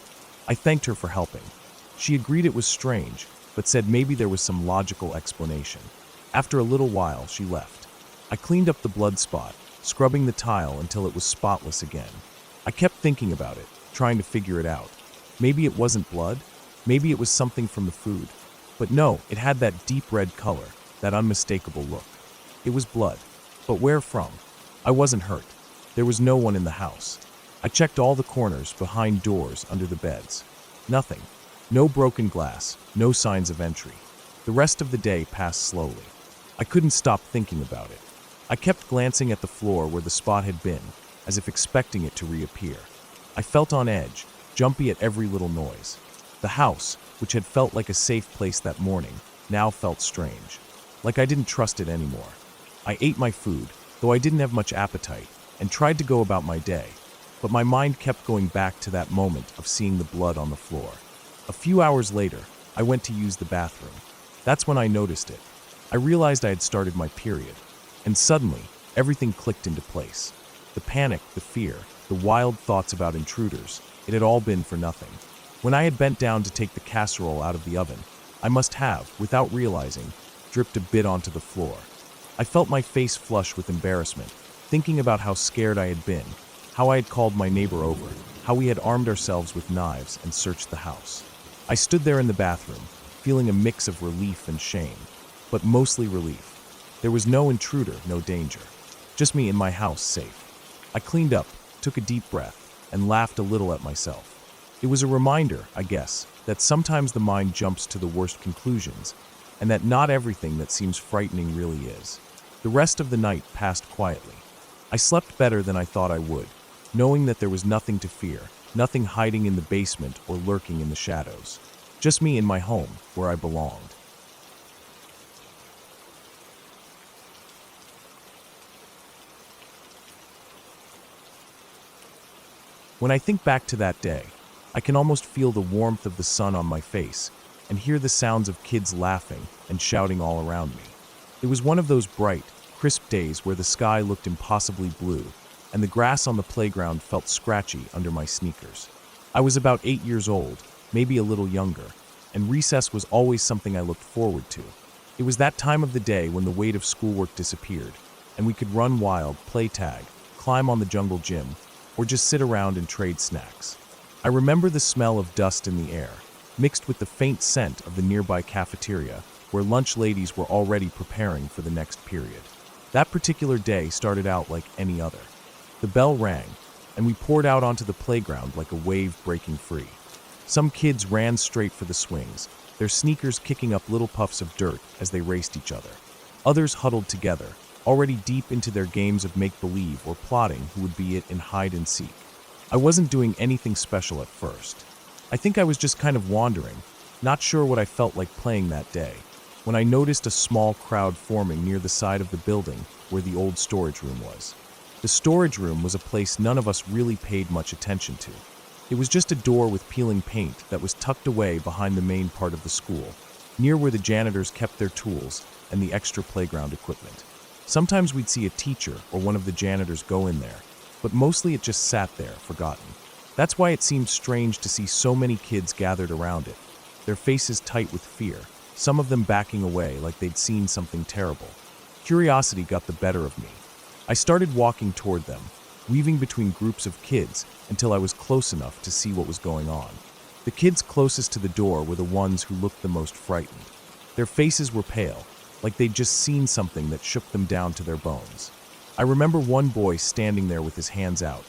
I thanked her for helping. She agreed it was strange, but said maybe there was some logical explanation. After a little while, she left. I cleaned up the blood spot, scrubbing the tile until it was spotless again. I kept thinking about it, trying to figure it out. Maybe it wasn't blood, maybe it was something from the food. But no, it had that deep red color, that unmistakable look. It was blood. But where from? I wasn't hurt. There was no one in the house. I checked all the corners, behind doors, under the beds. Nothing. No broken glass, no signs of entry. The rest of the day passed slowly. I couldn't stop thinking about it. I kept glancing at the floor where the spot had been, as if expecting it to reappear. I felt on edge, jumpy at every little noise. The house, which had felt like a safe place that morning, now felt strange. Like I didn't trust it anymore. I ate my food, though I didn't have much appetite, and tried to go about my day. But my mind kept going back to that moment of seeing the blood on the floor. A few hours later, I went to use the bathroom. That's when I noticed it. I realized I had started my period. And suddenly, everything clicked into place. The panic, the fear, the wild thoughts about intruders, it had all been for nothing. When I had bent down to take the casserole out of the oven, I must have, without realizing, dripped a bit onto the floor. I felt my face flush with embarrassment, thinking about how scared I had been, how I had called my neighbor over, how we had armed ourselves with knives and searched the house. I stood there in the bathroom, feeling a mix of relief and shame, but mostly relief. There was no intruder, no danger. Just me in my house, safe. I cleaned up, took a deep breath, and laughed a little at myself. It was a reminder, I guess, that sometimes the mind jumps to the worst conclusions, and that not everything that seems frightening really is. The rest of the night passed quietly. I slept better than I thought I would, knowing that there was nothing to fear, nothing hiding in the basement or lurking in the shadows. Just me in my home, where I belonged. When I think back to that day, I can almost feel the warmth of the sun on my face and hear the sounds of kids laughing and shouting all around me. It was one of those bright, crisp days where the sky looked impossibly blue and the grass on the playground felt scratchy under my sneakers. I was about 8 years old, maybe a little younger, and recess was always something I looked forward to. It was that time of the day when the weight of schoolwork disappeared, and we could run wild, play tag, climb on the jungle gym, or just sit around and trade snacks. I remember the smell of dust in the air, mixed with the faint scent of the nearby cafeteria, where lunch ladies were already preparing for the next period. That particular day started out like any other. The bell rang, and we poured out onto the playground like a wave breaking free. Some kids ran straight for the swings, their sneakers kicking up little puffs of dirt as they raced each other. Others huddled together, already deep into their games of make-believe or plotting who would be it in hide-and-seek. I wasn't doing anything special at first. I think I was just kind of wandering, not sure what I felt like playing that day, when I noticed a small crowd forming near the side of the building where the old storage room was. The storage room was a place none of us really paid much attention to. It was just a door with peeling paint that was tucked away behind the main part of the school, near where the janitors kept their tools and the extra playground equipment. Sometimes we'd see a teacher or one of the janitors go in there, but mostly it just sat there, forgotten. That's why it seemed strange to see so many kids gathered around it, their faces tight with fear, some of them backing away like they'd seen something terrible. Curiosity got the better of me. I started walking toward them, weaving between groups of kids until I was close enough to see what was going on. The kids closest to the door were the ones who looked the most frightened. Their faces were pale, like they'd just seen something that shook them down to their bones. I remember one boy standing there with his hands out,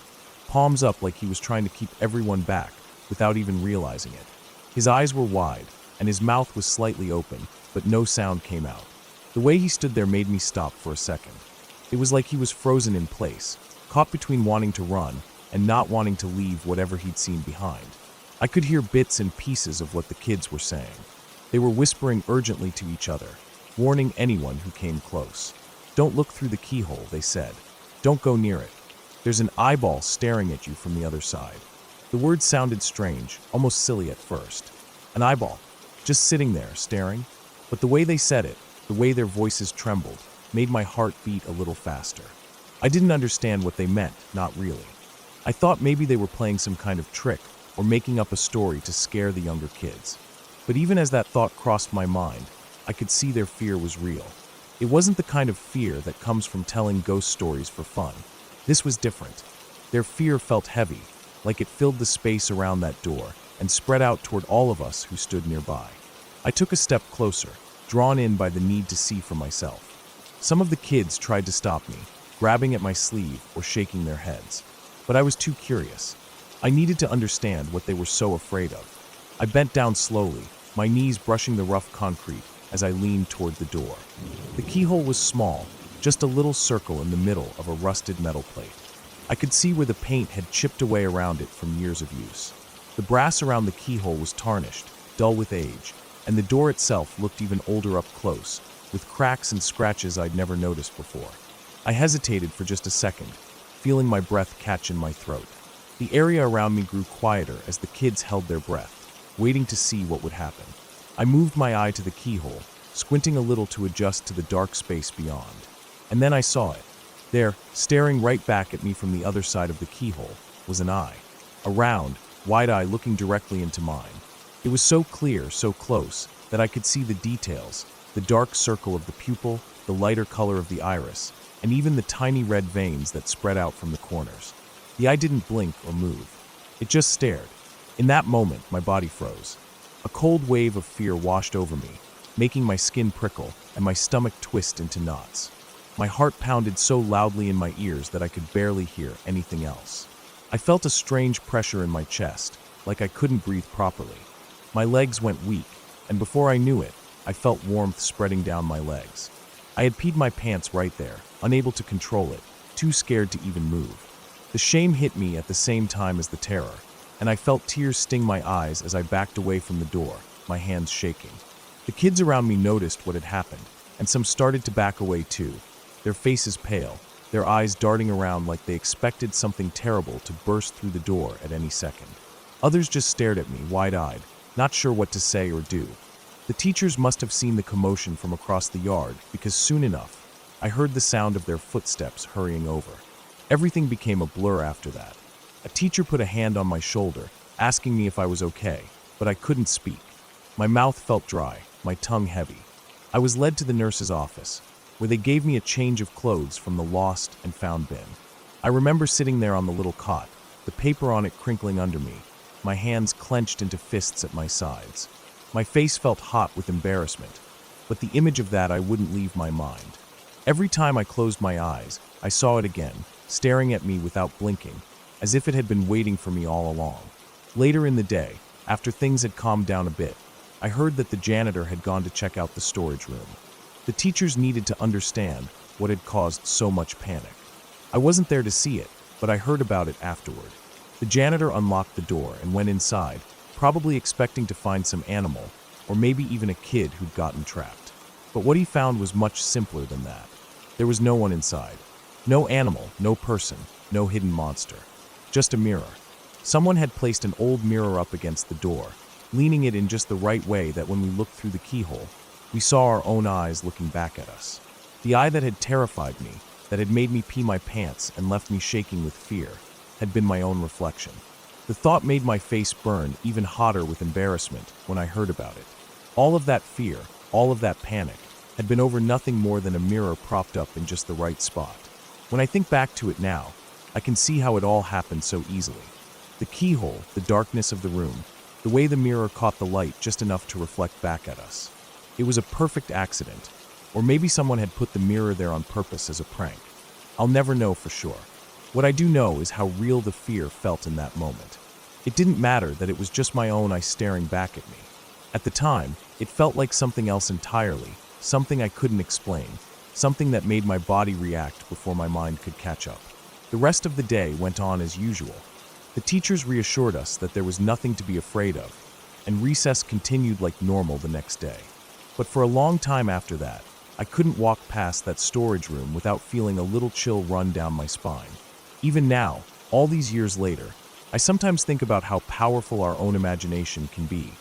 palms up like he was trying to keep everyone back without even realizing it. His eyes were wide, and his mouth was slightly open, but no sound came out. The way he stood there made me stop for a second. It was like he was frozen in place, caught between wanting to run and not wanting to leave whatever he'd seen behind. I could hear bits and pieces of what the kids were saying. They were whispering urgently to each other, warning anyone who came close. "Don't look through the keyhole," they said. "Don't go near it. There's an eyeball staring at you from the other side." The words sounded strange, almost silly at first. An eyeball, just sitting there, staring. But the way they said it, the way their voices trembled, made my heart beat a little faster. I didn't understand what they meant, not really. I thought maybe they were playing some kind of trick or making up a story to scare the younger kids. But even as that thought crossed my mind, I could see their fear was real. It wasn't the kind of fear that comes from telling ghost stories for fun. This was different. Their fear felt heavy, like it filled the space around that door and spread out toward all of us who stood nearby. I took a step closer, drawn in by the need to see for myself. Some of the kids tried to stop me, grabbing at my sleeve or shaking their heads. But I was too curious. I needed to understand what they were so afraid of. I bent down slowly, my knees brushing the rough concrete as I leaned toward the door. The keyhole was small, just a little circle in the middle of a rusted metal plate. I could see where the paint had chipped away around it from years of use. The brass around the keyhole was tarnished, dull with age, and the door itself looked even older up close, with cracks and scratches I'd never noticed before. I hesitated for just a second, feeling my breath catch in my throat. The area around me grew quieter as the kids held their breath, waiting to see what would happen. I moved my eye to the keyhole, squinting a little to adjust to the dark space beyond. And then I saw it. There, staring right back at me from the other side of the keyhole, was an eye. A round, wide eye looking directly into mine. It was so clear, so close, that I could see the details, The dark circle of the pupil, the lighter color of the iris, and even the tiny red veins that spread out from the corners. The eye didn't blink or move. It just stared. In that moment, my body froze. A cold wave of fear washed over me, making my skin prickle and my stomach twist into knots. My heart pounded so loudly in my ears that I could barely hear anything else. I felt a strange pressure in my chest, like I couldn't breathe properly. My legs went weak, and before I knew it, I felt warmth spreading down my legs. I had peed my pants right there, unable to control it, too scared to even move. The shame hit me at the same time as the terror, and I felt tears sting my eyes as I backed away from the door, my hands shaking. The kids around me noticed what had happened, and some started to back away too, their faces pale, their eyes darting around like they expected something terrible to burst through the door at any second. Others just stared at me, wide-eyed, not sure what to say or do. The teachers must have seen the commotion from across the yard because soon enough, I heard the sound of their footsteps hurrying over. Everything became a blur after that. A teacher put a hand on my shoulder, asking me if I was okay, but I couldn't speak. My mouth felt dry, my tongue heavy. I was led to the nurse's office, where they gave me a change of clothes from the lost and found bin. I remember sitting there on the little cot, the paper on it crinkling under me, my hands clenched into fists at my sides. My face felt hot with embarrassment, but the image of that I wouldn't leave my mind. Every time I closed my eyes, I saw it again, staring at me without blinking, as if it had been waiting for me all along. Later in the day, after things had calmed down a bit, I heard that the janitor had gone to check out the storage room. The teachers needed to understand what had caused so much panic. I wasn't there to see it, but I heard about it afterward. The janitor unlocked the door and went inside, probably expecting to find some animal, or maybe even a kid who'd gotten trapped. But what he found was much simpler than that. There was no one inside. No animal, no person, no hidden monster. Just a mirror. Someone had placed an old mirror up against the door, leaning it in just the right way that when we looked through the keyhole, we saw our own eyes looking back at us. The eye that had terrified me, that had made me pee my pants and left me shaking with fear, had been my own reflection. The thought made my face burn even hotter with embarrassment when I heard about it. All of that fear, all of that panic, had been over nothing more than a mirror propped up in just the right spot. When I think back to it now, I can see how it all happened so easily. The keyhole, the darkness of the room, the way the mirror caught the light just enough to reflect back at us. It was a perfect accident, or maybe someone had put the mirror there on purpose as a prank. I'll never know for sure. What I do know is how real the fear felt in that moment. It didn't matter that it was just my own eyes staring back at me. At the time, it felt like something else entirely, something I couldn't explain, something that made my body react before my mind could catch up. The rest of the day went on as usual. The teachers reassured us that there was nothing to be afraid of, and recess continued like normal the next day. But for a long time after that, I couldn't walk past that storage room without feeling a little chill run down my spine. Even now, all these years later, I sometimes think about how powerful our own imagination can be,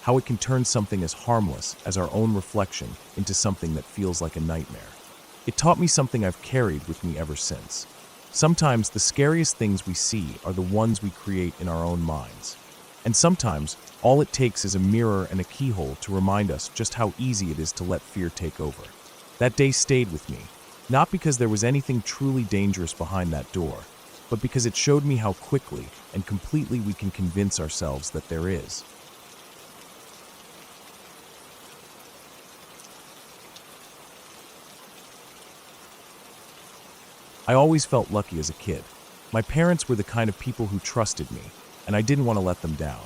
how it can turn something as harmless as our own reflection into something that feels like a nightmare. It taught me something I've carried with me ever since. Sometimes the scariest things we see are the ones we create in our own minds. And sometimes, all it takes is a mirror and a keyhole to remind us just how easy it is to let fear take over. That day stayed with me, not because there was anything truly dangerous behind that door, but because it showed me how quickly and completely we can convince ourselves that there is. I always felt lucky as a kid. My parents were the kind of people who trusted me, and I didn't want to let them down.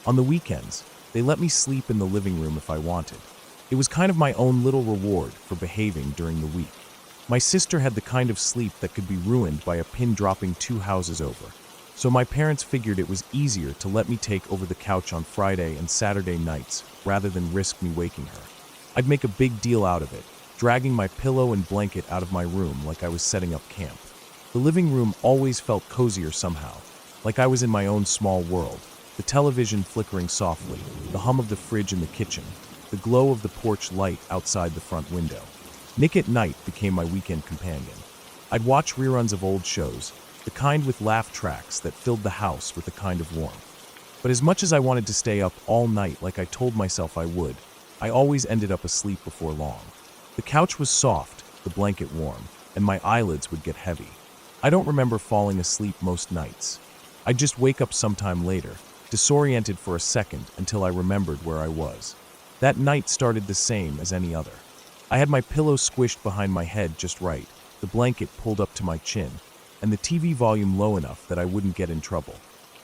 On the weekends, they let me sleep in the living room if I wanted. It was kind of my own little reward for behaving during the week. My sister had the kind of sleep that could be ruined by a pin dropping 2 houses over, so my parents figured it was easier to let me take over the couch on Friday and Saturday nights rather than risk me waking her. I'd make a big deal out of it, dragging my pillow and blanket out of my room like I was setting up camp. The living room always felt cozier somehow, like I was in my own small world, the television flickering softly, the hum of the fridge in the kitchen, the glow of the porch light outside the front window. Nick at Night became my weekend companion. I'd watch reruns of old shows, the kind with laugh tracks that filled the house with a kind of warmth. But as much as I wanted to stay up all night like I told myself I would, I always ended up asleep before long. The couch was soft, the blanket warm, and my eyelids would get heavy. I don't remember falling asleep most nights. I'd just wake up sometime later, disoriented for a second until I remembered where I was. That night started the same as any other. I had my pillow squished behind my head just right, the blanket pulled up to my chin, and the TV volume low enough that I wouldn't get in trouble.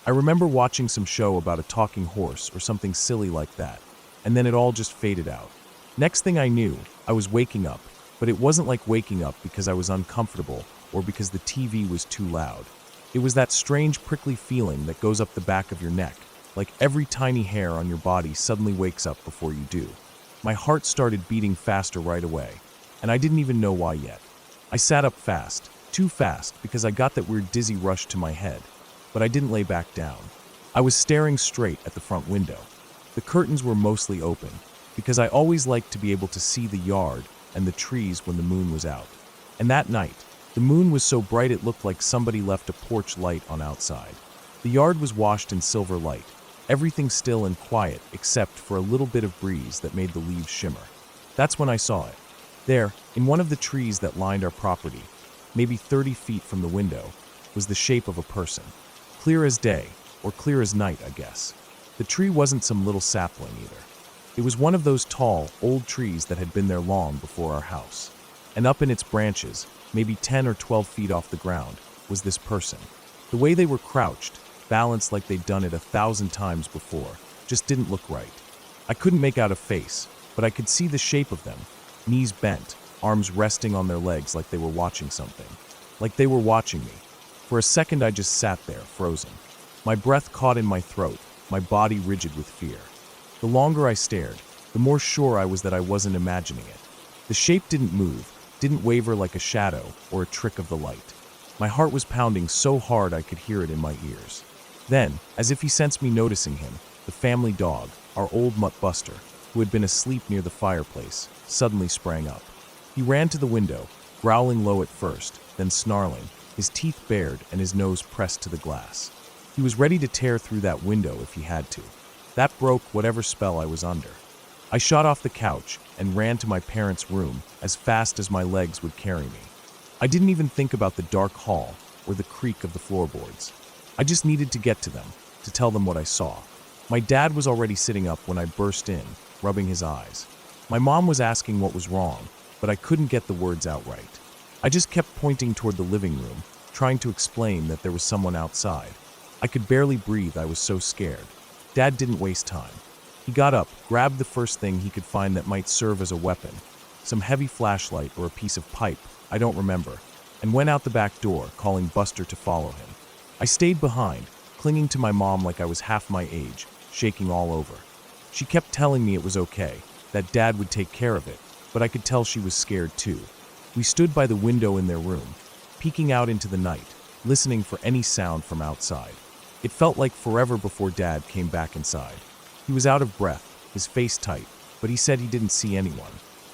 I remember watching some show about a talking horse or something silly like that, and then it all just faded out. Next thing I knew, I was waking up, but it wasn't like waking up because I was uncomfortable or because the TV was too loud. It was that strange prickly feeling that goes up the back of your neck, like every tiny hair on your body suddenly wakes up before you do. My heart started beating faster right away, and I didn't even know why yet. I sat up fast, too fast because I got that weird dizzy rush to my head, but I didn't lay back down. I was staring straight at the front window. The curtains were mostly open, because I always liked to be able to see the yard and the trees when the moon was out. And that night, the moon was so bright it looked like somebody left a porch light on outside. The yard was washed in silver light, everything still and quiet except for a little bit of breeze that made the leaves shimmer. That's when I saw it. There, in one of the trees that lined our property, maybe 30 feet from the window, was the shape of a person. Clear as day, or clear as night, I guess. The tree wasn't some little sapling either. It was one of those tall, old trees that had been there long before our house. And up in its branches, maybe 10 or 12 feet off the ground, was this person. The way they were crouched, balanced like they'd done it 1,000 times before, just didn't look right. I couldn't make out a face, but I could see the shape of them, knees bent, arms resting on their legs like they were watching something. Like they were watching me. For a second I just sat there, frozen. My breath caught in my throat, my body rigid with fear. The longer I stared, the more sure I was that I wasn't imagining it. The shape didn't move, didn't waver like a shadow or a trick of the light. My heart was pounding so hard I could hear it in my ears. Then, as if he sensed me noticing him, the family dog, our old mutt Buster, who had been asleep near the fireplace, suddenly sprang up. He ran to the window, growling low at first, then snarling, his teeth bared and his nose pressed to the glass. He was ready to tear through that window if he had to. That broke whatever spell I was under. I shot off the couch and ran to my parents' room as fast as my legs would carry me. I didn't even think about the dark hall or the creak of the floorboards. I just needed to get to them, to tell them what I saw. My dad was already sitting up when I burst in, rubbing his eyes. My mom was asking what was wrong, but I couldn't get the words out right. I just kept pointing toward the living room, trying to explain that there was someone outside. I could barely breathe, I was so scared. Dad didn't waste time. He got up, grabbed the first thing he could find that might serve as a weapon, some heavy flashlight or a piece of pipe, I don't remember, and went out the back door, calling Buster to follow him. I stayed behind, clinging to my mom like I was half my age, shaking all over. She kept telling me it was okay, that Dad would take care of it, but I could tell she was scared too. We stood by the window in their room, peeking out into the night, listening for any sound from outside. It felt like forever before Dad came back inside. He was out of breath, his face tight, but he said he didn't see anyone.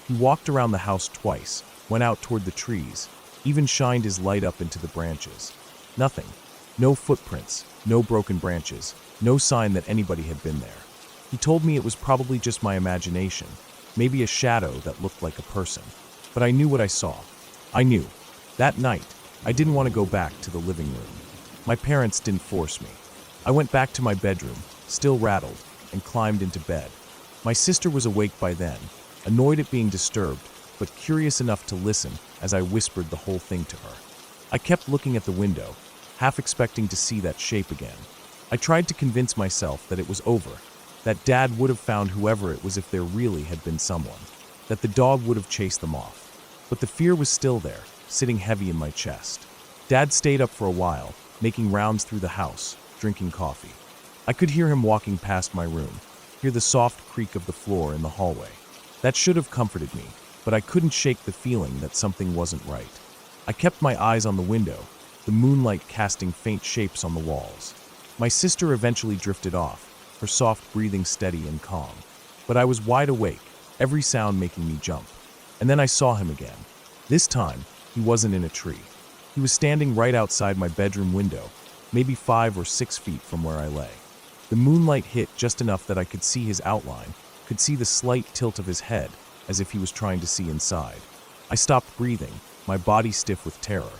He walked around the house twice, went out toward the trees, even shined his light up into the branches. Nothing. No footprints, no broken branches, no sign that anybody had been there. He told me it was probably just my imagination, maybe a shadow that looked like a person. But I knew what I saw. I knew. That night, I didn't want to go back to the living room. My parents didn't force me. I went back to my bedroom, still rattled, and climbed into bed. My sister was awake by then, annoyed at being disturbed, but curious enough to listen as I whispered the whole thing to her. I kept looking at the window, half expecting to see that shape again. I tried to convince myself that it was over, that Dad would have found whoever it was if there really had been someone, that the dog would have chased them off. But the fear was still there, sitting heavy in my chest. Dad stayed up for a while, making rounds through the house, drinking coffee. I could hear him walking past my room, hear the soft creak of the floor in the hallway. That should have comforted me, but I couldn't shake the feeling that something wasn't right. I kept my eyes on the window, the moonlight casting faint shapes on the walls. My sister eventually drifted off, her soft breathing steady and calm. But I was wide awake, every sound making me jump. And then I saw him again. This time, he wasn't in a tree. He was standing right outside my bedroom window, maybe 5 or 6 feet from where I lay. The moonlight hit just enough that I could see his outline, could see the slight tilt of his head, as if he was trying to see inside. I stopped breathing, my body stiff with terror.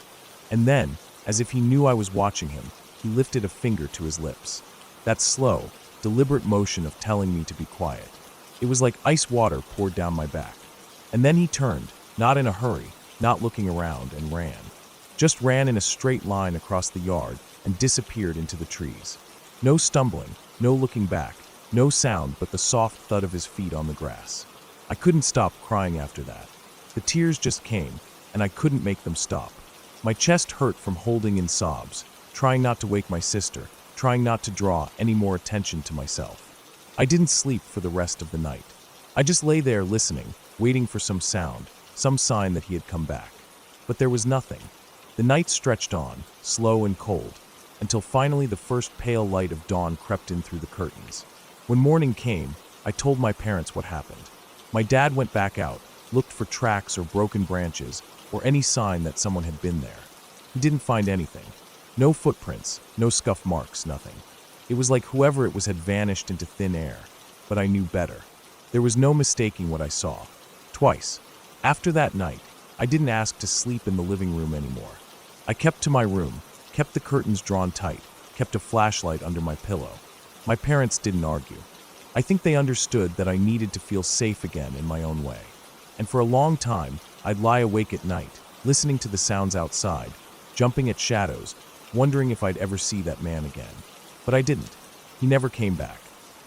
And then, as if he knew I was watching him, he lifted a finger to his lips. That slow, deliberate motion of telling me to be quiet. It was like ice water poured down my back. And then he turned, not in a hurry, not looking around, and ran. Just ran in a straight line across the yard and disappeared into the trees. No stumbling, no looking back, no sound but the soft thud of his feet on the grass. I couldn't stop crying after that. The tears just came, and I couldn't make them stop. My chest hurt from holding in sobs, trying not to wake my sister, trying not to draw any more attention to myself. I didn't sleep for the rest of the night. I just lay there listening, waiting for some sound, some sign that he had come back. But there was nothing. The night stretched on, slow and cold, until finally the first pale light of dawn crept in through the curtains. When morning came, I told my parents what happened. My dad went back out, looked for tracks or broken branches, or any sign that someone had been there. He didn't find anything. No footprints, no scuff marks, nothing. It was like whoever it was had vanished into thin air. But I knew better. There was no mistaking what I saw. Twice. After that night, I didn't ask to sleep in the living room anymore. I kept to my room, kept the curtains drawn tight, kept a flashlight under my pillow. My parents didn't argue. I think they understood that I needed to feel safe again in my own way. And for a long time, I'd lie awake at night, listening to the sounds outside, jumping at shadows, wondering if I'd ever see that man again. But I didn't. He never came back.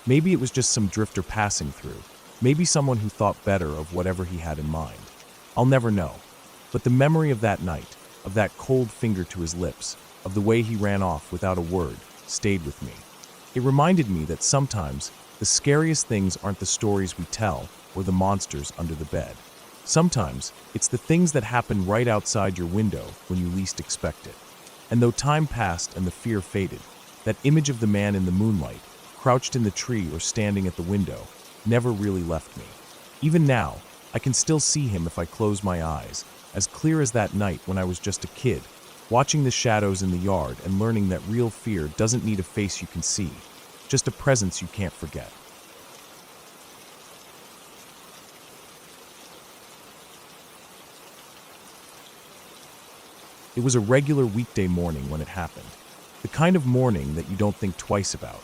Maybe it was just some drifter passing through. Maybe someone who thought better of whatever he had in mind. I'll never know. But the memory of that night, of that cold finger to his lips, of the way he ran off without a word, stayed with me. It reminded me that sometimes the scariest things aren't the stories we tell or the monsters under the bed. Sometimes it's the things that happen right outside your window when you least expect it. And though time passed and the fear faded, that image of the man in the moonlight, crouched in the tree or standing at the window, never really left me. Even now, I can still see him if I close my eyes, as clear as that night when I was just a kid, watching the shadows in the yard and learning that real fear doesn't need a face you can see, just a presence you can't forget. It was a regular weekday morning when it happened. The kind of morning that you don't think twice about.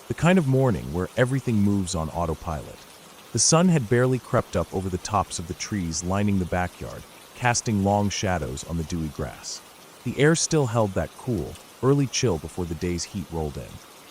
The kind of morning where everything moves on autopilot. The sun had barely crept up over the tops of the trees lining the backyard, casting long shadows on the dewy grass. The air still held that cool, early chill before the day's heat rolled in.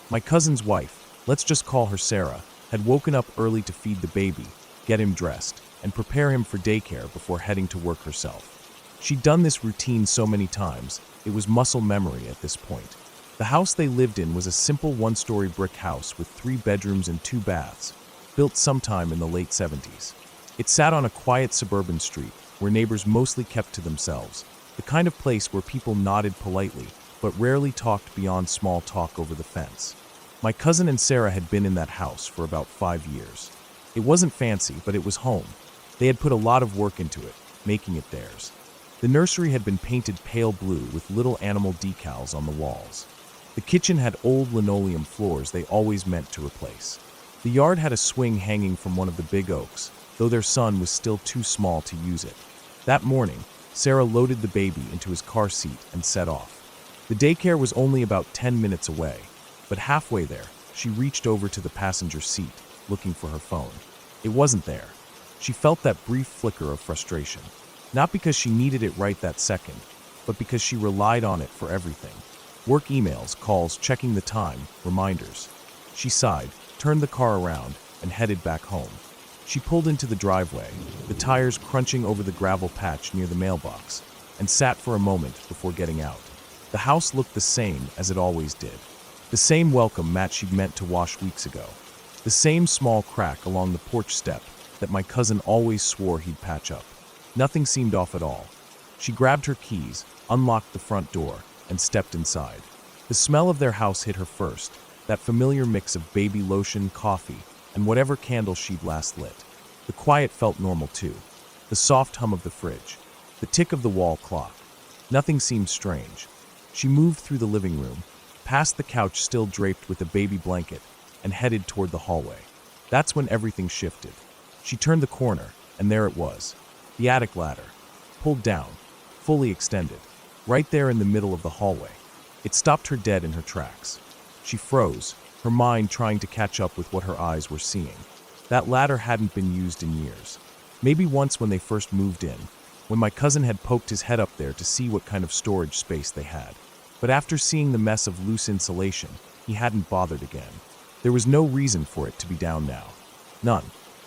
My cousin's wife, let's just call her Sarah, had woken up early to feed the baby, get him dressed, and prepare him for daycare before heading to work herself. She'd done this routine so many times, it was muscle memory at this point. The house they lived in was a simple one-story brick house with 3 bedrooms and 2 baths, built sometime in the late 70s. It sat on a quiet suburban street where neighbors mostly kept to themselves, the kind of place where people nodded politely but rarely talked beyond small talk over the fence. My cousin and Sarah had been in that house for about 5 years. It wasn't fancy, but it was home. They had put a lot of work into it, making it theirs. The nursery had been painted pale blue with little animal decals on the walls. The kitchen had old linoleum floors they always meant to replace. The yard had a swing hanging from one of the big oaks, though their son was still too small to use it. That morning, Sarah loaded the baby into his car seat and set off. The daycare was only about 10 minutes away, but halfway there, she reached over to the passenger seat, looking for her phone. It wasn't there. She felt that brief flicker of frustration. Not because she needed it right that second, but because she relied on it for everything. Work emails, calls, checking the time, reminders. She sighed, turned the car around, and headed back home. She pulled into the driveway, the tires crunching over the gravel patch near the mailbox, and sat for a moment before getting out. The house looked the same as it always did. The same welcome mat she'd meant to wash weeks ago. The same small crack along the porch step that my cousin always swore he'd patch up. Nothing seemed off at all. She grabbed her keys, unlocked the front door, and stepped inside. The smell of their house hit her first, that familiar mix of baby lotion, coffee, and whatever candle she'd last lit. The quiet felt normal too. The soft hum of the fridge, the tick of the wall clock. Nothing seemed strange. She moved through the living room, past the couch still draped with a baby blanket, and headed toward the hallway. That's when everything shifted. She turned the corner, and there it was. The attic ladder, pulled down, fully extended, right there in the middle of the hallway. It stopped her dead in her tracks. She froze, her mind trying to catch up with what her eyes were seeing. That ladder hadn't been used in years. Maybe once when they first moved in, when my cousin had poked his head up there to see what kind of storage space they had. But after seeing the mess of loose insulation, he hadn't bothered again. There was no reason for it to be down now. None.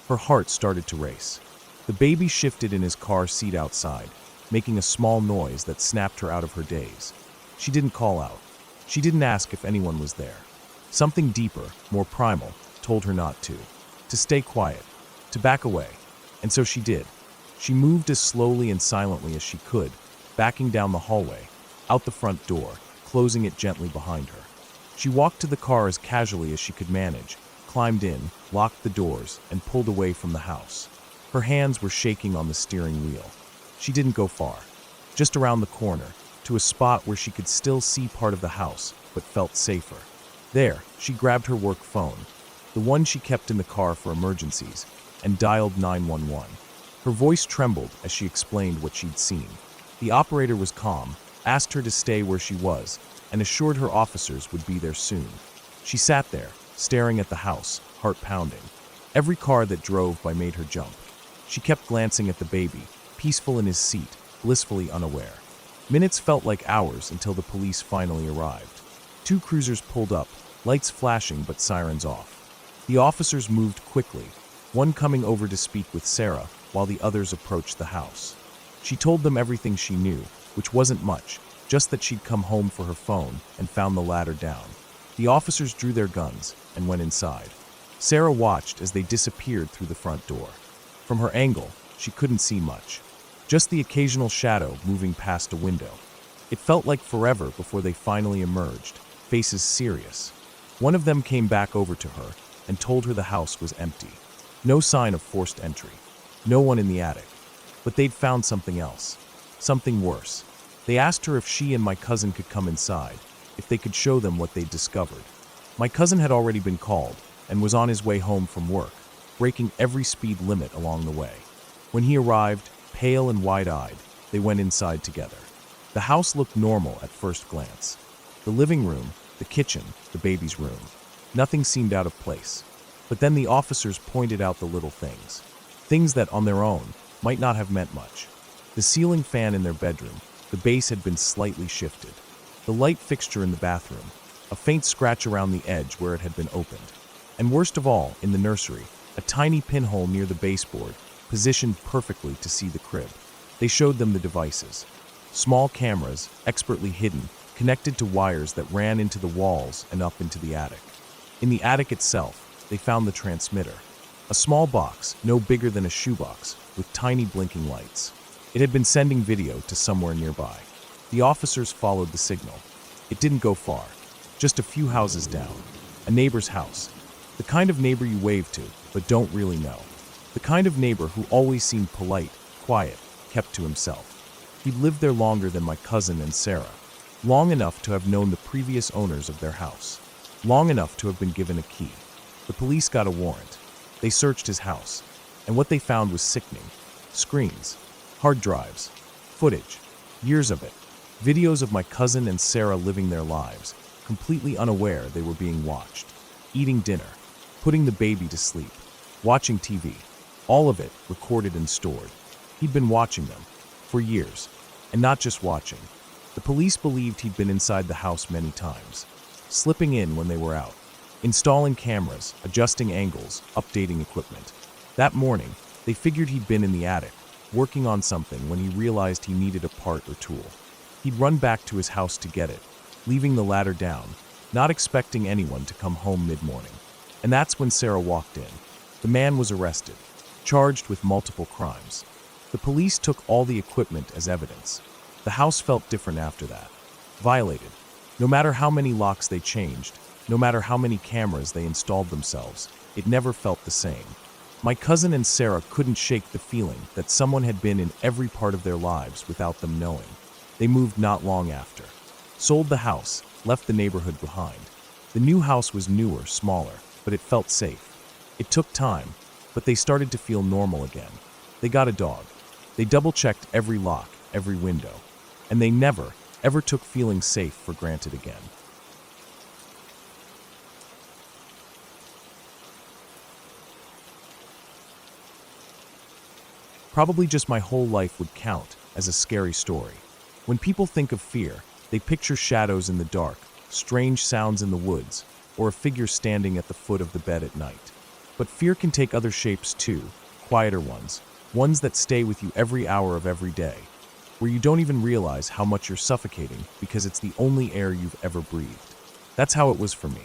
Her heart started to race. The baby shifted in his car seat outside, making a small noise that snapped her out of her daze. She didn't call out. She didn't ask if anyone was there. Something deeper, more primal, told her not to stay quiet, to back away. And so she did. She moved as slowly and silently as she could, backing down the hallway, out the front door, closing it gently behind her. She walked to the car as casually as she could manage, climbed in, locked the doors, and pulled away from the house. Her hands were shaking on the steering wheel. She didn't go far, just around the corner, to a spot where she could still see part of the house, but felt safer. There, she grabbed her work phone, the one she kept in the car for emergencies, and dialed 911. Her voice trembled as she explained what she'd seen. The operator was calm, asked her to stay where she was, and assured her officers would be there soon. She sat there, staring at the house, heart pounding. Every car that drove by made her jump. She kept glancing at the baby, peaceful in his seat, blissfully unaware. Minutes felt like hours until the police finally arrived. 2 cruisers pulled up, lights flashing but sirens off. The officers moved quickly, one coming over to speak with Sarah while the others approached the house. She told them everything she knew, which wasn't much, just that she'd come home for her phone and found the ladder down. The officers drew their guns and went inside. Sarah watched as they disappeared through the front door. From her angle, she couldn't see much, just the occasional shadow moving past a window. It felt like forever before they finally emerged, faces serious. One of them came back over to her and told her the house was empty. No sign of forced entry. No one in the attic. But they'd found something else. Something worse. They asked her if she and my cousin could come inside, if they could show them what they'd discovered. My cousin had already been called and was on his way home from work, breaking every speed limit along the way. When he arrived, pale and wide-eyed, they went inside together. The house looked normal at first glance. The living room, the kitchen, the baby's room. Nothing seemed out of place. But then the officers pointed out the little things. Things that, on their own, might not have meant much. The ceiling fan in their bedroom, the base had been slightly shifted. The light fixture in the bathroom, a faint scratch around the edge where it had been opened. And worst of all, in the nursery, a tiny pinhole near the baseboard, positioned perfectly to see the crib. They showed them the devices. Small cameras, expertly hidden, connected to wires that ran into the walls and up into the attic. In the attic itself, they found the transmitter. A small box, no bigger than a shoebox, with tiny blinking lights. It had been sending video to somewhere nearby. The officers followed the signal. It didn't go far, just a few houses down. A neighbor's house. The kind of neighbor you wave to, but don't really know. The kind of neighbor who always seemed polite, quiet, kept to himself. He'd lived there longer than my cousin and Sarah. Long enough to have known the previous owners of their house. Long enough to have been given a key. The police got a warrant. They searched his house. And what they found was sickening. Screens, hard drives, footage, years of it. Videos of my cousin and Sarah living their lives, completely unaware they were being watched. Eating dinner, putting the baby to sleep, watching TV. All of it recorded and stored. He'd been watching them for years, and not just watching. The police believed he'd been inside the house many times, slipping in when they were out, installing cameras, adjusting angles, updating equipment. That morning, they figured he'd been in the attic, working on something when he realized he needed a part or tool. He'd run back to his house to get it, leaving the ladder down, not expecting anyone to come home mid-morning. And that's when Sarah walked in. The man was arrested, charged with multiple crimes. The police took all the equipment as evidence. The house felt different after that. Violated. No matter how many locks they changed, no matter how many cameras they installed themselves, it never felt the same. My cousin and Sarah couldn't shake the feeling that someone had been in every part of their lives without them knowing. They moved not long after. Sold the house, left the neighborhood behind. The new house was newer, smaller, but it felt safe. It took time, but they started to feel normal again. They got a dog. They double-checked every lock, every window. And they never, ever took feeling safe for granted again. Probably just my whole life would count as a scary story. When people think of fear, they picture shadows in the dark, strange sounds in the woods, or a figure standing at the foot of the bed at night. But fear can take other shapes too, quieter ones that stay with you every hour of every day, where you don't even realize how much you're suffocating because it's the only air you've ever breathed. That's how it was for me.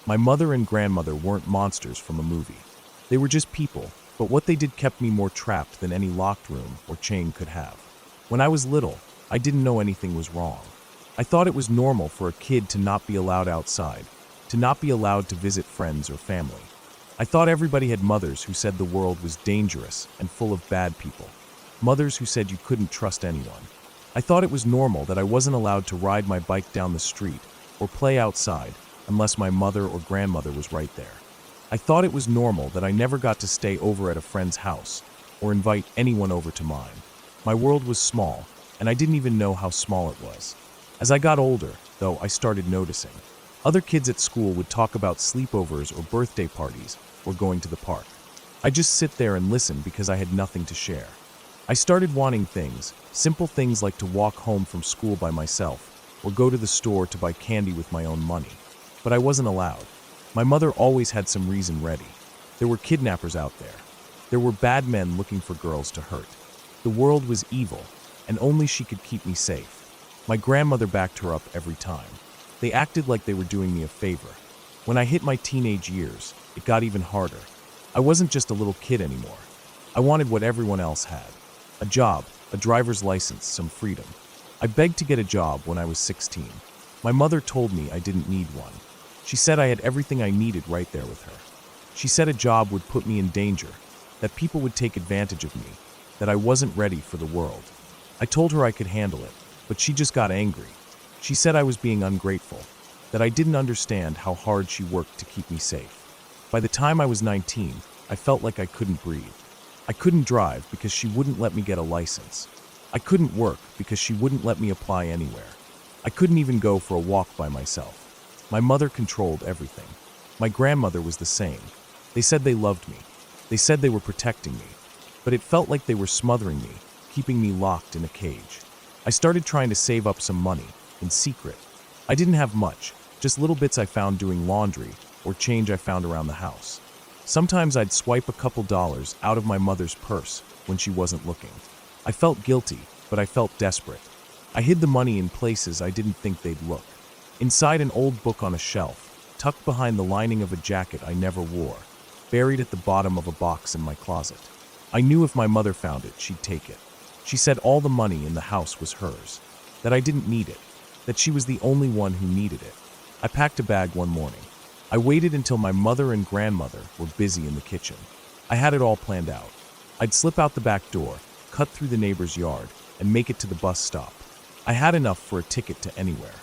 My mother and grandmother weren't monsters from a movie. They were just people, but what they did kept me more trapped than any locked room or chain could have. When I was little, I didn't know anything was wrong. I thought it was normal for a kid to not be allowed outside, to not be allowed to visit friends or family. I thought everybody had mothers who said the world was dangerous and full of bad people. Mothers who said you couldn't trust anyone. I thought it was normal that I wasn't allowed to ride my bike down the street or play outside unless my mother or grandmother was right there. I thought it was normal that I never got to stay over at a friend's house or invite anyone over to mine. My world was small, and I didn't even know how small it was. As I got older, though, I started noticing. Other kids at school would talk about sleepovers or birthday parties or going to the park. I'd just sit there and listen because I had nothing to share. I started wanting things, simple things like to walk home from school by myself or go to the store to buy candy with my own money. But I wasn't allowed. My mother always had some reason ready. There were kidnappers out there. There were bad men looking for girls to hurt. The world was evil, and only she could keep me safe. My grandmother backed her up every time. They acted like they were doing me a favor. When I hit my teenage years, it got even harder. I wasn't just a little kid anymore. I wanted what everyone else had. A job, a driver's license, some freedom. I begged to get a job when I was 16. My mother told me I didn't need one. She said I had everything I needed right there with her. She said a job would put me in danger, that people would take advantage of me, that I wasn't ready for the world. I told her I could handle it, but she just got angry. She said I was being ungrateful, that I didn't understand how hard she worked to keep me safe. By the time I was 19, I felt like I couldn't breathe. I couldn't drive because she wouldn't let me get a license. I couldn't work because she wouldn't let me apply anywhere. I couldn't even go for a walk by myself. My mother controlled everything. My grandmother was the same. They said they loved me. They said they were protecting me. But it felt like they were smothering me, keeping me locked in a cage. I started trying to save up some money, in secret. I didn't have much, just little bits I found doing laundry or change I found around the house. Sometimes I'd swipe a couple dollars out of my mother's purse when she wasn't looking. I felt guilty, but I felt desperate. I hid the money in places I didn't think they'd look. Inside an old book on a shelf, tucked behind the lining of a jacket I never wore, buried at the bottom of a box in my closet. I knew if my mother found it, she'd take it. She said all the money in the house was hers, that I didn't need it, that she was the only one who needed it. I packed a bag one morning. I waited until my mother and grandmother were busy in the kitchen. I had it all planned out. I'd slip out the back door, cut through the neighbor's yard, and make it to the bus stop. I had enough for a ticket to anywhere.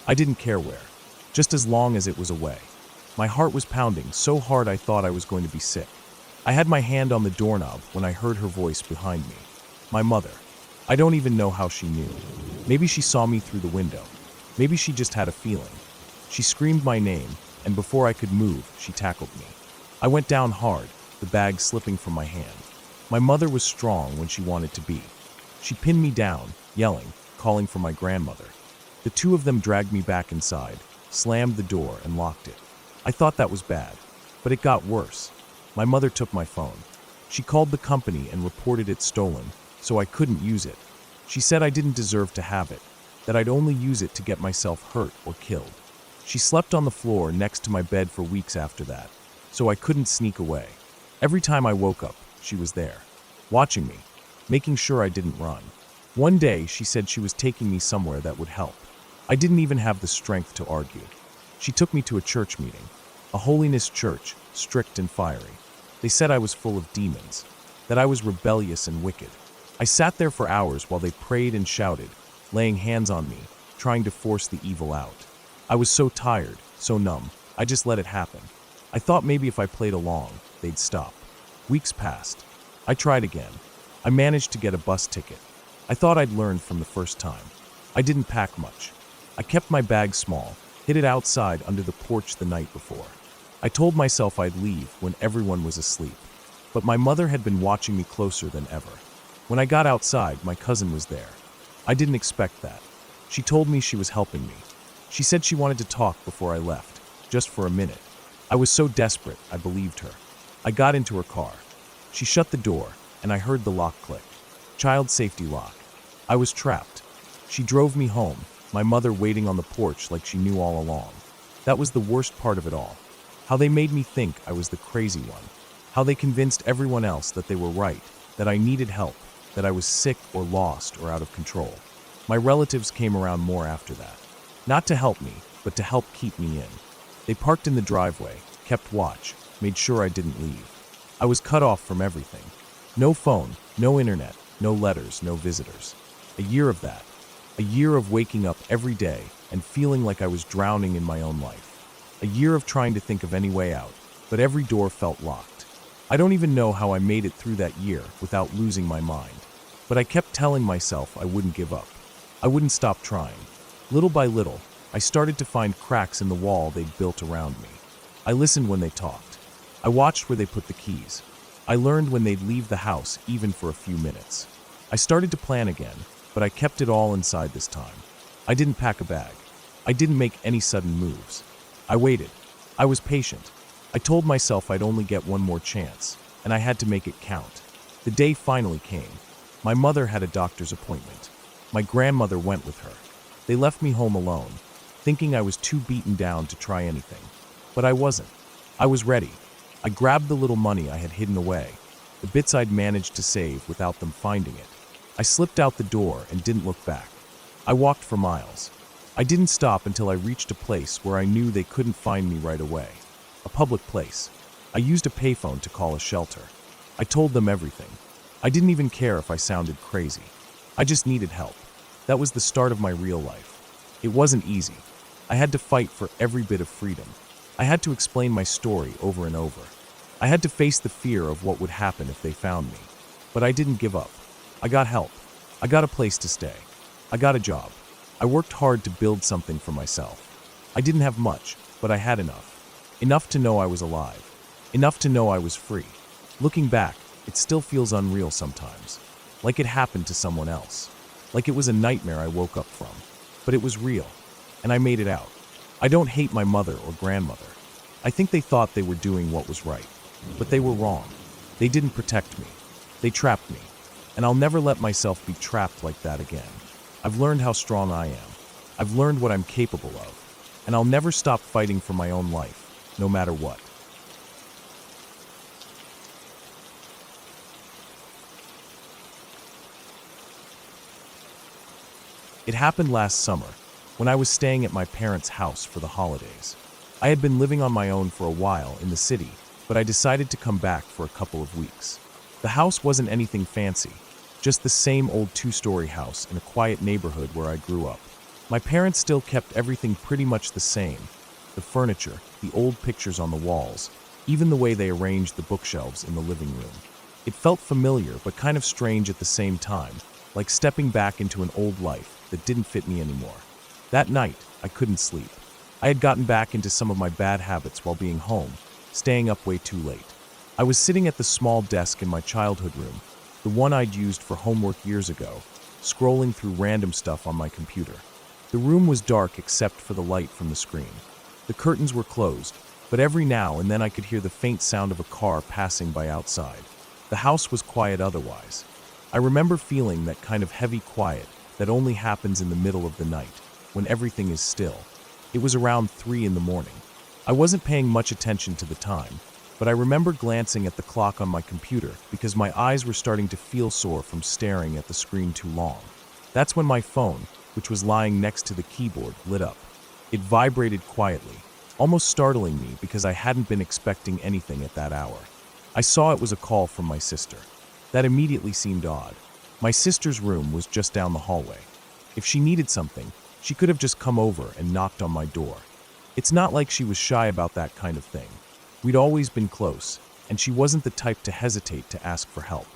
I didn't care where, just as long as it was away. My heart was pounding so hard I thought I was going to be sick. I had my hand on the doorknob when I heard her voice behind me. My mother. I don't even know how she knew. Maybe she saw me through the window. Maybe she just had a feeling. She screamed my name, and before I could move, she tackled me. I went down hard, the bag slipping from my hand. My mother was strong when she wanted to be. She pinned me down, yelling, calling for my grandmother. The two of them dragged me back inside, slammed the door, and locked it. I thought that was bad, but it got worse. My mother took my phone. She called the company and reported it stolen, so I couldn't use it. She said I didn't deserve to have it, that I'd only use it to get myself hurt or killed. She slept on the floor next to my bed for weeks after that, so I couldn't sneak away. Every time I woke up, she was there, watching me, making sure I didn't run. One day, she said she was taking me somewhere that would help. I didn't even have the strength to argue. She took me to a church meeting, a holiness church, strict and fiery. They said I was full of demons, that I was rebellious and wicked. I sat there for hours while they prayed and shouted, laying hands on me, trying to force the evil out. I was so tired, so numb, I just let it happen. I thought maybe if I played along, they'd stop. Weeks passed. I tried again. I managed to get a bus ticket. I thought I'd learned from the first time. I didn't pack much. I kept my bag small, hid it outside under the porch the night before. I told myself I'd leave when everyone was asleep. But my mother had been watching me closer than ever. When I got outside, my cousin was there. I didn't expect that. She told me she was helping me. She said she wanted to talk before I left, just for a minute. I was so desperate, I believed her. I got into her car. She shut the door, and I heard the lock click. Child safety lock. I was trapped. She drove me home, my mother waiting on the porch like she knew all along. That was the worst part of it all. How they made me think I was the crazy one. How they convinced everyone else that they were right, that I needed help, that I was sick or lost or out of control. My relatives came around more after that. Not to help me, but to help keep me in. They parked in the driveway, kept watch, made sure I didn't leave. I was cut off from everything. No phone, no internet, no letters, no visitors. A year of that. A year of waking up every day and feeling like I was drowning in my own life. A year of trying to think of any way out, but every door felt locked. I don't even know how I made it through that year without losing my mind. But I kept telling myself I wouldn't give up. I wouldn't stop trying. Little by little, I started to find cracks in the wall they'd built around me. I listened when they talked. I watched where they put the keys. I learned when they'd leave the house, even for a few minutes. I started to plan again, but I kept it all inside this time. I didn't pack a bag. I didn't make any sudden moves. I waited. I was patient. I told myself I'd only get one more chance, and I had to make it count. The day finally came. My mother had a doctor's appointment. My grandmother went with her. They left me home alone, thinking I was too beaten down to try anything. But I wasn't. I was ready. I grabbed the little money I had hidden away, the bits I'd managed to save without them finding it. I slipped out the door and didn't look back. I walked for miles. I didn't stop until I reached a place where I knew they couldn't find me right away. A public place. I used a payphone to call a shelter. I told them everything. I didn't even care if I sounded crazy. I just needed help. That was the start of my real life. It wasn't easy. I had to fight for every bit of freedom. I had to explain my story over and over. I had to face the fear of what would happen if they found me. But I didn't give up. I got help. I got a place to stay. I got a job. I worked hard to build something for myself. I didn't have much, but I had enough. Enough to know I was alive. Enough to know I was free. Looking back, it still feels unreal sometimes. Like it happened to someone else. Like it was a nightmare I woke up from. But it was real. And I made it out. I don't hate my mother or grandmother. I think they thought they were doing what was right. But they were wrong. They didn't protect me. They trapped me. And I'll never let myself be trapped like that again. I've learned how strong I am. I've learned what I'm capable of. And I'll never stop fighting for my own life, no matter what. It happened last summer, when I was staying at my parents' house for the holidays. I had been living on my own for a while in the city, but I decided to come back for a couple of weeks. The house wasn't anything fancy, just the same old two-story house in a quiet neighborhood where I grew up. My parents still kept everything pretty much the same. The furniture, the old pictures on the walls, even the way they arranged the bookshelves in the living room. It felt familiar but kind of strange at the same time, like stepping back into an old life that didn't fit me anymore. That night, I couldn't sleep. I had gotten back into some of my bad habits while being home, staying up way too late. I was sitting at the small desk in my childhood room, the one I'd used for homework years ago, scrolling through random stuff on my computer. The room was dark except for the light from the screen. The curtains were closed, but every now and then I could hear the faint sound of a car passing by outside. The house was quiet otherwise. I remember feeling that kind of heavy quiet that only happens in the middle of the night, when everything is still. It was around 3 in the morning. I wasn't paying much attention to the time, but I remember glancing at the clock on my computer because my eyes were starting to feel sore from staring at the screen too long. That's when my phone, which was lying next to the keyboard, lit up. It vibrated quietly, almost startling me because I hadn't been expecting anything at that hour. I saw it was a call from my sister. That immediately seemed odd. My sister's room was just down the hallway. If she needed something, she could have just come over and knocked on my door. It's not like she was shy about that kind of thing. We'd always been close, and she wasn't the type to hesitate to ask for help.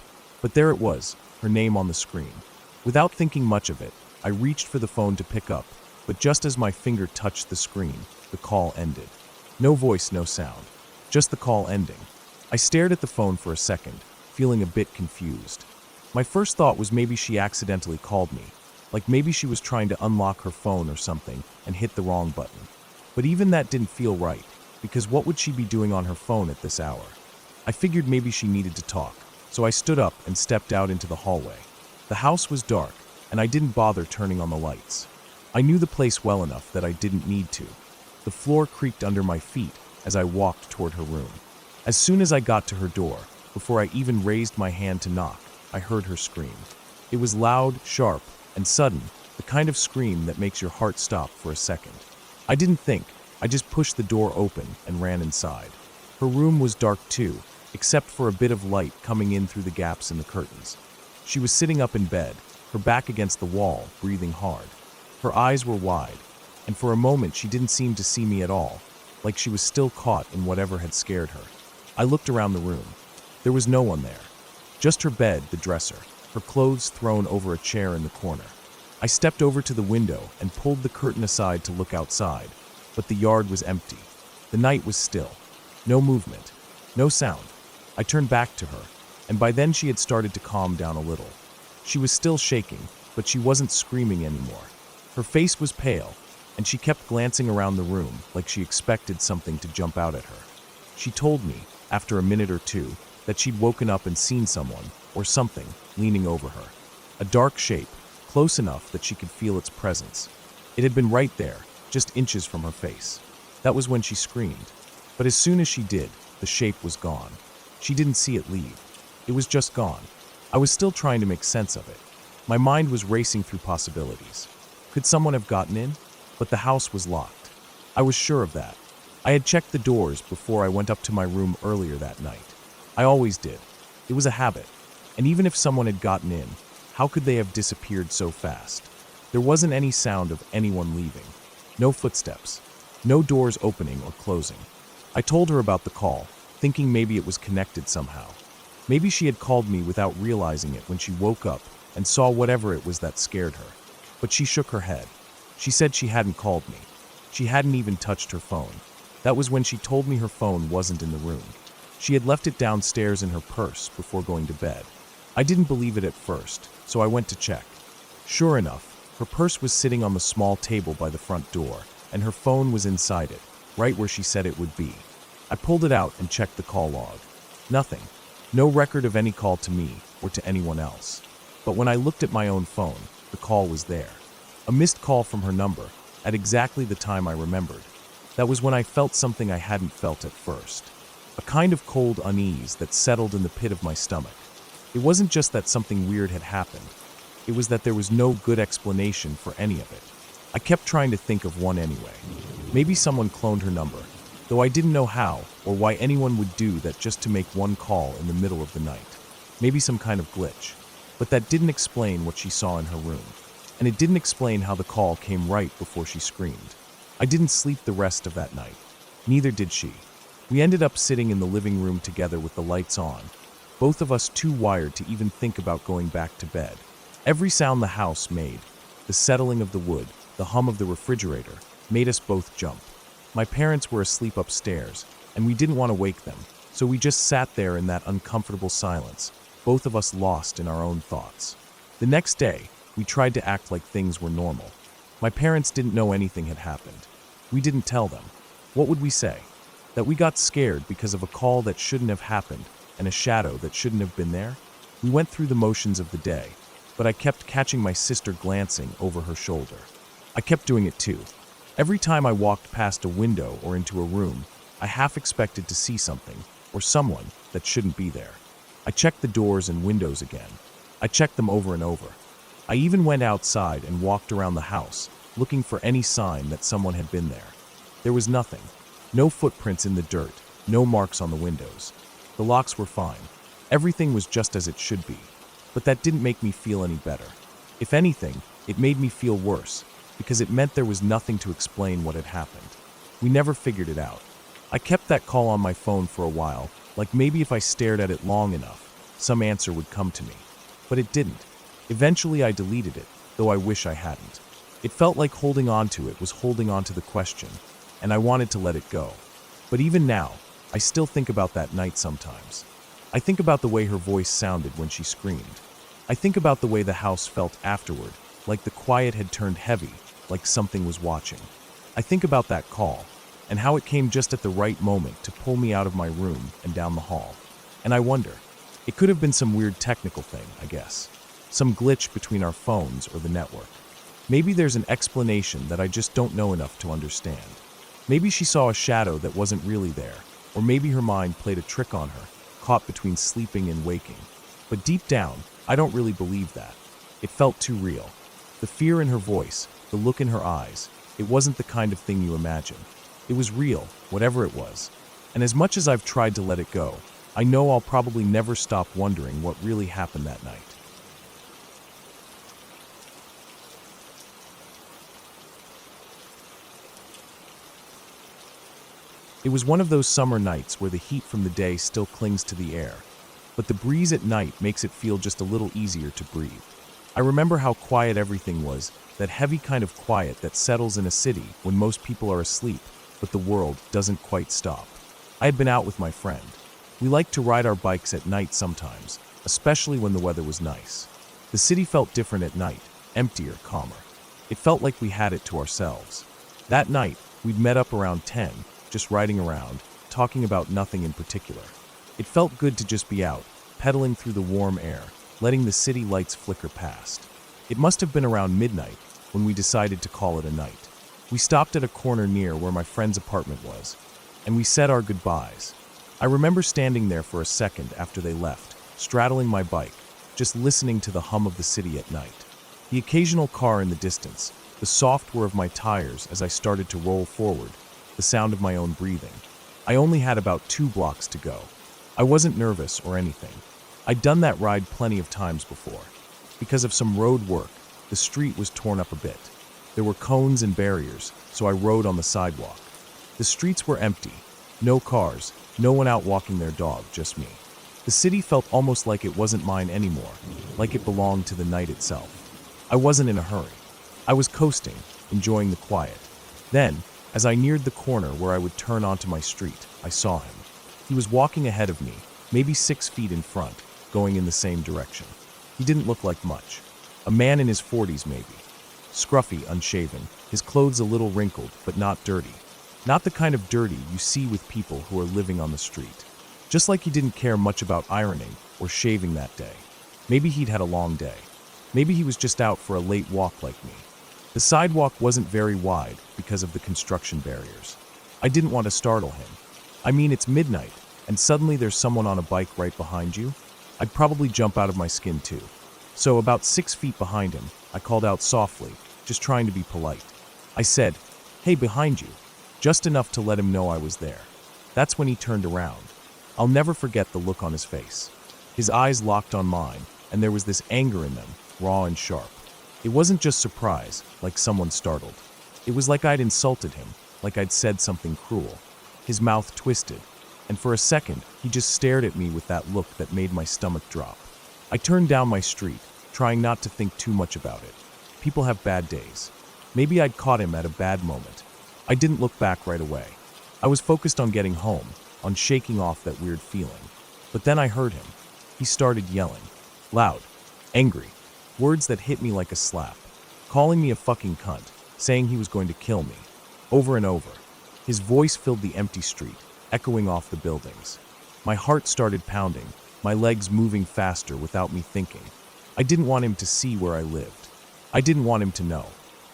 But there it was, her name on the screen. Without thinking much of it, I reached for the phone to pick up, but just as my finger touched the screen, the call ended. No voice, no sound, just the call ending. I stared at the phone for a second, feeling a bit confused. My first thought was maybe she accidentally called me, like maybe she was trying to unlock her phone or something and hit the wrong button. But even that didn't feel right, because what would she be doing on her phone at this hour? I figured maybe she needed to talk, so I stood up and stepped out into the hallway. The house was dark, and I didn't bother turning on the lights. I knew the place well enough that I didn't need to. The floor creaked under my feet as I walked toward her room. As soon as I got to her door, before I even raised my hand to knock, I heard her scream. It was loud, sharp, and sudden, the kind of scream that makes your heart stop for a second. I didn't think, I just pushed the door open and ran inside. Her room was dark too, except for a bit of light coming in through the gaps in the curtains. She was sitting up in bed, her back against the wall, breathing hard. Her eyes were wide, and for a moment she didn't seem to see me at all, like she was still caught in whatever had scared her. I looked around the room. There was no one there. Just her bed, the dresser, her clothes thrown over a chair in the corner. I stepped over to the window and pulled the curtain aside to look outside, but the yard was empty. The night was still. No movement. No sound. I turned back to her, and by then she had started to calm down a little. She was still shaking, but she wasn't screaming anymore. Her face was pale, and she kept glancing around the room like she expected something to jump out at her. She told me, after a minute or two, that she'd woken up and seen someone, or something, leaning over her. A dark shape, close enough that she could feel its presence. It had been right there, just inches from her face. That was when she screamed. But as soon as she did, the shape was gone. She didn't see it leave. It was just gone. I was still trying to make sense of it. My mind was racing through possibilities. Could someone have gotten in? But the house was locked. I was sure of that. I had checked the doors before I went up to my room earlier that night. I always did. It was a habit. And even if someone had gotten in, how could they have disappeared so fast? There wasn't any sound of anyone leaving. No footsteps. No doors opening or closing. I told her about the call, thinking maybe it was connected somehow. Maybe she had called me without realizing it when she woke up and saw whatever it was that scared her. But she shook her head. She said she hadn't called me. She hadn't even touched her phone. That was when she told me her phone wasn't in the room. She had left it downstairs in her purse before going to bed. I didn't believe it at first, so I went to check. Sure enough, her purse was sitting on the small table by the front door, and her phone was inside it, right where she said it would be. I pulled it out and checked the call log. Nothing. No record of any call to me or to anyone else. But when I looked at my own phone, the call was there. A missed call from her number, at exactly the time I remembered. That was when I felt something I hadn't felt at first. A kind of cold unease that settled in the pit of my stomach. It wasn't just that something weird had happened. It was that there was no good explanation for any of it. I kept trying to think of one anyway. Maybe someone cloned her number, though I didn't know how or why anyone would do that just to make one call in the middle of the night. Maybe some kind of glitch. But that didn't explain what she saw in her room. And it didn't explain how the call came right before she screamed. I didn't sleep the rest of that night. Neither did she. We ended up sitting in the living room together with the lights on, both of us too wired to even think about going back to bed. Every sound the house made, the settling of the wood, the hum of the refrigerator, made us both jump. My parents were asleep upstairs, and we didn't want to wake them, so we just sat there in that uncomfortable silence, both of us lost in our own thoughts. The next day, we tried to act like things were normal. My parents didn't know anything had happened. We didn't tell them. What would we say? That we got scared because of a call that shouldn't have happened and a shadow that shouldn't have been there? We went through the motions of the day, but I kept catching my sister glancing over her shoulder. I kept doing it too. Every time I walked past a window or into a room, I half expected to see something or someone that shouldn't be there. I checked the doors and windows again. I checked them over and over. I even went outside and walked around the house, looking for any sign that someone had been there. There was nothing. No footprints in the dirt, no marks on the windows. The locks were fine. Everything was just as it should be. But that didn't make me feel any better. If anything, it made me feel worse, because it meant there was nothing to explain what had happened. We never figured it out. I kept that call on my phone for a while, like maybe if I stared at it long enough, some answer would come to me. But it didn't. Eventually I deleted it, though I wish I hadn't. It felt like holding on to it was holding on to the question, and I wanted to let it go. But even now, I still think about that night sometimes. I think about the way her voice sounded when she screamed. I think about the way the house felt afterward, like the quiet had turned heavy, like something was watching. I think about that call, and how it came just at the right moment to pull me out of my room and down the hall. And I wonder, it could have been some weird technical thing, I guess. Some glitch between our phones or the network. Maybe there's an explanation that I just don't know enough to understand. Maybe she saw a shadow that wasn't really there, or maybe her mind played a trick on her, caught between sleeping and waking. But deep down, I don't really believe that. It felt too real. The fear in her voice, the look in her eyes, it wasn't the kind of thing you imagine. It was real, whatever it was. And as much as I've tried to let it go, I know I'll probably never stop wondering what really happened that night. It was one of those summer nights where the heat from the day still clings to the air, but the breeze at night makes it feel just a little easier to breathe. I remember how quiet everything was, that heavy kind of quiet that settles in a city when most people are asleep, but the world doesn't quite stop. I had been out with my friend. We liked to ride our bikes at night sometimes, especially when the weather was nice. The city felt different at night, emptier, calmer. It felt like we had it to ourselves. That night, we'd met up around 10, just riding around, talking about nothing in particular. It felt good to just be out, pedaling through the warm air, letting the city lights flicker past. It must have been around midnight when we decided to call it a night. We stopped at a corner near where my friend's apartment was, and we said our goodbyes. I remember standing there for a second after they left, straddling my bike, just listening to the hum of the city at night. The occasional car in the distance, the soft whir of my tires as I started to roll forward, the sound of my own breathing. I only had about 2 blocks to go. I wasn't nervous or anything. I'd done that ride plenty of times before. Because of some road work, the street was torn up a bit. There were cones and barriers, so I rode on the sidewalk. The streets were empty. No cars, no one out walking their dog, just me. The city felt almost like it wasn't mine anymore, like it belonged to the night itself. I wasn't in a hurry. I was coasting, enjoying the quiet. Then, as I neared the corner where I would turn onto my street, I saw him. He was walking ahead of me, maybe 6 feet in front, going in the same direction. He didn't look like much. A man in his 40s maybe. Scruffy, unshaven, his clothes a little wrinkled, but not dirty. Not the kind of dirty you see with people who are living on the street. Just like he didn't care much about ironing or shaving that day. Maybe he'd had a long day. Maybe he was just out for a late walk like me. The sidewalk wasn't very wide because of the construction barriers. I didn't want to startle him. I mean, it's midnight, and suddenly there's someone on a bike right behind you. I'd probably jump out of my skin too. So about 6 feet behind him, I called out softly, just trying to be polite. I said, "Hey, behind you," just enough to let him know I was there. That's when he turned around. I'll never forget the look on his face. His eyes locked on mine, and there was this anger in them, raw and sharp. It wasn't just surprise, like someone startled. It was like I'd insulted him, like I'd said something cruel. His mouth twisted, and for a second, he just stared at me with that look that made my stomach drop. I turned down my street, trying not to think too much about it. People have bad days. Maybe I'd caught him at a bad moment. I didn't look back right away. I was focused on getting home, on shaking off that weird feeling. But then I heard him. He started yelling. Loud. Angry. Words that hit me like a slap. Calling me a fucking cunt. Saying he was going to kill me. Over and over. His voice filled the empty street, echoing off the buildings. My heart started pounding, my legs moving faster without me thinking. I didn't want him to see where I lived. I didn't want him to know.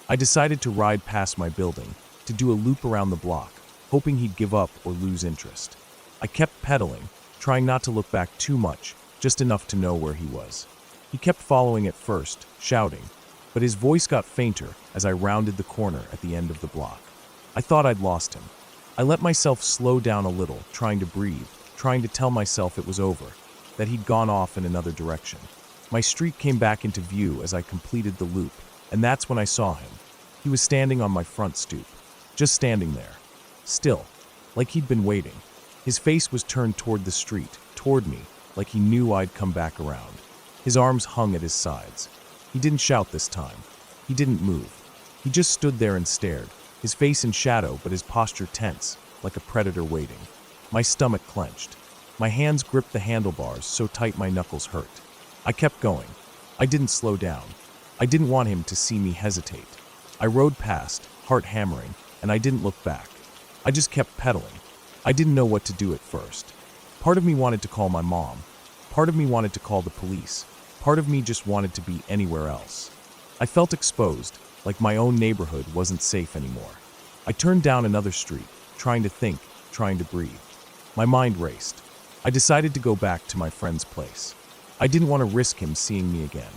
I decided to ride past my building, to do a loop around the block, hoping he'd give up or lose interest. I kept pedaling, trying not to look back too much, just enough to know where he was. He kept following at first, shouting, but his voice got fainter as I rounded the corner at the end of the block. I thought I'd lost him. I let myself slow down a little, trying to breathe, trying to tell myself it was over, that he'd gone off in another direction. My street came back into view as I completed the loop, and that's when I saw him. He was standing on my front stoop, just standing there, still, like he'd been waiting. His face was turned toward the street, toward me, like he knew I'd come back around. His arms hung at his sides. He didn't shout this time. He didn't move. He just stood there and stared, his face in shadow but his posture tense, like a predator waiting. My stomach clenched. My hands gripped the handlebars so tight my knuckles hurt. I kept going. I didn't slow down. I didn't want him to see me hesitate. I rode past, heart hammering, and I didn't look back. I just kept pedaling. I didn't know what to do at first. Part of me wanted to call my mom. Part of me wanted to call the police. Part of me just wanted to be anywhere else. I felt exposed, like my own neighborhood wasn't safe anymore. I turned down another street, trying to think, trying to breathe. My mind raced. I decided to go back to my friend's place. I didn't want to risk him seeing me again.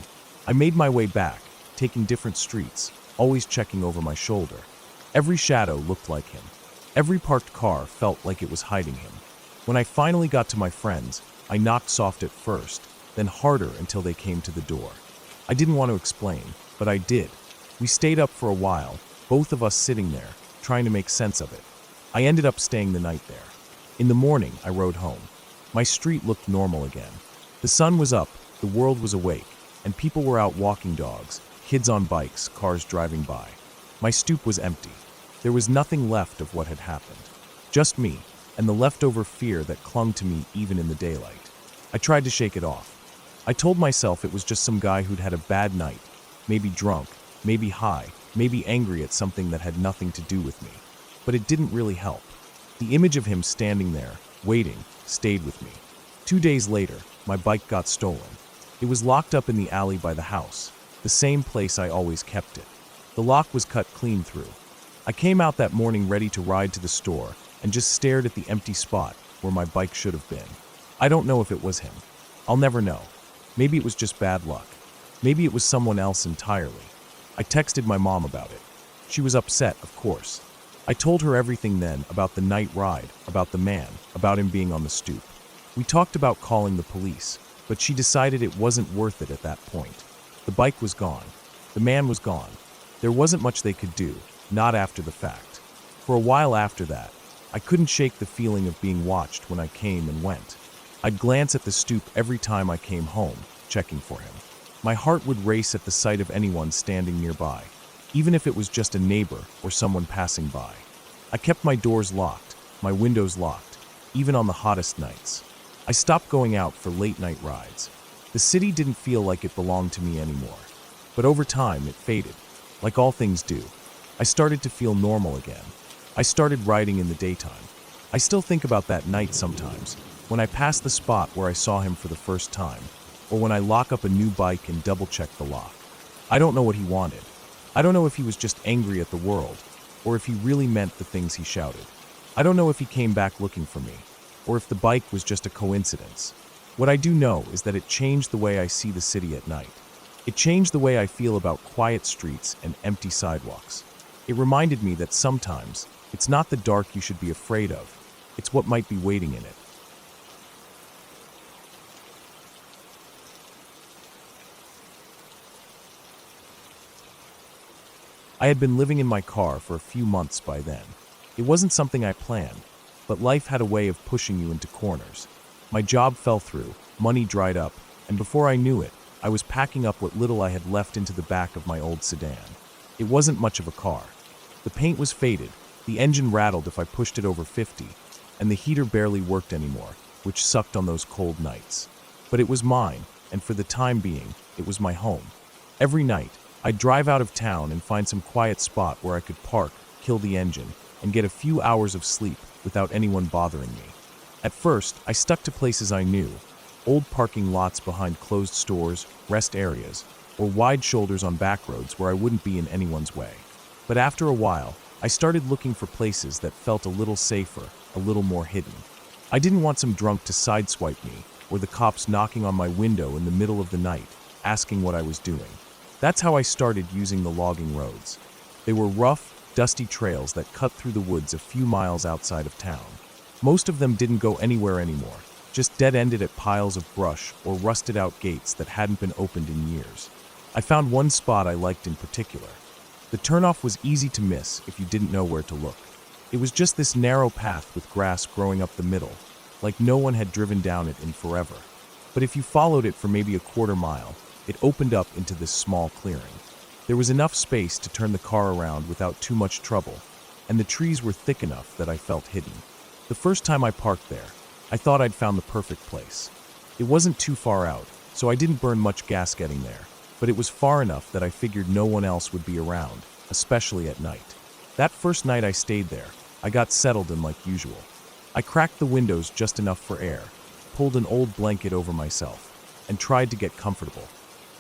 I made my way back, taking different streets, always checking over my shoulder. Every shadow looked like him. Every parked car felt like it was hiding him. When I finally got to my friend's, I knocked soft at first, then harder until they came to the door. I didn't want to explain, but I did. We stayed up for a while, both of us sitting there, trying to make sense of it. I ended up staying the night there. In the morning, I rode home. My street looked normal again. The sun was up, the world was awake, and people were out walking dogs, kids on bikes, cars driving by. My stoop was empty. There was nothing left of what had happened. Just me, and the leftover fear that clung to me even in the daylight. I tried to shake it off. I told myself it was just some guy who'd had a bad night, maybe drunk, maybe high, maybe angry at something that had nothing to do with me. But it didn't really help. The image of him standing there, waiting, stayed with me. 2 days later, my bike got stolen. It was locked up in the alley by the house, the same place I always kept it. The lock was cut clean through. I came out that morning ready to ride to the store and just stared at the empty spot where my bike should have been. I don't know if it was him. I'll never know. Maybe it was just bad luck. Maybe it was someone else entirely. I texted my mom about it. She was upset, of course. I told her everything then about the night ride, about the man, about him being on the stoop. We talked about calling the police, but she decided it wasn't worth it at that point. The bike was gone. The man was gone. There wasn't much they could do, not after the fact. For a while after that, I couldn't shake the feeling of being watched when I came and went. I'd glance at the stoop every time I came home, checking for him. My heart would race at the sight of anyone standing nearby, even if it was just a neighbor or someone passing by. I kept my doors locked, my windows locked, even on the hottest nights. I stopped going out for late-night rides. The city didn't feel like it belonged to me anymore. But over time, it faded, like all things do. I started to feel normal again. I started riding in the daytime. I still think about that night sometimes, when I pass the spot where I saw him for the first time, or when I lock up a new bike and double-check the lock. I don't know what he wanted. I don't know if he was just angry at the world, or if he really meant the things he shouted. I don't know if he came back looking for me, or if the bike was just a coincidence. What I do know is that it changed the way I see the city at night. It changed the way I feel about quiet streets and empty sidewalks. It reminded me that sometimes, it's not the dark you should be afraid of, it's what might be waiting in it. I had been living in my car for a few months by then. It wasn't something I planned, but life had a way of pushing you into corners. My job fell through, money dried up, and before I knew it, I was packing up what little I had left into the back of my old sedan. It wasn't much of a car. The paint was faded, the engine rattled if I pushed it over 50, and the heater barely worked anymore, which sucked on those cold nights. But it was mine, and for the time being, it was my home. Every night, I'd drive out of town and find some quiet spot where I could park, kill the engine, and get a few hours of sleep without anyone bothering me. At first, I stuck to places I knew, old parking lots behind closed stores, rest areas, or wide shoulders on back roads where I wouldn't be in anyone's way. But after a while, I started looking for places that felt a little safer, a little more hidden. I didn't want some drunk to sideswipe me, or the cops knocking on my window in the middle of the night, asking what I was doing. That's how I started using the logging roads. They were rough, dusty trails that cut through the woods a few miles outside of town. Most of them didn't go anywhere anymore, just dead-ended at piles of brush or rusted-out gates that hadn't been opened in years. I found one spot I liked in particular. The turnoff was easy to miss if you didn't know where to look. It was just this narrow path with grass growing up the middle, like no one had driven down it in forever. But if you followed it for maybe a quarter mile, it opened up into this small clearing. There was enough space to turn the car around without too much trouble, and the trees were thick enough that I felt hidden. The first time I parked there, I thought I'd found the perfect place. It wasn't too far out, so I didn't burn much gas getting there, but it was far enough that I figured no one else would be around, especially at night. That first night I stayed there, I got settled in like usual. I cracked the windows just enough for air, pulled an old blanket over myself, and tried to get comfortable.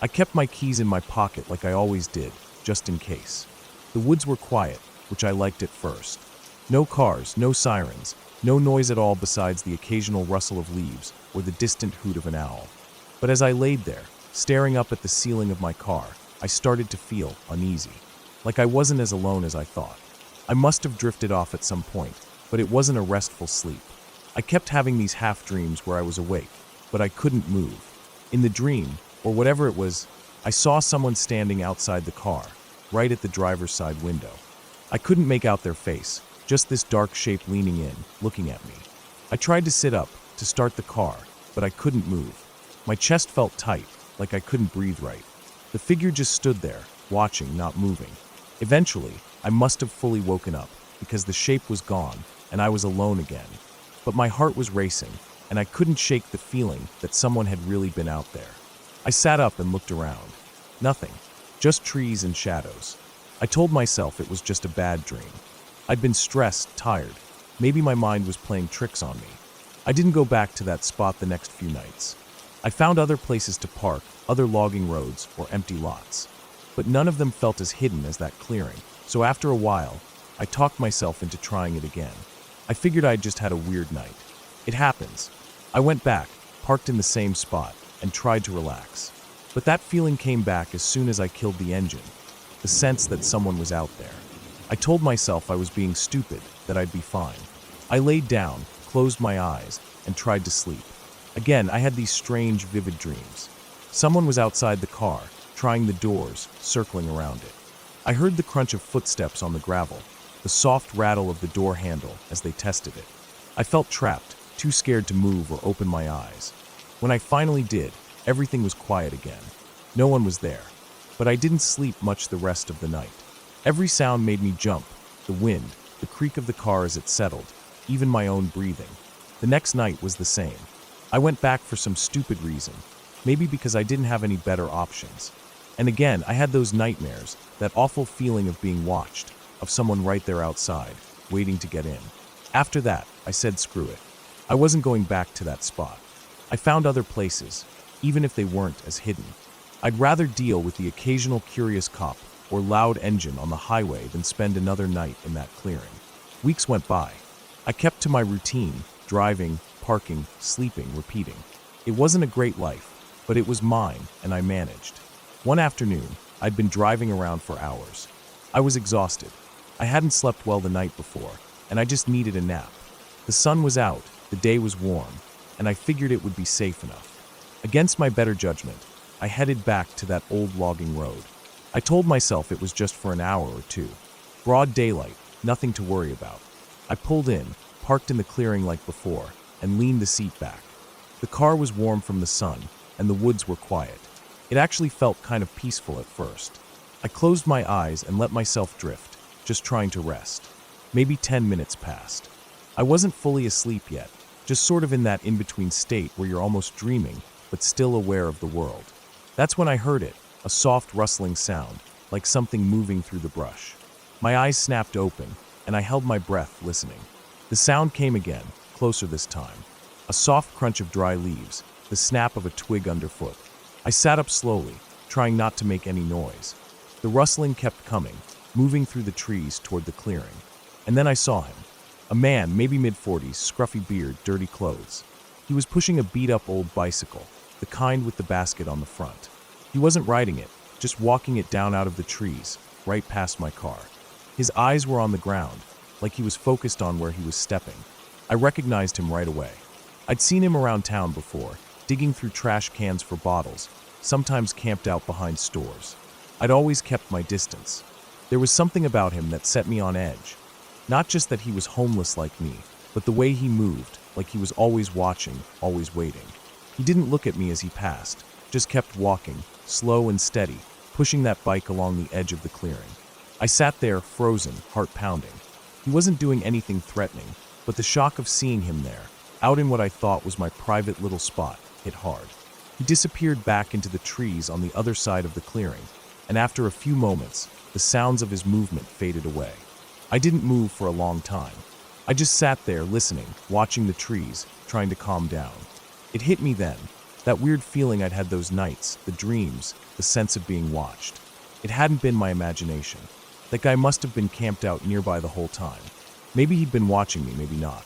I kept my keys in my pocket like I always did, just in case. The woods were quiet, which I liked at first. No cars, no sirens, no noise at all besides the occasional rustle of leaves or the distant hoot of an owl. But as I laid there, staring up at the ceiling of my car, I started to feel uneasy. Like I wasn't as alone as I thought. I must have drifted off at some point, but it wasn't a restful sleep. I kept having these half-dreams where I was awake, but I couldn't move. In the dream, or whatever it was, I saw someone standing outside the car, right at the driver's side window. I couldn't make out their face, just this dark shape leaning in, looking at me. I tried to sit up, to start the car, but I couldn't move. My chest felt tight, like I couldn't breathe right. The figure just stood there, watching, not moving. Eventually, I must have fully woken up, because the shape was gone, and I was alone again. But my heart was racing, and I couldn't shake the feeling that someone had really been out there. I sat up and looked around. Nothing, just trees and shadows. I told myself it was just a bad dream. I'd been stressed, tired. Maybe my mind was playing tricks on me. I didn't go back to that spot the next few nights. I found other places to park, other logging roads, or empty lots. But none of them felt as hidden as that clearing, so after a while, I talked myself into trying it again. I figured I'd just had a weird night. It happens. I went back, parked in the same spot, and tried to relax. But that feeling came back as soon as I killed the engine, the sense that someone was out there. I told myself I was being stupid, that I'd be fine. I laid down, closed my eyes, and tried to sleep. Again, I had these strange, vivid dreams. Someone was outside the car, trying the doors, circling around it. I heard the crunch of footsteps on the gravel, the soft rattle of the door handle as they tested it. I felt trapped, too scared to move or open my eyes. When I finally did, everything was quiet again. No one was there. But I didn't sleep much the rest of the night. Every sound made me jump, the wind, the creak of the car as it settled, even my own breathing. The next night was the same. I went back for some stupid reason, maybe because I didn't have any better options. And again, I had those nightmares, that awful feeling of being watched, of someone right there outside, waiting to get in. After that, I said screw it. I wasn't going back to that spot. I found other places, even if they weren't as hidden. I'd rather deal with the occasional curious cop or loud engine on the highway than spend another night in that clearing. Weeks went by. I kept to my routine, driving, parking, sleeping, repeating. It wasn't a great life, but it was mine, and I managed. One afternoon, I'd been driving around for hours. I was exhausted. I hadn't slept well the night before, and I just needed a nap. The sun was out, the day was warm, and I figured it would be safe enough. Against my better judgment, I headed back to that old logging road. I told myself it was just for an hour or two. Broad daylight, nothing to worry about. I pulled in, parked in the clearing like before, and leaned the seat back. The car was warm from the sun, and the woods were quiet. It actually felt kind of peaceful at first. I closed my eyes and let myself drift, just trying to rest. Maybe 10 minutes passed. I wasn't fully asleep yet, just sort of in that in-between state where you're almost dreaming, but still aware of the world. That's when I heard it, a soft rustling sound, like something moving through the brush. My eyes snapped open, and I held my breath, listening. The sound came again, closer this time. A soft crunch of dry leaves, the snap of a twig underfoot. I sat up slowly, trying not to make any noise. The rustling kept coming, moving through the trees toward the clearing. And then I saw him. A man, maybe mid-40s, scruffy beard, dirty clothes. He was pushing a beat-up old bicycle, the kind with the basket on the front. He wasn't riding it, just walking it down out of the trees, right past my car. His eyes were on the ground, like he was focused on where he was stepping. I recognized him right away. I'd seen him around town before, digging through trash cans for bottles, sometimes camped out behind stores. I'd always kept my distance. There was something about him that set me on edge. Not just that he was homeless like me, but the way he moved, like he was always watching, always waiting. He didn't look at me as he passed, just kept walking, slow and steady, pushing that bike along the edge of the clearing. I sat there, frozen, heart pounding. He wasn't doing anything threatening, but the shock of seeing him there, out in what I thought was my private little spot, hit hard. He disappeared back into the trees on the other side of the clearing, and after a few moments, the sounds of his movement faded away. I didn't move for a long time. I just sat there listening, watching the trees, trying to calm down. It hit me then, that weird feeling I'd had those nights, the dreams, the sense of being watched. It hadn't been my imagination. That guy must have been camped out nearby the whole time. Maybe he'd been watching me, maybe not.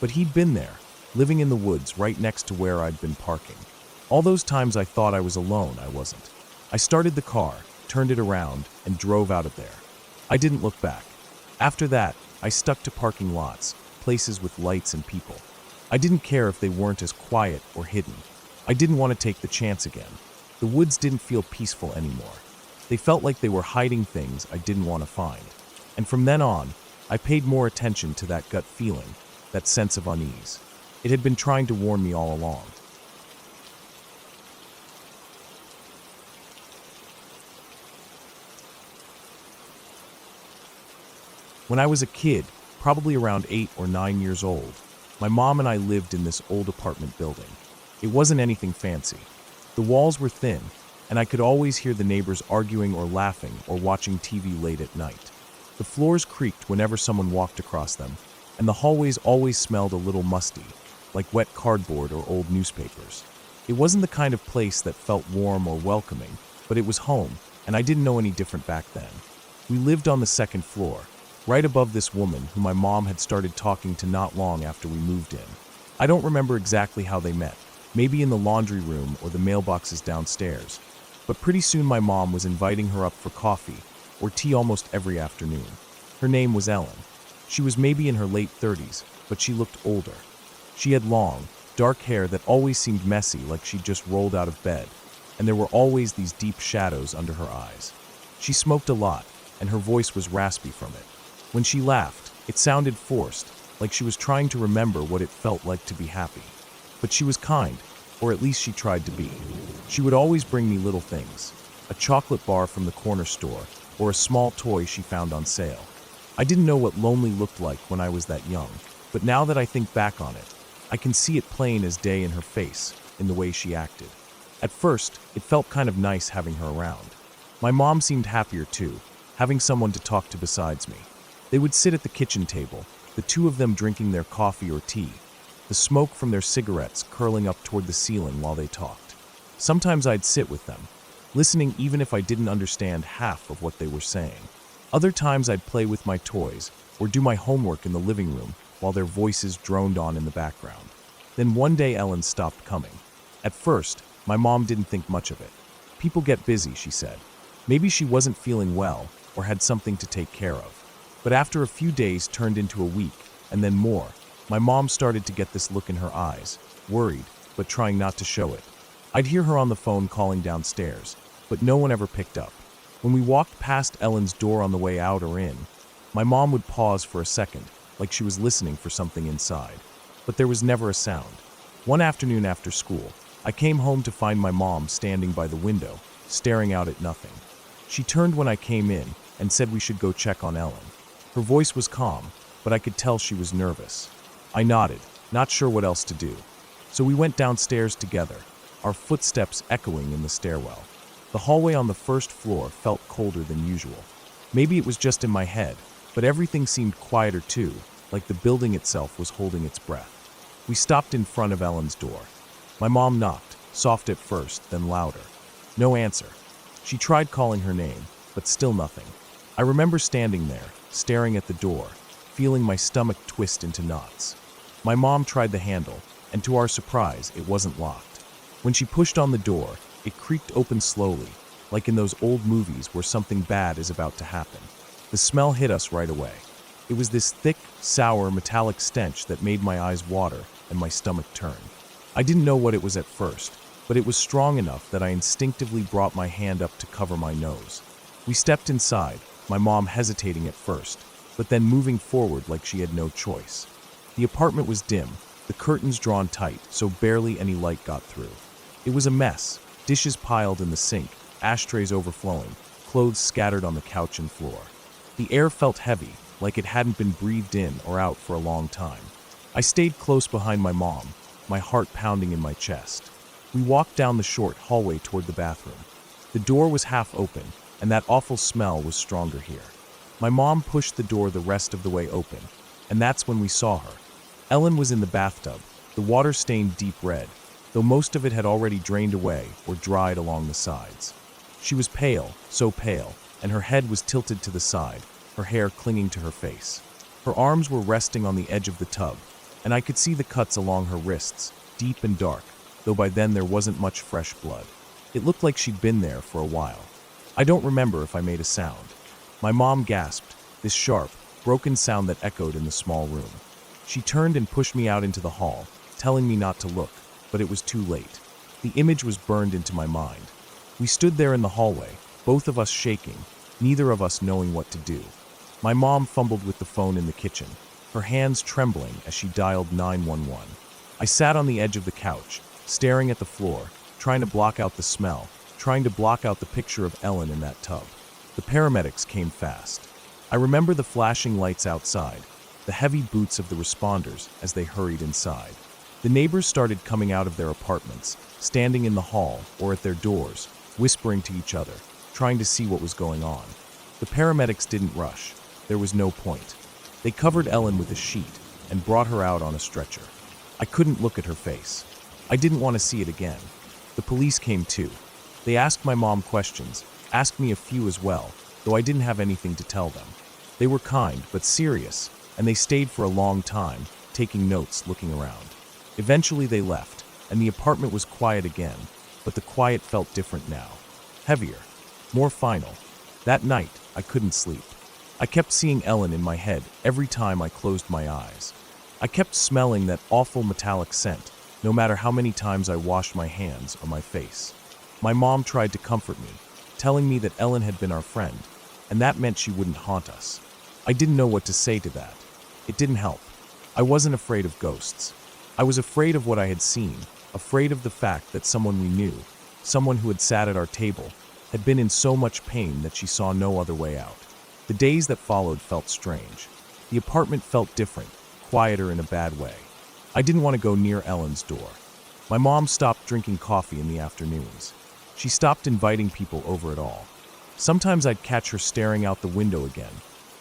But he'd been there, living in the woods right next to where I'd been parking. All those times I thought I was alone, I wasn't. I started the car, turned it around, and drove out of there. I didn't look back. After that, I stuck to parking lots, places with lights and people. I didn't care if they weren't as quiet or hidden. I didn't want to take the chance again. The woods didn't feel peaceful anymore. They felt like they were hiding things I didn't want to find. And from then on, I paid more attention to that gut feeling, that sense of unease. It had been trying to warn me all along. When I was a kid, probably around 8 or 9 years old, my mom and I lived in this old apartment building. It wasn't anything fancy. The walls were thin, and I could always hear the neighbors arguing or laughing or watching TV late at night. The floors creaked whenever someone walked across them, and the hallways always smelled a little musty, like wet cardboard or old newspapers. It wasn't the kind of place that felt warm or welcoming, but it was home, and I didn't know any different back then. We lived on the second floor, right above this woman who my mom had started talking to not long after we moved in. I don't remember exactly how they met, maybe in the laundry room or the mailboxes downstairs, but pretty soon my mom was inviting her up for coffee or tea almost every afternoon. Her name was Ellen. She was maybe in her late 30s, but she looked older. She had long, dark hair that always seemed messy, like she'd just rolled out of bed, and there were always these deep shadows under her eyes. She smoked a lot, and her voice was raspy from it. When she laughed, it sounded forced, like she was trying to remember what it felt like to be happy. But she was kind, or at least she tried to be. She would always bring me little things, a chocolate bar from the corner store, or a small toy she found on sale. I didn't know what lonely looked like when I was that young, but now that I think back on it, I can see it plain as day in her face, in the way she acted. At first, it felt kind of nice having her around. My mom seemed happier too, having someone to talk to besides me. They would sit at the kitchen table, the two of them drinking their coffee or tea, the smoke from their cigarettes curling up toward the ceiling while they talked. Sometimes I'd sit with them, listening even if I didn't understand half of what they were saying. Other times I'd play with my toys or do my homework in the living room while their voices droned on in the background. Then one day Ellen stopped coming. At first, my mom didn't think much of it. People get busy, she said. Maybe she wasn't feeling well or had something to take care of. But after a few days turned into a week, and then more, my mom started to get this look in her eyes, worried, but trying not to show it. I'd hear her on the phone calling downstairs, but no one ever picked up. When we walked past Ellen's door on the way out or in, my mom would pause for a second, like she was listening for something inside. But there was never a sound. One afternoon after school, I came home to find my mom standing by the window, staring out at nothing. She turned when I came in and said we should go check on Ellen. Her voice was calm, but I could tell she was nervous. I nodded, not sure what else to do. So we went downstairs together, our footsteps echoing in the stairwell. The hallway on the first floor felt colder than usual. Maybe it was just in my head, but everything seemed quieter too, like the building itself was holding its breath. We stopped in front of Ellen's door. My mom knocked, soft at first, then louder. No answer. She tried calling her name, but still nothing. I remember standing there, staring at the door, feeling my stomach twist into knots. My mom tried the handle, and to our surprise, it wasn't locked. When she pushed on the door, it creaked open slowly, like in those old movies where something bad is about to happen. The smell hit us right away. It was this thick, sour, metallic stench that made my eyes water and my stomach turn. I didn't know what it was at first, but it was strong enough that I instinctively brought my hand up to cover my nose. We stepped inside, my mom hesitating at first, but then moving forward like she had no choice. The apartment was dim, the curtains drawn tight so barely any light got through. It was a mess, dishes piled in the sink, ashtrays overflowing, clothes scattered on the couch and floor. The air felt heavy, like it hadn't been breathed in or out for a long time. I stayed close behind my mom, my heart pounding in my chest. We walked down the short hallway toward the bathroom. The door was half open, and that awful smell was stronger here. My mom pushed the door the rest of the way open, and that's when we saw her. Ellen was in the bathtub, the water stained deep red, though most of it had already drained away or dried along the sides. She was pale, so pale, and her head was tilted to the side, her hair clinging to her face. Her arms were resting on the edge of the tub, and I could see the cuts along her wrists, deep and dark, though by then there wasn't much fresh blood. It looked like she'd been there for a while. I don't remember if I made a sound. My mom gasped, this sharp, broken sound that echoed in the small room. She turned and pushed me out into the hall, telling me not to look, but it was too late. The image was burned into my mind. We stood there in the hallway, both of us shaking, neither of us knowing what to do. My mom fumbled with the phone in the kitchen, her hands trembling as she dialed 911. I sat on the edge of the couch, staring at the floor, trying to block out the smell, trying to block out the picture of Ellen in that tub. The paramedics came fast. I remember the flashing lights outside, the heavy boots of the responders as they hurried inside. The neighbors started coming out of their apartments, standing in the hall or at their doors, whispering to each other, trying to see what was going on. The paramedics didn't rush. There was no point. They covered Ellen with a sheet and brought her out on a stretcher. I couldn't look at her face. I didn't want to see it again. The police came too. They asked my mom questions, asked me a few as well, though I didn't have anything to tell them. They were kind but serious, and they stayed for a long time, taking notes, looking around. Eventually they left, and the apartment was quiet again, but the quiet felt different now. Heavier, more final. That night, I couldn't sleep. I kept seeing Ellen in my head every time I closed my eyes. I kept smelling that awful metallic scent, no matter how many times I washed my hands or my face. My mom tried to comfort me, telling me that Ellen had been our friend, and that meant she wouldn't haunt us. I didn't know what to say to that. It didn't help. I wasn't afraid of ghosts. I was afraid of what I had seen, afraid of the fact that someone we knew, someone who had sat at our table, had been in so much pain that she saw no other way out. The days that followed felt strange. The apartment felt different, quieter in a bad way. I didn't want to go near Ellen's door. My mom stopped drinking coffee in the afternoons. She stopped inviting people over at all. Sometimes I'd catch her staring out the window again,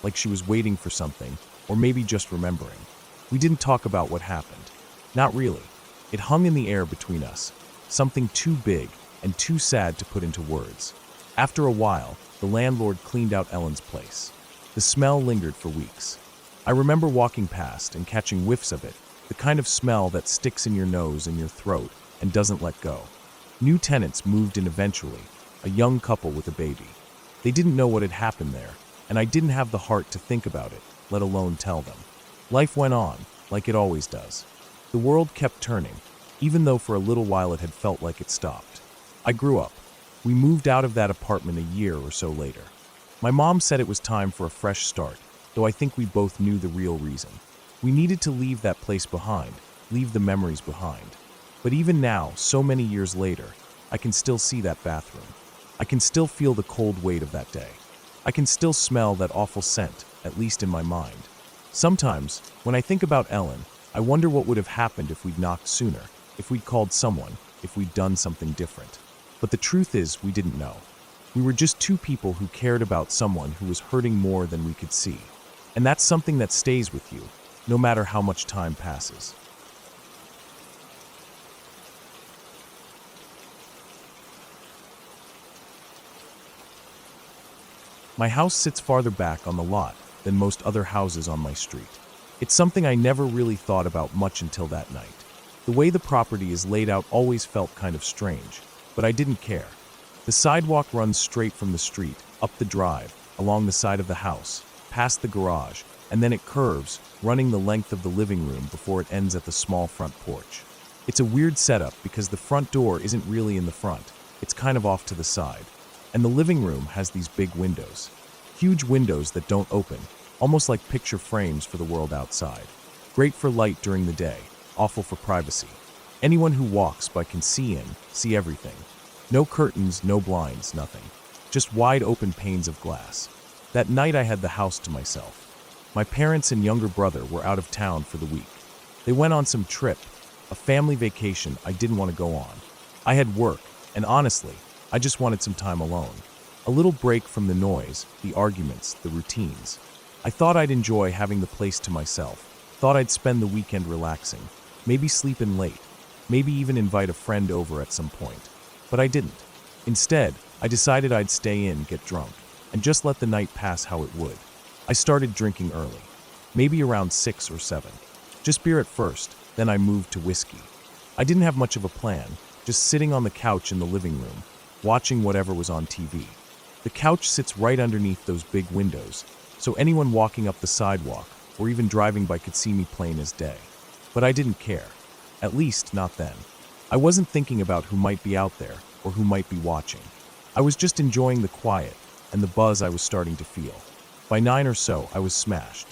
like she was waiting for something, or maybe just remembering. We didn't talk about what happened. Not really. It hung in the air between us, something too big and too sad to put into words. After a while, the landlord cleaned out Ellen's place. The smell lingered for weeks. I remember walking past and catching whiffs of it, the kind of smell that sticks in your nose and your throat and doesn't let go. New tenants moved in eventually, a young couple with a baby. They didn't know what had happened there, and I didn't have the heart to think about it, let alone tell them. Life went on, like it always does. The world kept turning, even though for a little while it had felt like it stopped. I grew up. We moved out of that apartment a year or so later. My mom said it was time for a fresh start, though I think we both knew the real reason. We needed to leave that place behind, leave the memories behind. But even now, so many years later, I can still see that bathroom. I can still feel the cold weight of that day. I can still smell that awful scent, at least in my mind. Sometimes, when I think about Ellen, I wonder what would have happened if we'd knocked sooner, if we'd called someone, if we'd done something different. But the truth is, we didn't know. We were just two people who cared about someone who was hurting more than we could see. And that's something that stays with you, no matter how much time passes. My house sits farther back on the lot than most other houses on my street. It's something I never really thought about much until that night. The way the property is laid out always felt kind of strange, but I didn't care. The sidewalk runs straight from the street, up the drive, along the side of the house, past the garage, and then it curves, running the length of the living room before it ends at the small front porch. It's a weird setup because the front door isn't really in the front, it's kind of off to the side. And the living room has these big windows. Huge windows that don't open, almost like picture frames for the world outside. Great for light during the day, awful for privacy. Anyone who walks by can see in, see everything. No curtains, no blinds, nothing. Just wide open panes of glass. That night I had the house to myself. My parents and younger brother were out of town for the week. They went on some trip, a family vacation I didn't want to go on. I had work, and honestly, I just wanted some time alone. A little break from the noise, the arguments, the routines. I thought I'd enjoy having the place to myself. Thought I'd spend the weekend relaxing. Maybe sleep in late. Maybe even invite a friend over at some point. But I didn't. Instead, I decided I'd stay in, get drunk, and just let the night pass how it would. I started drinking early. Maybe around 6 or 7. Just beer at first, then I moved to whiskey. I didn't have much of a plan, just sitting on the couch in the living room, watching whatever was on TV. The couch sits right underneath those big windows, so anyone walking up the sidewalk or even driving by could see me plain as day. But I didn't care. At least, not then. I wasn't thinking about who might be out there or who might be watching. I was just enjoying the quiet and the buzz I was starting to feel. By 9 or so, I was smashed.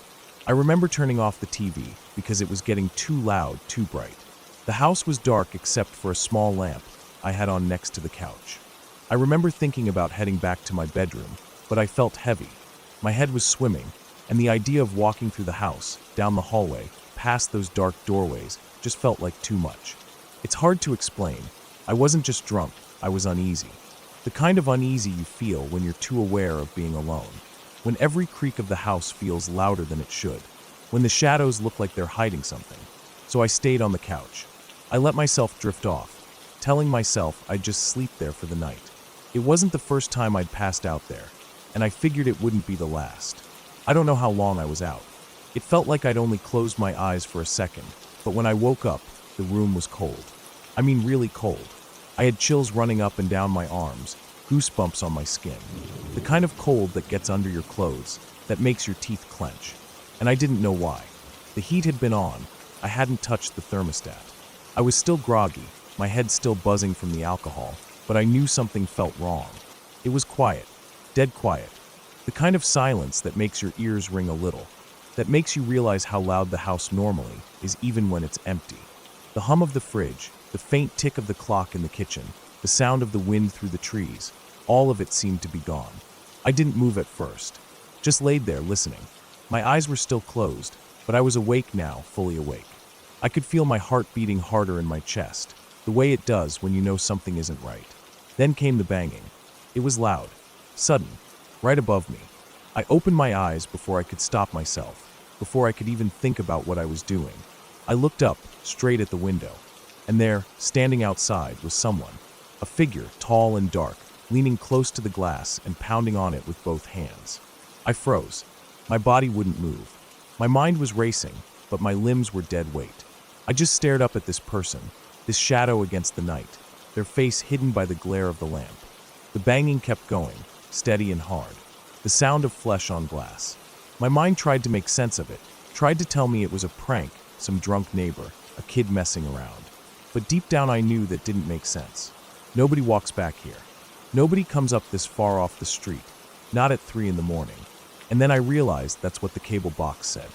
I remember turning off the TV because it was getting too loud, too bright. The house was dark except for a small lamp I had on next to the couch. I remember thinking about heading back to my bedroom, but I felt heavy. My head was swimming, and the idea of walking through the house, down the hallway, past those dark doorways, just felt like too much. It's hard to explain. I wasn't just drunk, I was uneasy. The kind of uneasy you feel when you're too aware of being alone. When every creak of the house feels louder than it should. When the shadows look like they're hiding something. So I stayed on the couch. I let myself drift off, telling myself I'd just sleep there for the night. It wasn't the first time I'd passed out there, and I figured it wouldn't be the last. I don't know how long I was out. It felt like I'd only closed my eyes for a second, but when I woke up, the room was cold. I mean really cold. I had chills running up and down my arms, goosebumps on my skin. The kind of cold that gets under your clothes, that makes your teeth clench. And I didn't know why. The heat had been on. I hadn't touched the thermostat. I was still groggy, my head still buzzing from the alcohol, but I knew something felt wrong. It was quiet, dead quiet. The kind of silence that makes your ears ring a little, that makes you realize how loud the house normally is even when it's empty. The hum of the fridge, the faint tick of the clock in the kitchen, the sound of the wind through the trees, all of it seemed to be gone. I didn't move at first, just laid there listening. My eyes were still closed, but I was awake now, fully awake. I could feel my heart beating harder in my chest, the way it does when you know something isn't right. Then came the banging. It was loud, sudden, right above me. I opened my eyes before I could stop myself, before I could even think about what I was doing. I looked up, straight at the window, and there, standing outside, was someone. A figure, tall and dark, leaning close to the glass and pounding on it with both hands. I froze. My body wouldn't move. My mind was racing, but my limbs were dead weight. I just stared up at this person, this shadow against the night, their face hidden by the glare of the lamp. The banging kept going, steady and hard. The sound of flesh on glass. My mind tried to make sense of it, tried to tell me it was a prank, some drunk neighbor, a kid messing around. But deep down I knew that didn't make sense. Nobody walks back here. Nobody comes up this far off the street, not at 3 in the morning. And then I realized that's what the cable box said.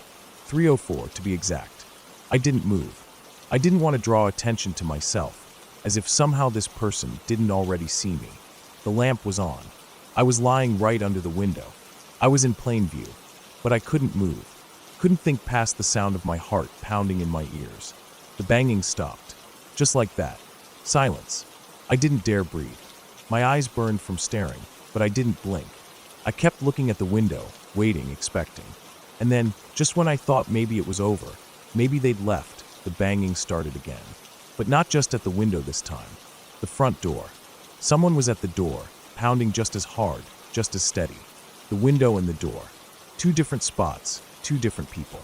3:04 to be exact. I didn't move. I didn't want to draw attention to myself, as if somehow this person didn't already see me. The lamp was on. I was lying right under the window. I was in plain view, but I couldn't move. Couldn't think past the sound of my heart pounding in my ears. The banging stopped. Just like that. Silence. I didn't dare breathe. My eyes burned from staring, but I didn't blink. I kept looking at the window, waiting, expecting. And then, just when I thought maybe it was over, maybe they'd left, the banging started again. But not just at the window this time. The front door. Someone was at the door, pounding just as hard, just as steady. The window and the door. 2 different spots, 2 different people.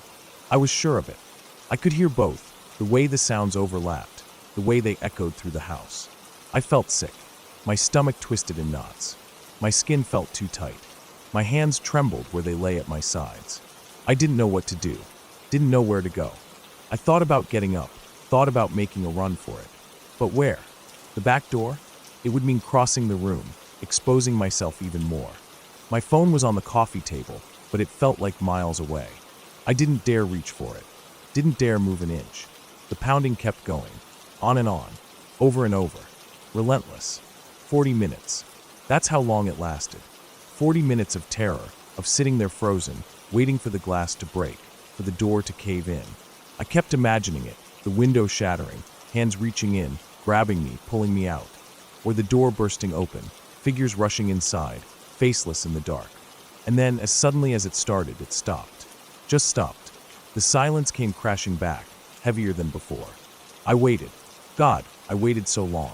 I was sure of it. I could hear both, the way the sounds overlapped, the way they echoed through the house. I felt sick. My stomach twisted in knots. My skin felt too tight. My hands trembled where they lay at my sides. I didn't know what to do, didn't know where to go. I thought about getting up, thought about making a run for it. But where? The back door? It would mean crossing the room, exposing myself even more. My phone was on the coffee table, but it felt like miles away. I didn't dare reach for it, didn't dare move an inch. The pounding kept going, on, over and over, relentless. 40 minutes. That's how long it lasted. 40 minutes of terror, of sitting there frozen, waiting for the glass to break, for the door to cave in. I kept imagining it, the window shattering, hands reaching in, grabbing me, pulling me out. Or the door bursting open, figures rushing inside, faceless in the dark. And then, as suddenly as it started, it stopped. Just stopped. The silence came crashing back, heavier than before. I waited. God, I waited so long.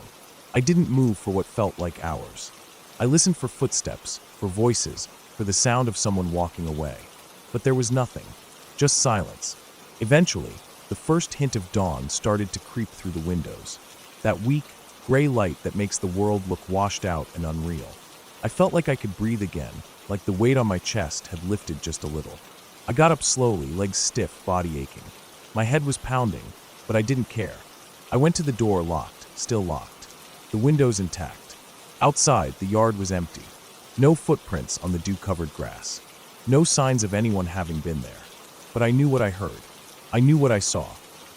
I didn't move for what felt like hours. I listened for footsteps, for voices, for the sound of someone walking away. But there was nothing. Just silence. Eventually, the first hint of dawn started to creep through the windows. That weak, gray light that makes the world look washed out and unreal. I felt like I could breathe again, like the weight on my chest had lifted just a little. I got up slowly, legs stiff, body aching. My head was pounding, but I didn't care. I went to the door, locked, still locked. The windows intact. Outside, the yard was empty. No footprints on the dew-covered grass. No signs of anyone having been there. But I knew what I heard. I knew what I saw.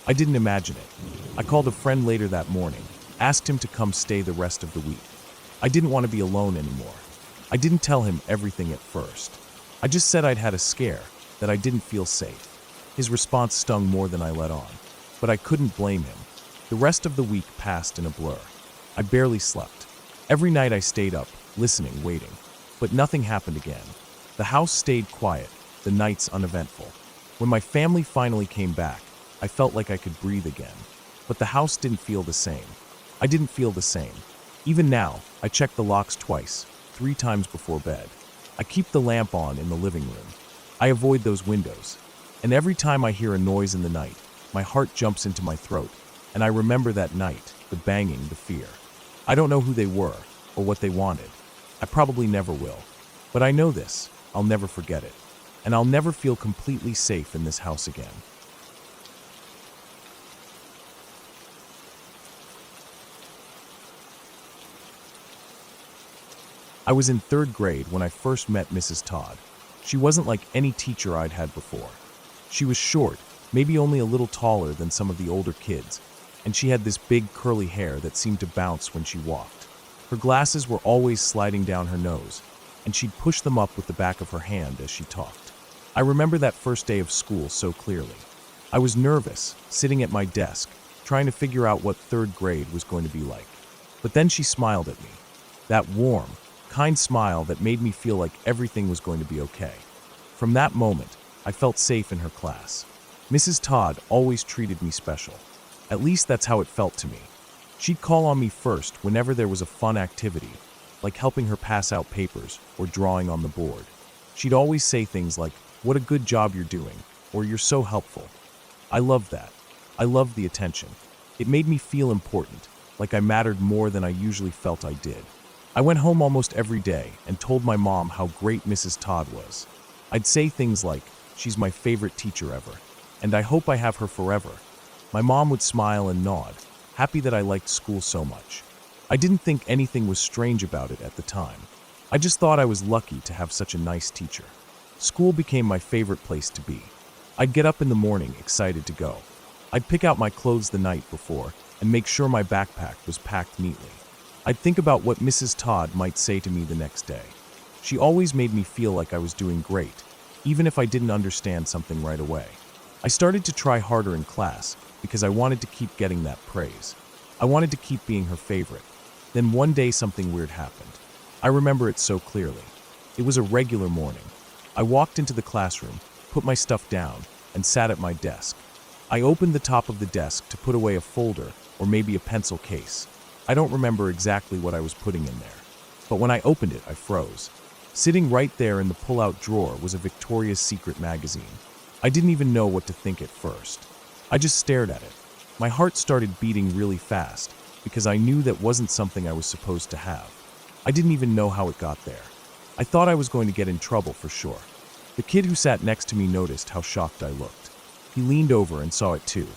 I didn't imagine it. I called a friend later that morning, asked him to come stay the rest of the week. I didn't want to be alone anymore. I didn't tell him everything at first. I just said I'd had a scare, that I didn't feel safe. His response stung more than I let on, but I couldn't blame him. The rest of the week passed in a blur. I barely slept. Every night I stayed up, listening, waiting. But nothing happened again. The house stayed quiet, the nights uneventful. When my family finally came back, I felt like I could breathe again. But the house didn't feel the same. I didn't feel the same. Even now, I check the locks twice, 3 times before bed. I keep the lamp on in the living room. I avoid those windows. And every time I hear a noise in the night, my heart jumps into my throat, and I remember that night, the banging, the fear. I don't know who they were, or what they wanted. I probably never will. But I know this, I'll never forget it. And I'll never feel completely safe in this house again. I was in 3rd grade when I first met Mrs. Todd. She wasn't like any teacher I'd had before. She was short, maybe only a little taller than some of the older kids, and she had this big curly hair that seemed to bounce when she walked. Her glasses were always sliding down her nose, and she'd push them up with the back of her hand as she talked. I remember that first day of school so clearly. I was nervous, sitting at my desk, trying to figure out what 3rd grade was going to be like. But then she smiled at me. That warm, kind smile that made me feel like everything was going to be okay. From that moment, I felt safe in her class. Mrs. Todd always treated me special. At least that's how it felt to me. She'd call on me first whenever there was a fun activity, like helping her pass out papers or drawing on the board. She'd always say things like, "What a good job you're doing," or "You're so helpful." I loved that. I loved the attention. It made me feel important, like I mattered more than I usually felt I did. I went home almost every day and told my mom how great Mrs. Todd was. I'd say things like, "She's my favorite teacher ever, and I hope I have her forever." My mom would smile and nod, happy that I liked school so much. I didn't think anything was strange about it at the time. I just thought I was lucky to have such a nice teacher. School became my favorite place to be. I'd get up in the morning, excited to go. I'd pick out my clothes the night before and make sure my backpack was packed neatly. I'd think about what Mrs. Todd might say to me the next day. She always made me feel like I was doing great, even if I didn't understand something right away. I started to try harder in class because I wanted to keep getting that praise. I wanted to keep being her favorite. Then one day something weird happened. I remember it so clearly. It was a regular morning. I walked into the classroom, put my stuff down, and sat at my desk. I opened the top of the desk to put away a folder or maybe a pencil case. I don't remember exactly what I was putting in there. But when I opened it, I froze. Sitting right there in the pull-out drawer was a Victoria's Secret magazine. I didn't even know what to think at first. I just stared at it. My heart started beating really fast because I knew that wasn't something I was supposed to have. I didn't even know how it got there. I thought I was going to get in trouble for sure. The kid who sat next to me noticed how shocked I looked. He leaned over and saw it too.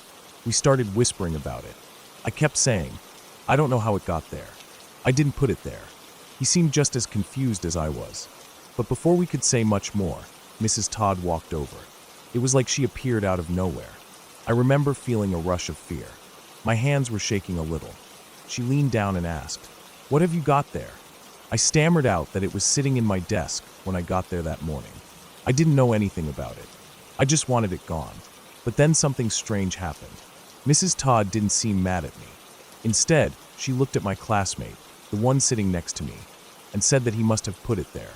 We started whispering about it. I kept saying, "I don't know how it got there. I didn't put it there." He seemed just as confused as I was. But before we could say much more, Mrs. Todd walked over. It was like she appeared out of nowhere. I remember feeling a rush of fear. My hands were shaking a little. She leaned down and asked, "What have you got there?" I stammered out that it was sitting in my desk when I got there that morning. I didn't know anything about it. I just wanted it gone. But then something strange happened. Mrs. Todd didn't seem mad at me. Instead, she looked at my classmate, the one sitting next to me, and said that he must have put it there.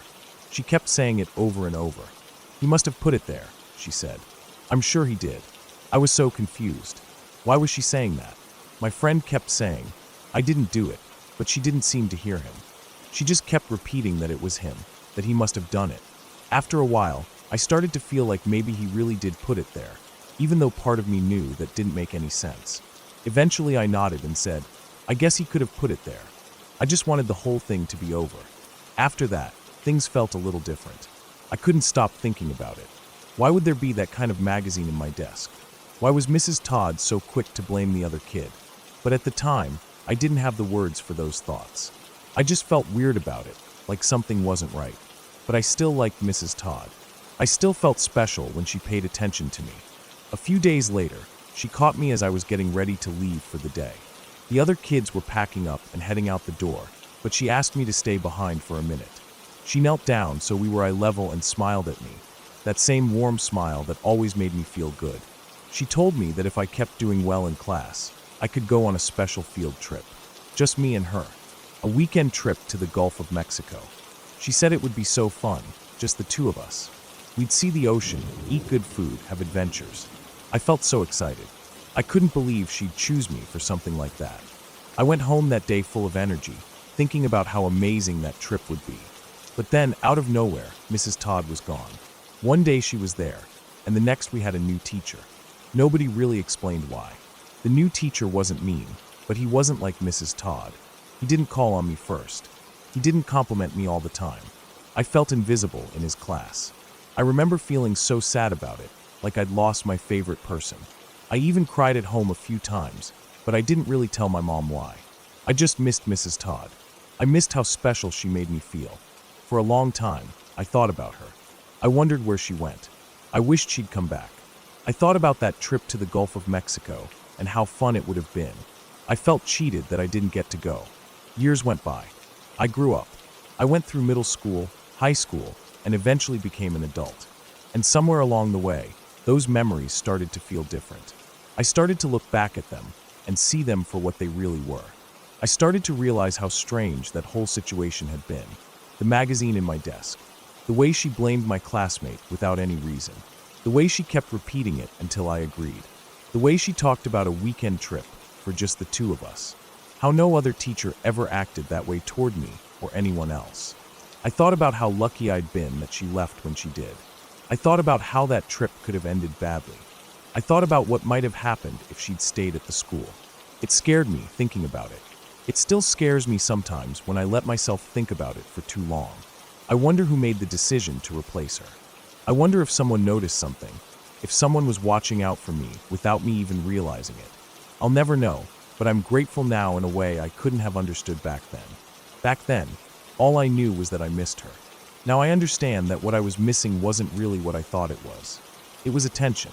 She kept saying it over and over. "He must have put it there," she said. "I'm sure he did." I was so confused. Why was she saying that? My friend kept saying, "I didn't do it," but she didn't seem to hear him. She just kept repeating that it was him, that he must have done it. After a while, I started to feel like maybe he really did put it there, even though part of me knew that didn't make any sense. Eventually I nodded and said, "I guess he could have put it there." I just wanted the whole thing to be over. After that, things felt a little different. I couldn't stop thinking about it. Why would there be that kind of magazine in my desk? Why was Mrs. Todd so quick to blame the other kid? But at the time, I didn't have the words for those thoughts. I just felt weird about it, like something wasn't right. But I still liked Mrs. Todd. I still felt special when she paid attention to me. A few days later, she caught me as I was getting ready to leave for the day. The other kids were packing up and heading out the door, but she asked me to stay behind for a minute. She knelt down so we were eye level and smiled at me, that same warm smile that always made me feel good. She told me that if I kept doing well in class, I could go on a special field trip. Just me and her. A weekend trip to the Gulf of Mexico. She said it would be so fun, just the two of us. We'd see the ocean, eat good food, have adventures. I felt so excited. I couldn't believe she'd choose me for something like that. I went home that day full of energy, thinking about how amazing that trip would be. But then, out of nowhere, Mrs. Todd was gone. One day she was there, and the next we had a new teacher. Nobody really explained why. The new teacher wasn't mean, but he wasn't like Mrs. Todd. He didn't call on me first. He didn't compliment me all the time. I felt invisible in his class. I remember feeling so sad about it, like I'd lost my favorite person. I even cried at home a few times, but I didn't really tell my mom why. I just missed Mrs. Todd. I missed how special she made me feel. For a long time, I thought about her. I wondered where she went. I wished she'd come back. I thought about that trip to the Gulf of Mexico and how fun it would have been. I felt cheated that I didn't get to go. Years went by. I grew up. I went through middle school, high school, and eventually became an adult. And somewhere along the way, those memories started to feel different. I started to look back at them and see them for what they really were. I started to realize how strange that whole situation had been. The magazine in my desk. The way she blamed my classmate without any reason. The way she kept repeating it until I agreed. The way she talked about a weekend trip for just the two of us. How no other teacher ever acted that way toward me or anyone else. I thought about how lucky I'd been that she left when she did. I thought about how that trip could have ended badly. I thought about what might have happened if she'd stayed at the school. It scared me thinking about it. It still scares me sometimes when I let myself think about it for too long. I wonder who made the decision to replace her. I wonder if someone noticed something, if someone was watching out for me without me even realizing it. I'll never know, but I'm grateful now in a way I couldn't have understood back then. Back then, all I knew was that I missed her. Now I understand that what I was missing wasn't really what I thought it was. It was attention.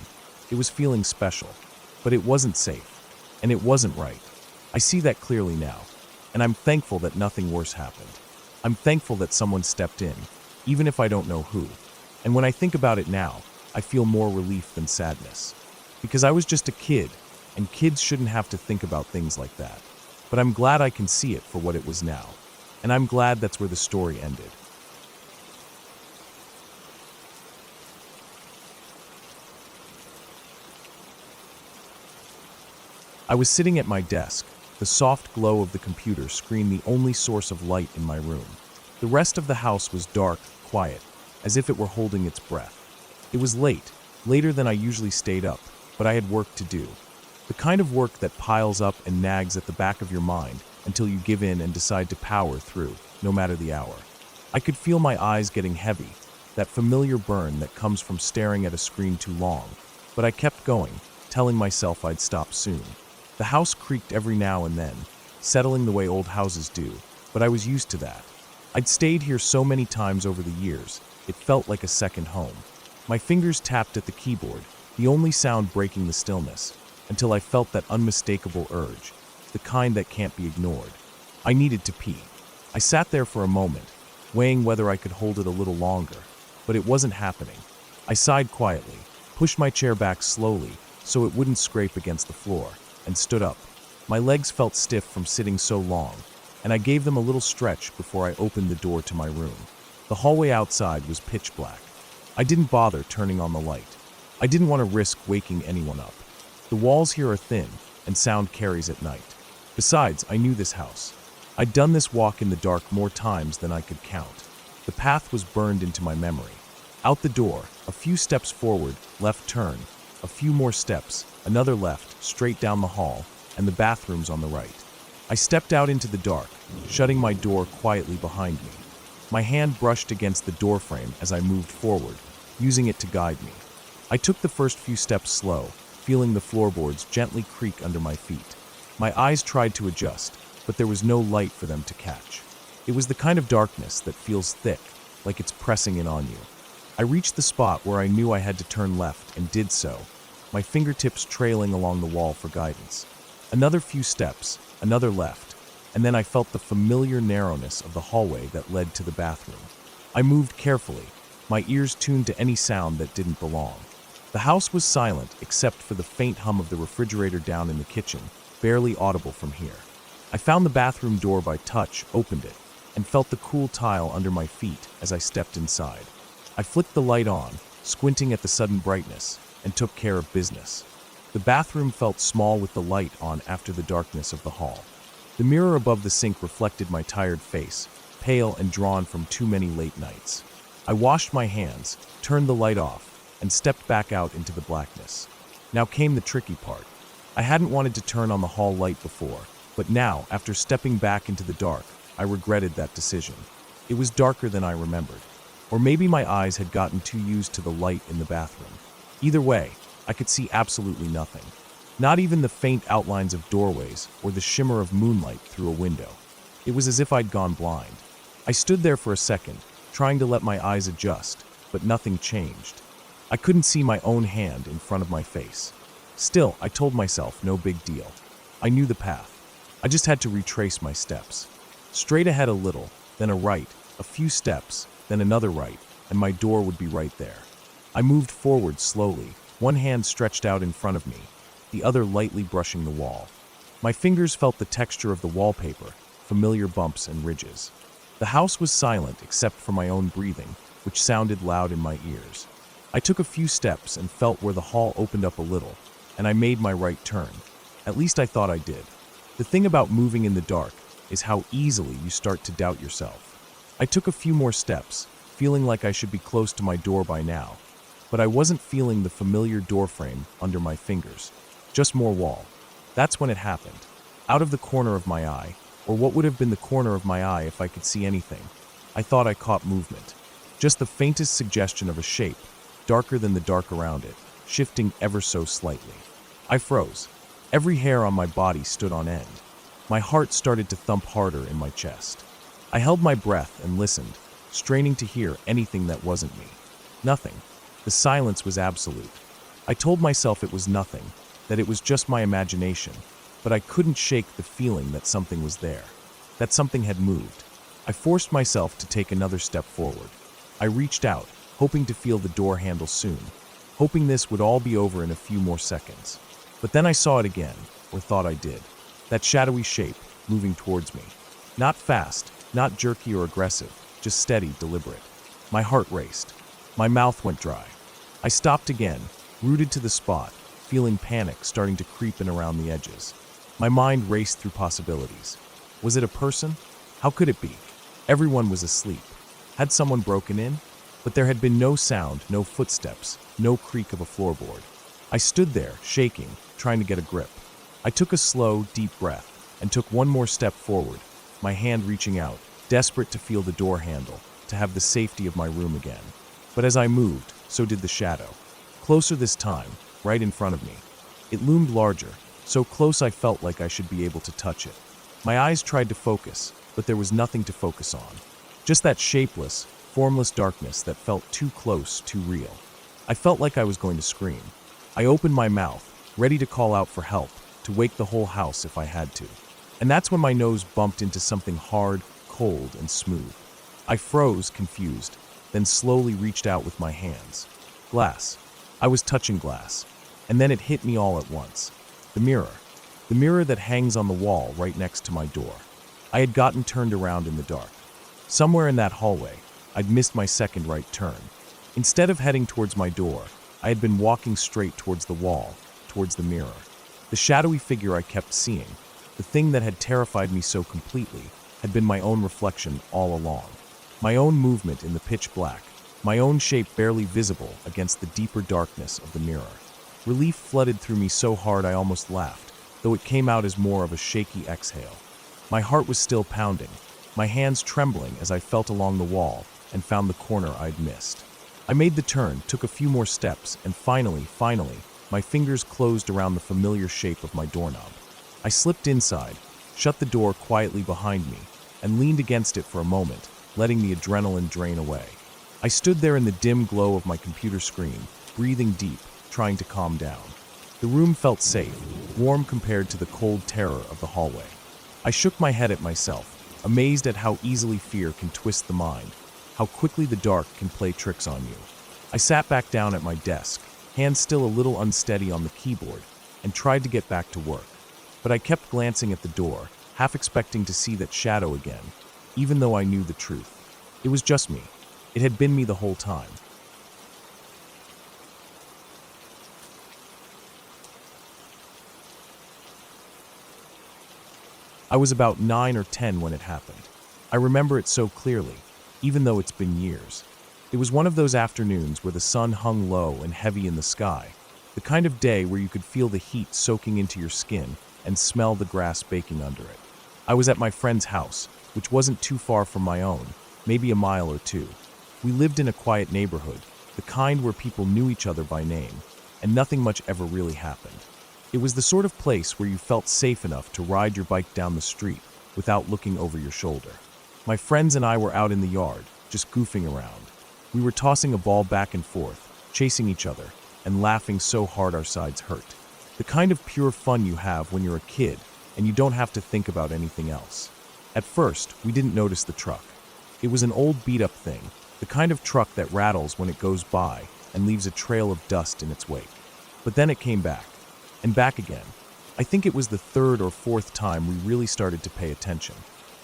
It was feeling special. But it wasn't safe. And it wasn't right. I see that clearly now. And I'm thankful that nothing worse happened. I'm thankful that someone stepped in, even if I don't know who. And when I think about it now, I feel more relief than sadness. Because I was just a kid, and kids shouldn't have to think about things like that. But I'm glad I can see it for what it was now. And I'm glad that's where the story ended. I was sitting at my desk. The soft glow of the computer screened the only source of light in my room. The rest of the house was dark, quiet, as if it were holding its breath. It was late, later than I usually stayed up, but I had work to do. The kind of work that piles up and nags at the back of your mind until you give in and decide to power through, no matter the hour. I could feel my eyes getting heavy, that familiar burn that comes from staring at a screen too long, but I kept going, telling myself I'd stop soon. The house creaked every now and then, settling the way old houses do, but I was used to that. I'd stayed here so many times over the years, it felt like a second home. My fingers tapped at the keyboard, the only sound breaking the stillness, until I felt that unmistakable urge, the kind that can't be ignored. I needed to pee. I sat there for a moment, weighing whether I could hold it a little longer, but it wasn't happening. I sighed quietly, pushed my chair back slowly so it wouldn't scrape against the floor, and stood up. My legs felt stiff from sitting so long, and I gave them a little stretch before I opened the door to my room. The hallway outside was pitch black. I didn't bother turning on the light. I didn't want to risk waking anyone up. The walls here are thin, and sound carries at night. Besides, I knew this house. I'd done this walk in the dark more times than I could count. The path was burned into my memory. Out the door, a few steps forward, left turn, a few more steps, another left, straight down the hall, and the bathroom's on the right. I stepped out into the dark, shutting my door quietly behind me. My hand brushed against the doorframe as I moved forward, using it to guide me. I took the first few steps slow, feeling the floorboards gently creak under my feet. My eyes tried to adjust, but there was no light for them to catch. It was the kind of darkness that feels thick, like it's pressing in on you. I reached the spot where I knew I had to turn left and did so, my fingertips trailing along the wall for guidance. Another few steps, another left, and then I felt the familiar narrowness of the hallway that led to the bathroom. I moved carefully, my ears tuned to any sound that didn't belong. The house was silent except for the faint hum of the refrigerator down in the kitchen, barely audible from here. I found the bathroom door by touch, opened it, and felt the cool tile under my feet as I stepped inside. I flicked the light on, squinting at the sudden brightness, and took care of business. The bathroom felt small with the light on after the darkness of the hall. The mirror above the sink reflected my tired face, pale and drawn from too many late nights. I washed my hands, turned the light off, and stepped back out into the blackness. Now came the tricky part. I hadn't wanted to turn on the hall light before, but now, after stepping back into the dark, I regretted that decision. It was darker than I remembered. Or maybe my eyes had gotten too used to the light in the bathroom. Either way, I could see absolutely nothing. Not even the faint outlines of doorways or the shimmer of moonlight through a window. It was as if I'd gone blind. I stood there for a second, trying to let my eyes adjust, but nothing changed. I couldn't see my own hand in front of my face. Still, I told myself no big deal. I knew the path. I just had to retrace my steps. Straight ahead a little, then a right, a few steps, then another right, and my door would be right there. I moved forward slowly, one hand stretched out in front of me, the other lightly brushing the wall. My fingers felt the texture of the wallpaper, familiar bumps and ridges. The house was silent except for my own breathing, which sounded loud in my ears. I took a few steps and felt where the hall opened up a little, and I made my right turn. At least I thought I did. The thing about moving in the dark is how easily you start to doubt yourself. I took a few more steps, feeling like I should be close to my door by now, but I wasn't feeling the familiar doorframe under my fingers. Just more wall. That's when it happened. Out of the corner of my eye, or what would have been the corner of my eye if I could see anything, I thought I caught movement. Just the faintest suggestion of a shape, darker than the dark around it, shifting ever so slightly. I froze. Every hair on my body stood on end. My heart started to thump harder in my chest. I held my breath and listened, straining to hear anything that wasn't me. Nothing. The silence was absolute. I told myself it was nothing, that it was just my imagination, but I couldn't shake the feeling that something was there, that something had moved. I forced myself to take another step forward. I reached out, hoping to feel the door handle soon, hoping this would all be over in a few more seconds. But then I saw it again, or thought I did. That shadowy shape, moving towards me. Not fast, not jerky or aggressive, just steady, deliberate. My heart raced. My mouth went dry. I stopped again, rooted to the spot, feeling panic starting to creep in around the edges. My mind raced through possibilities. Was it a person? How could it be? Everyone was asleep. Had someone broken in? But there had been no sound, no footsteps, no creak of a floorboard. I stood there, shaking, trying to get a grip. I took a slow, deep breath and took one more step forward, my hand reaching out, desperate to feel the door handle, to have the safety of my room again. But as I moved, so did the shadow. Closer this time, right in front of me. It loomed larger, so close I felt like I should be able to touch it. My eyes tried to focus, but there was nothing to focus on. Just that shapeless, formless darkness that felt too close, too real. I felt like I was going to scream. I opened my mouth, ready to call out for help, to wake the whole house if I had to. And that's when my nose bumped into something hard, cold, and smooth. I froze, confused, then slowly reached out with my hands. Glass. I was touching glass. And then it hit me all at once. The mirror. The mirror that hangs on the wall right next to my door. I had gotten turned around in the dark. Somewhere in that hallway, I'd missed my second right turn. Instead of heading towards my door, I had been walking straight towards the wall, towards the mirror. The shadowy figure I kept seeing, the thing that had terrified me so completely, had been my own reflection all along. My own movement in the pitch black, my own shape barely visible against the deeper darkness of the mirror. Relief flooded through me so hard I almost laughed, though it came out as more of a shaky exhale. My heart was still pounding, my hands trembling as I felt along the wall and found the corner I'd missed. I made the turn, took a few more steps, and finally, my fingers closed around the familiar shape of my doorknob. I slipped inside, shut the door quietly behind me, and leaned against it for a moment, letting the adrenaline drain away. I stood there in the dim glow of my computer screen, breathing deep, trying to calm down. The room felt safe, warm compared to the cold terror of the hallway. I shook my head at myself, amazed at how easily fear can twist the mind, how quickly the dark can play tricks on you. I sat back down at my desk, hands still a little unsteady on the keyboard, and tried to get back to work. But I kept glancing at the door, half expecting to see that shadow again, even though I knew the truth. It was just me. It had been me the whole time. I was about 9 or 10 when it happened. I remember it so clearly, even though it's been years. It was one of those afternoons where the sun hung low and heavy in the sky, the kind of day where you could feel the heat soaking into your skin and smell the grass baking under it. I was at my friend's house, which wasn't too far from my own, maybe a mile or two. We lived in a quiet neighborhood, the kind where people knew each other by name, and nothing much ever really happened. It was the sort of place where you felt safe enough to ride your bike down the street without looking over your shoulder. My friends and I were out in the yard, just goofing around. We were tossing a ball back and forth, chasing each other, and laughing so hard our sides hurt. The kind of pure fun you have when you're a kid and you don't have to think about anything else. At first, we didn't notice the truck. It was an old beat-up thing, the kind of truck that rattles when it goes by and leaves a trail of dust in its wake. But then it came back, and back again. I think it was the third or fourth time we really started to pay attention.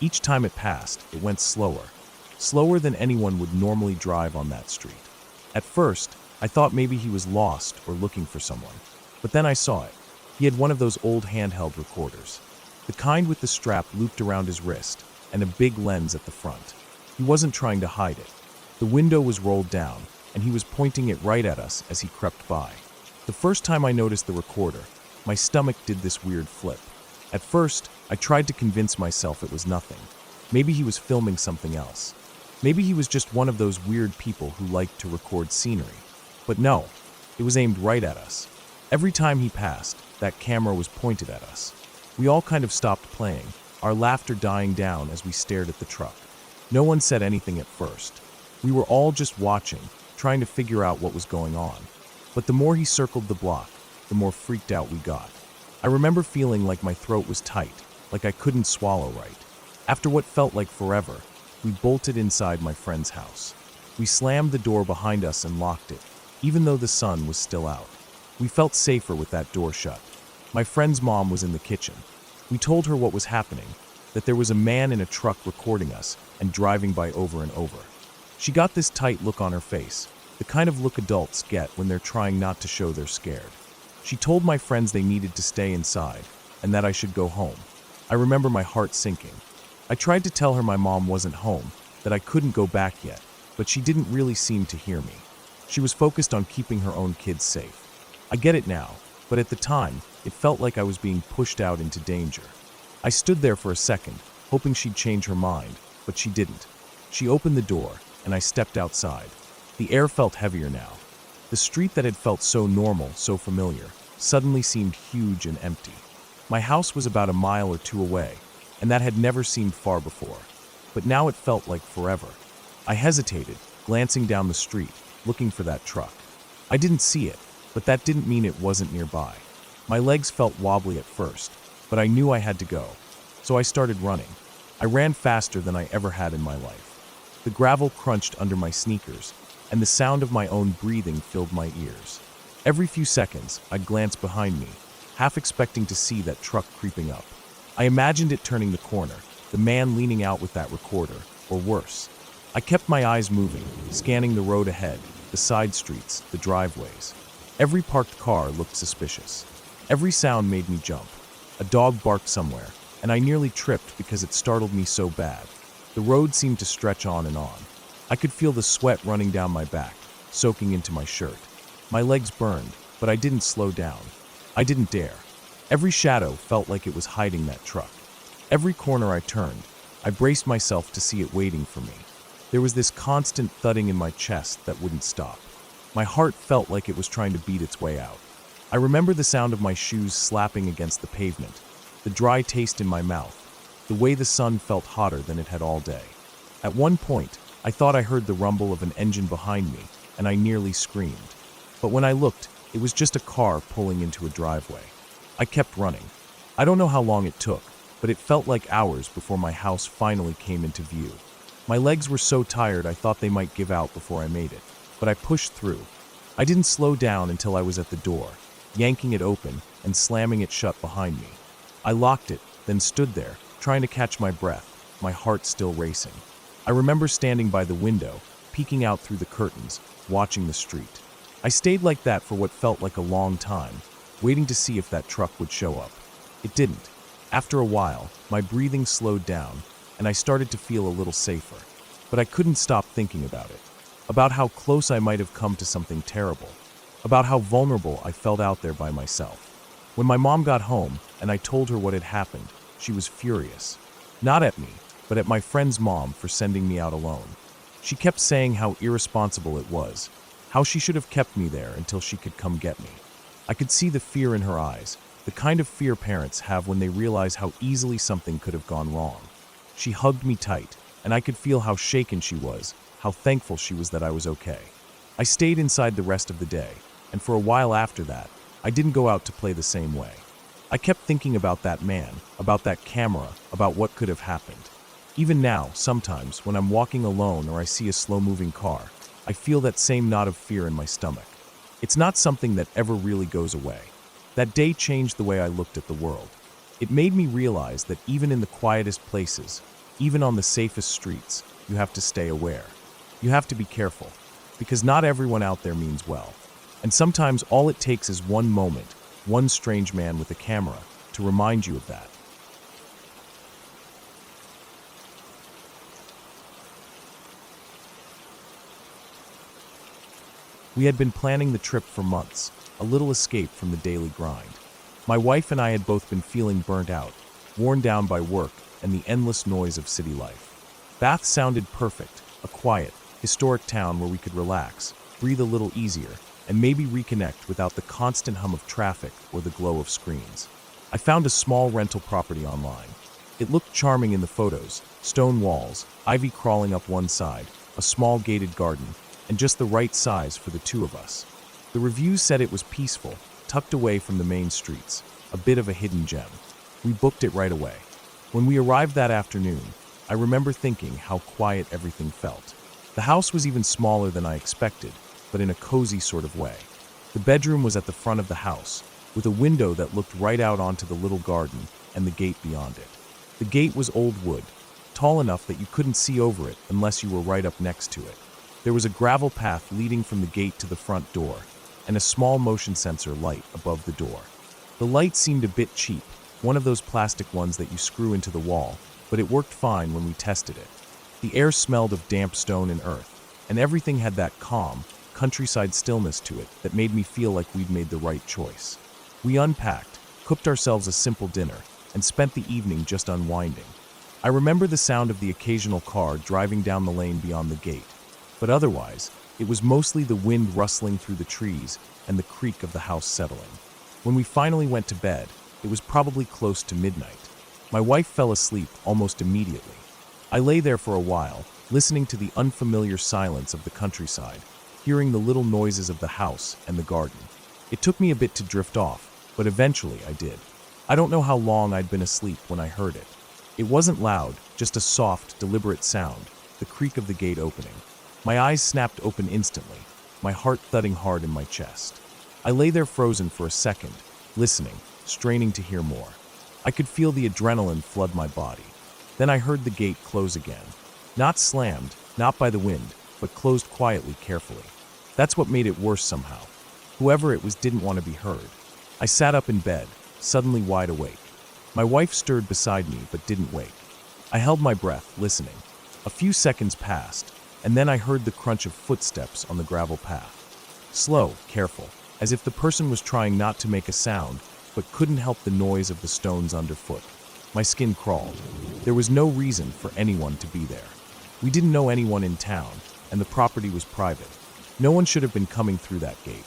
Each time it passed, it went slower than anyone would normally drive on that street. At first, I thought maybe he was lost or looking for someone. But then I saw it. He had one of those old handheld recorders, the kind with the strap looped around his wrist and a big lens at the front. He wasn't trying to hide it. The window was rolled down, and he was pointing it right at us as he crept by. The first time I noticed the recorder, my stomach did this weird flip. At first, I tried to convince myself it was nothing. Maybe he was filming something else. Maybe he was just one of those weird people who liked to record scenery. But no, it was aimed right at us. Every time he passed, that camera was pointed at us. We all kind of stopped playing, our laughter dying down as we stared at the truck. No one said anything at first. We were all just watching, trying to figure out what was going on. But the more he circled the block, the more freaked out we got. I remember feeling like my throat was tight, like I couldn't swallow right. After what felt like forever, we bolted inside my friend's house. We slammed the door behind us and locked it, even though the sun was still out. We felt safer with that door shut. My friend's mom was in the kitchen. We told her what was happening, that there was a man in a truck recording us and driving by over and over. She got this tight look on her face, the kind of look adults get when they're trying not to show they're scared. She told my friends they needed to stay inside and that I should go home. I remember my heart sinking. I tried to tell her my mom wasn't home, that I couldn't go back yet, but she didn't really seem to hear me. She was focused on keeping her own kids safe. I get it now, but at the time, it felt like I was being pushed out into danger. I stood there for a second, hoping she'd change her mind, but she didn't. She opened the door, and I stepped outside. The air felt heavier now. The street that had felt so normal, so familiar, suddenly seemed huge and empty. My house was about a mile or two away, and that had never seemed far before. But now it felt like forever. I hesitated, glancing down the street, looking for that truck. I didn't see it, but that didn't mean it wasn't nearby. My legs felt wobbly at first, but I knew I had to go. So I started running. I ran faster than I ever had in my life. The gravel crunched under my sneakers, and the sound of my own breathing filled my ears. Every few seconds, I'd glance behind me, half expecting to see that truck creeping up. I imagined it turning the corner, the man leaning out with that recorder, or worse. I kept my eyes moving, scanning the road ahead, the side streets, the driveways. Every parked car looked suspicious. Every sound made me jump. A dog barked somewhere, and I nearly tripped because it startled me so bad. The road seemed to stretch on and on. I could feel the sweat running down my back, soaking into my shirt. My legs burned, but I didn't slow down. I didn't dare. Every shadow felt like it was hiding that truck. Every corner I turned, I braced myself to see it waiting for me. There was this constant thudding in my chest that wouldn't stop. My heart felt like it was trying to beat its way out. I remember the sound of my shoes slapping against the pavement, the dry taste in my mouth, the way the sun felt hotter than it had all day. At one point, I thought I heard the rumble of an engine behind me, and I nearly screamed. But when I looked, it was just a car pulling into a driveway. I kept running. I don't know how long it took, but it felt like hours before my house finally came into view. My legs were so tired I thought they might give out before I made it, but I pushed through. I didn't slow down until I was at the door, yanking it open and slamming it shut behind me. I locked it, then stood there, trying to catch my breath, my heart still racing. I remember standing by the window, peeking out through the curtains, watching the street. I stayed like that for what felt like a long time, waiting to see if that truck would show up. It didn't. After a while, my breathing slowed down, and I started to feel a little safer. But I couldn't stop thinking about it, about how close I might have come to something terrible, about how vulnerable I felt out there by myself. When my mom got home and I told her what had happened, she was furious. Not at me, but at my friend's mom for sending me out alone. She kept saying how irresponsible it was, how she should have kept me there until she could come get me. I could see the fear in her eyes, the kind of fear parents have when they realize how easily something could have gone wrong. She hugged me tight, and I could feel how shaken she was, how thankful she was that I was okay. I stayed inside the rest of the day, and for a while after that, I didn't go out to play the same way. I kept thinking about that man, about that camera, about what could have happened. Even now, sometimes, when I'm walking alone or I see a slow-moving car, I feel that same knot of fear in my stomach. It's not something that ever really goes away. That day changed the way I looked at the world. It made me realize that even in the quietest places, even on the safest streets, you have to stay aware. You have to be careful, because not everyone out there means well. And sometimes all it takes is one moment, one strange man with a camera, to remind you of that. We had been planning the trip for months, a little escape from the daily grind. My wife and I had both been feeling burnt out, worn down by work and the endless noise of city life. Bath sounded perfect, a quiet, historic town where we could relax, breathe a little easier, and maybe reconnect without the constant hum of traffic or the glow of screens. I found a small rental property online. It looked charming in the photos, stone walls, ivy crawling up one side, a small gated garden, and just the right size for the two of us. The reviews said it was peaceful, tucked away from the main streets, a bit of a hidden gem. We booked it right away. When we arrived that afternoon, I remember thinking how quiet everything felt. The house was even smaller than I expected, but in a cozy sort of way. The bedroom was at the front of the house, with a window that looked right out onto the little garden and the gate beyond it. The gate was old wood, tall enough that you couldn't see over it unless you were right up next to it. There was a gravel path leading from the gate to the front door, and a small motion sensor light above the door. The light seemed a bit cheap, one of those plastic ones that you screw into the wall, but it worked fine when we tested it. The air smelled of damp stone and earth, and everything had that calm, countryside stillness to it that made me feel like we'd made the right choice. We unpacked, cooked ourselves a simple dinner, and spent the evening just unwinding. I remember the sound of the occasional car driving down the lane beyond the gate, but otherwise, it was mostly the wind rustling through the trees and the creak of the house settling. When we finally went to bed, it was probably close to midnight. My wife fell asleep almost immediately. I lay there for a while, listening to the unfamiliar silence of the countryside, hearing the little noises of the house and the garden. It took me a bit to drift off, but eventually I did. I don't know how long I'd been asleep when I heard it. It wasn't loud, just a soft, deliberate sound, the creak of the gate opening. My eyes snapped open instantly, my heart thudding hard in my chest. I lay there frozen for a second, listening, straining to hear more. I could feel the adrenaline flood my body. Then I heard the gate close again. Not slammed, not by the wind, but closed quietly, carefully. That's what made it worse somehow. Whoever it was didn't want to be heard. I sat up in bed, suddenly wide awake. My wife stirred beside me but didn't wake. I held my breath, listening. A few seconds passed, and then I heard the crunch of footsteps on the gravel path. Slow, careful, as if the person was trying not to make a sound, but couldn't help the noise of the stones underfoot. My skin crawled. There was no reason for anyone to be there. We didn't know anyone in town, and the property was private. No one should have been coming through that gate.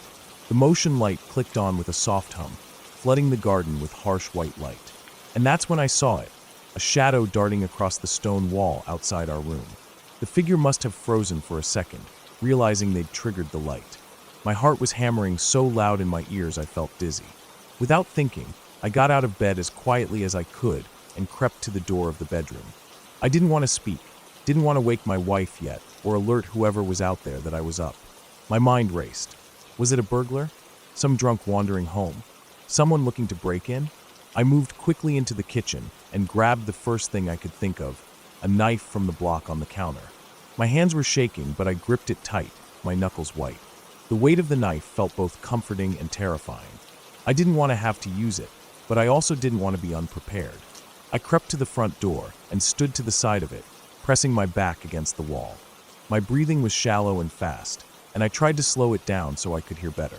The motion light clicked on with a soft hum, flooding the garden with harsh white light. And that's when I saw it, a shadow darting across the stone wall outside our room. The figure must have frozen for a second, realizing they'd triggered the light. My heart was hammering so loud in my ears I felt dizzy. Without thinking, I got out of bed as quietly as I could and crept to the door of the bedroom. I didn't want to speak, didn't want to wake my wife yet, or alert whoever was out there that I was up. My mind raced. Was it a burglar? Some drunk wandering home? Someone looking to break in? I moved quickly into the kitchen and grabbed the first thing I could think of, a knife from the block on the counter. My hands were shaking, but I gripped it tight, my knuckles white. The weight of the knife felt both comforting and terrifying. I didn't want to have to use it, but I also didn't want to be unprepared. I crept to the front door and stood to the side of it, pressing my back against the wall. My breathing was shallow and fast, and I tried to slow it down so I could hear better.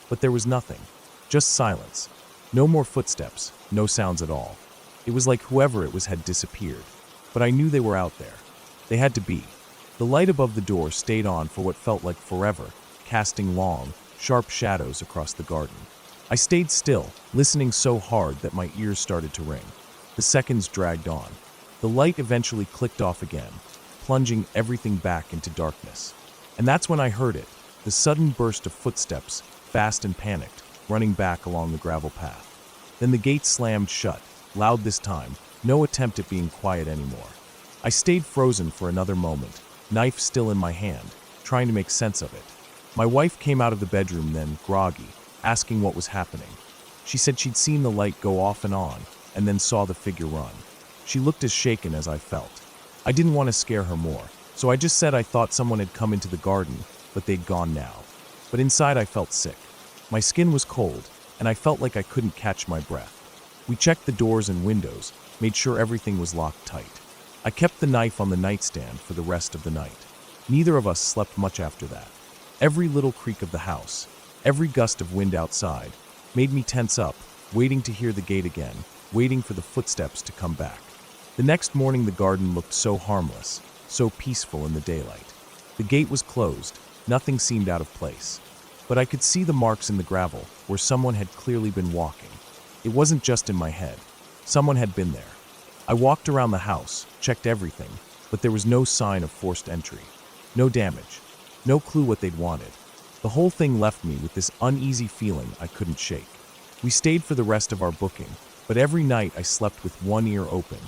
But there was nothing, just silence. No more footsteps, no sounds at all. It was like whoever it was had disappeared, but I knew they were out there. They had to be. The light above the door stayed on for what felt like forever, casting long, sharp shadows across the garden. I stayed still, listening so hard that my ears started to ring. The seconds dragged on. The light eventually clicked off again, plunging everything back into darkness. And that's when I heard it, the sudden burst of footsteps, fast and panicked, running back along the gravel path. Then the gate slammed shut, loud this time, no attempt at being quiet anymore. I stayed frozen for another moment, knife still in my hand, trying to make sense of it. My wife came out of the bedroom then, groggy, asking what was happening. She said she'd seen the light go off and on, and then saw the figure run. She looked as shaken as I felt. I didn't want to scare her more, so I just said I thought someone had come into the garden, but they'd gone now. But inside I felt sick. My skin was cold, and I felt like I couldn't catch my breath. We checked the doors and windows, made sure everything was locked tight. I kept the knife on the nightstand for the rest of the night. Neither of us slept much after that. Every little creak of the house, every gust of wind outside, made me tense up, waiting to hear the gate again, waiting for the footsteps to come back. The next morning the garden looked so harmless, so peaceful in the daylight. The gate was closed, nothing seemed out of place. But I could see the marks in the gravel, where someone had clearly been walking. It wasn't just in my head. Someone had been there. I walked around the house, checked everything, but there was no sign of forced entry. No damage. No clue what they'd wanted. The whole thing left me with this uneasy feeling I couldn't shake. We stayed for the rest of our booking, but every night I slept with one ear open,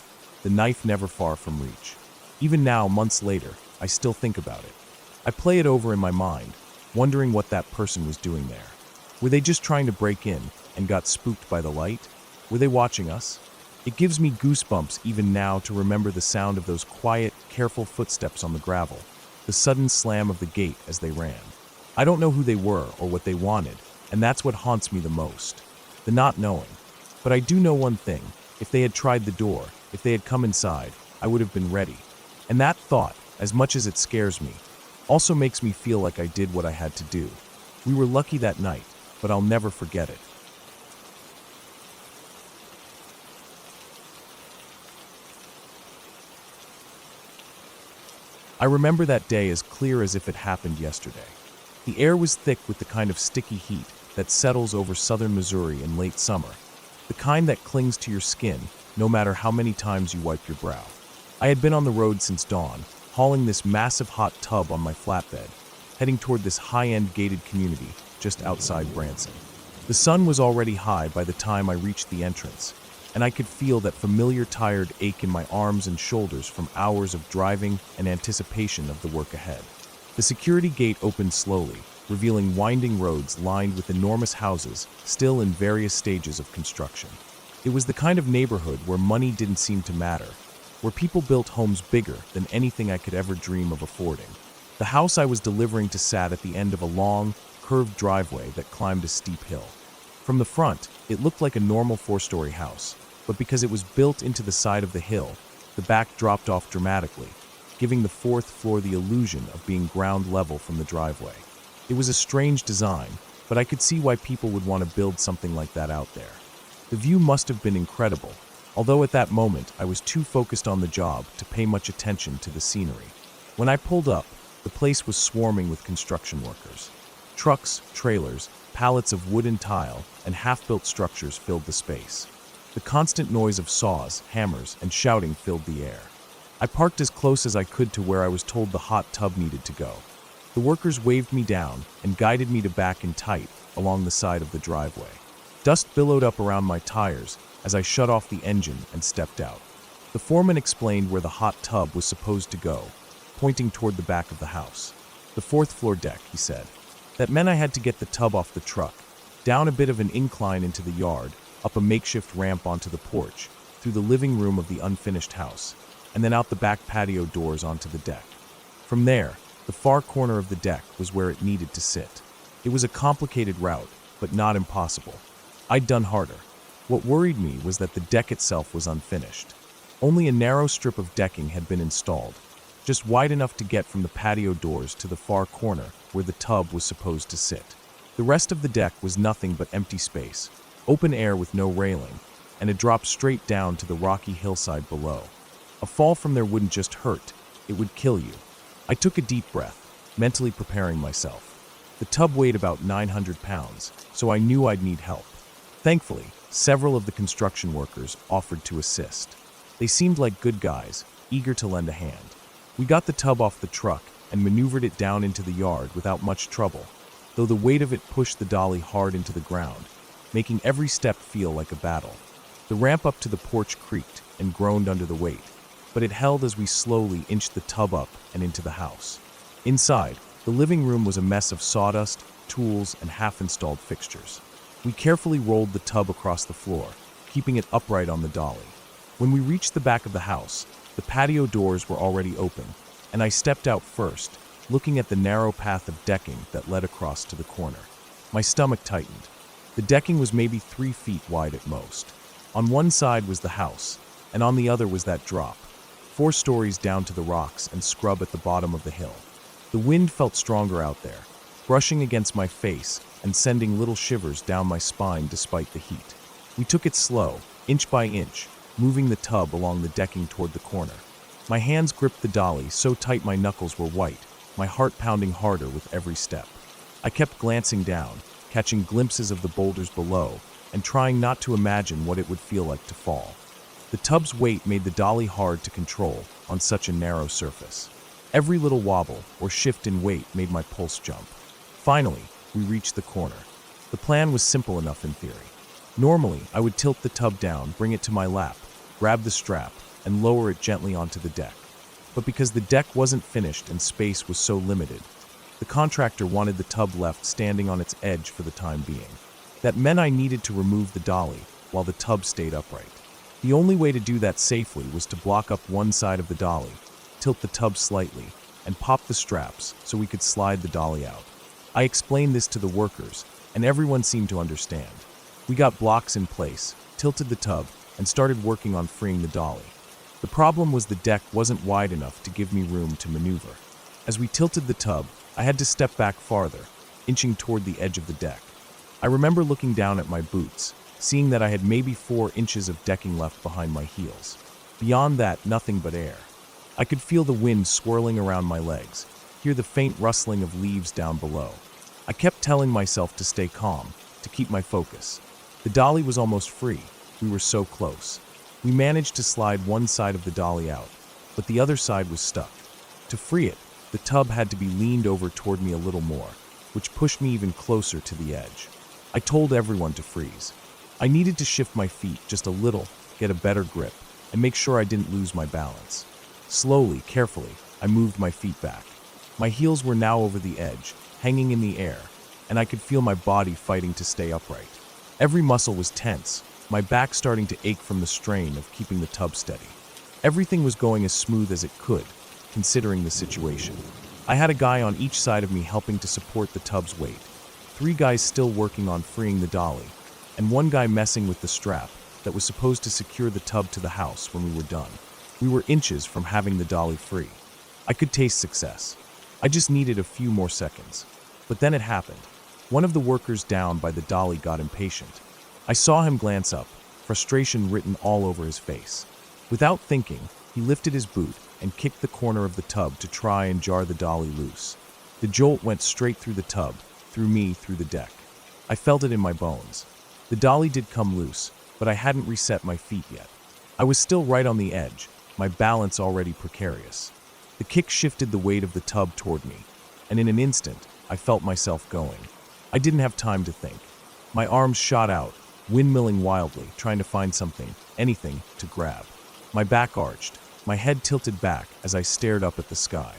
the knife never far from reach. Even now, months later, I still think about it. I play it over in my mind, wondering what that person was doing there. Were they just trying to break in and got spooked by the light? Were they watching us? It gives me goosebumps even now to remember the sound of those quiet, careful footsteps on the gravel, the sudden slam of the gate as they ran. I don't know who they were or what they wanted, and that's what haunts me the most, the not knowing. But I do know one thing: if they had tried the door, if they had come inside, I would have been ready. And that thought, as much as it scares me, also makes me feel like I did what I had to do. We were lucky that night, but I'll never forget it. I remember that day as clear as if it happened yesterday. The air was thick with the kind of sticky heat that settles over southern Missouri in late summer, the kind that clings to your skin no matter how many times you wipe your brow. I had been on the road since dawn, hauling this massive hot tub on my flatbed, heading toward this high-end gated community just outside Branson. The sun was already high by the time I reached the entrance, and I could feel that familiar tired ache in my arms and shoulders from hours of driving and anticipation of the work ahead. The security gate opened slowly, revealing winding roads lined with enormous houses still in various stages of construction. It was the kind of neighborhood where money didn't seem to matter, where people built homes bigger than anything I could ever dream of affording. The house I was delivering to sat at the end of a long, curved driveway that climbed a steep hill. From the front, it looked like a normal four-story house, but because it was built into the side of the hill, the back dropped off dramatically, giving the fourth floor the illusion of being ground level from the driveway. It was a strange design, but I could see why people would want to build something like that out there. The view must have been incredible, although at that moment I was too focused on the job to pay much attention to the scenery. When I pulled up, the place was swarming with construction workers. Trucks, trailers, pallets of wood and tile, and half-built structures filled the space. The constant noise of saws, hammers, and shouting filled the air. I parked as close as I could to where I was told the hot tub needed to go. The workers waved me down and guided me to back in tight along the side of the driveway. Dust billowed up around my tires as I shut off the engine and stepped out. The foreman explained where the hot tub was supposed to go, pointing toward the back of the house. The fourth floor deck, he said. That meant I had to get the tub off the truck, down a bit of an incline into the yard, up a makeshift ramp onto the porch, through the living room of the unfinished house, and then out the back patio doors onto the deck. From there, the far corner of the deck was where it needed to sit. It was a complicated route, but not impossible. I'd done harder. What worried me was that the deck itself was unfinished. Only a narrow strip of decking had been installed, just wide enough to get from the patio doors to the far corner where the tub was supposed to sit. The rest of the deck was nothing but empty space, open air with no railing, and it dropped straight down to the rocky hillside below. A fall from there wouldn't just hurt, it would kill you. I took a deep breath, mentally preparing myself. The tub weighed about 900 pounds, so I knew I'd need help. Thankfully, several of the construction workers offered to assist. They seemed like good guys, eager to lend a hand. We got the tub off the truck and maneuvered it down into the yard without much trouble, though the weight of it pushed the dolly hard into the ground, making every step feel like a battle. The ramp up to the porch creaked and groaned under the weight, but it held as we slowly inched the tub up and into the house. Inside, the living room was a mess of sawdust, tools, and half-installed fixtures. We carefully rolled the tub across the floor, keeping it upright on the dolly. When we reached the back of the house, the patio doors were already open, and I stepped out first, looking at the narrow path of decking that led across to the corner. My stomach tightened. The decking was maybe 3 feet wide at most. On one side was the house, and on the other was that drop, 4 stories down to the rocks and scrub at the bottom of the hill. The wind felt stronger out there, brushing against my face and sending little shivers down my spine despite the heat. We took it slow, inch by inch, moving the tub along the decking toward the corner. My hands gripped the dolly so tight my knuckles were white, my heart pounding harder with every step. I kept glancing down, catching glimpses of the boulders below, and trying not to imagine what it would feel like to fall. The tub's weight made the dolly hard to control on such a narrow surface. Every little wobble or shift in weight made my pulse jump. Finally, we reached the corner. The plan was simple enough in theory. Normally, I would tilt the tub down, bring it to my lap, grab the strap, and lower it gently onto the deck. But because the deck wasn't finished and space was so limited, the contractor wanted the tub left standing on its edge for the time being. That meant I needed to remove the dolly while the tub stayed upright. The only way to do that safely was to block up one side of the dolly, tilt the tub slightly, and pop the straps so we could slide the dolly out. I explained this to the workers, and everyone seemed to understand. We got blocks in place, tilted the tub, and started working on freeing the dolly. The problem was the deck wasn't wide enough to give me room to maneuver. As we tilted the tub, I had to step back farther, inching toward the edge of the deck. I remember looking down at my boots, seeing that I had maybe 4 inches of decking left behind my heels. Beyond that, nothing but air. I could feel the wind swirling around my legs, hear the faint rustling of leaves down below. I kept telling myself to stay calm, to keep my focus. The dolly was almost free. We were so close. We managed to slide one side of the dolly out, but the other side was stuck. To free it, the tub had to be leaned over toward me a little more, which pushed me even closer to the edge. I told everyone to freeze. I needed to shift my feet just a little, get a better grip, and make sure I didn't lose my balance. Slowly, carefully, I moved my feet back. My heels were now over the edge, hanging in the air, and I could feel my body fighting to stay upright. Every muscle was tense, my back starting to ache from the strain of keeping the tub steady. Everything was going as smooth as it could, considering the situation. I had a guy on each side of me helping to support the tub's weight, 3 guys still working on freeing the dolly, and 1 guy messing with the strap that was supposed to secure the tub to the house when we were done. We were inches from having the dolly free. I could taste success. I just needed a few more seconds. But then it happened. One of the workers down by the dolly got impatient. I saw him glance up, frustration written all over his face. Without thinking, he lifted his boot and kicked the corner of the tub to try and jar the dolly loose. The jolt went straight through the tub, through me, through the deck. I felt it in my bones. The dolly did come loose, but I hadn't reset my feet yet. I was still right on the edge, my balance already precarious. The kick shifted the weight of the tub toward me, and in an instant, I felt myself going. I didn't have time to think. My arms shot out, windmilling wildly, trying to find something, anything, to grab. My back arched, my head tilted back as I stared up at the sky.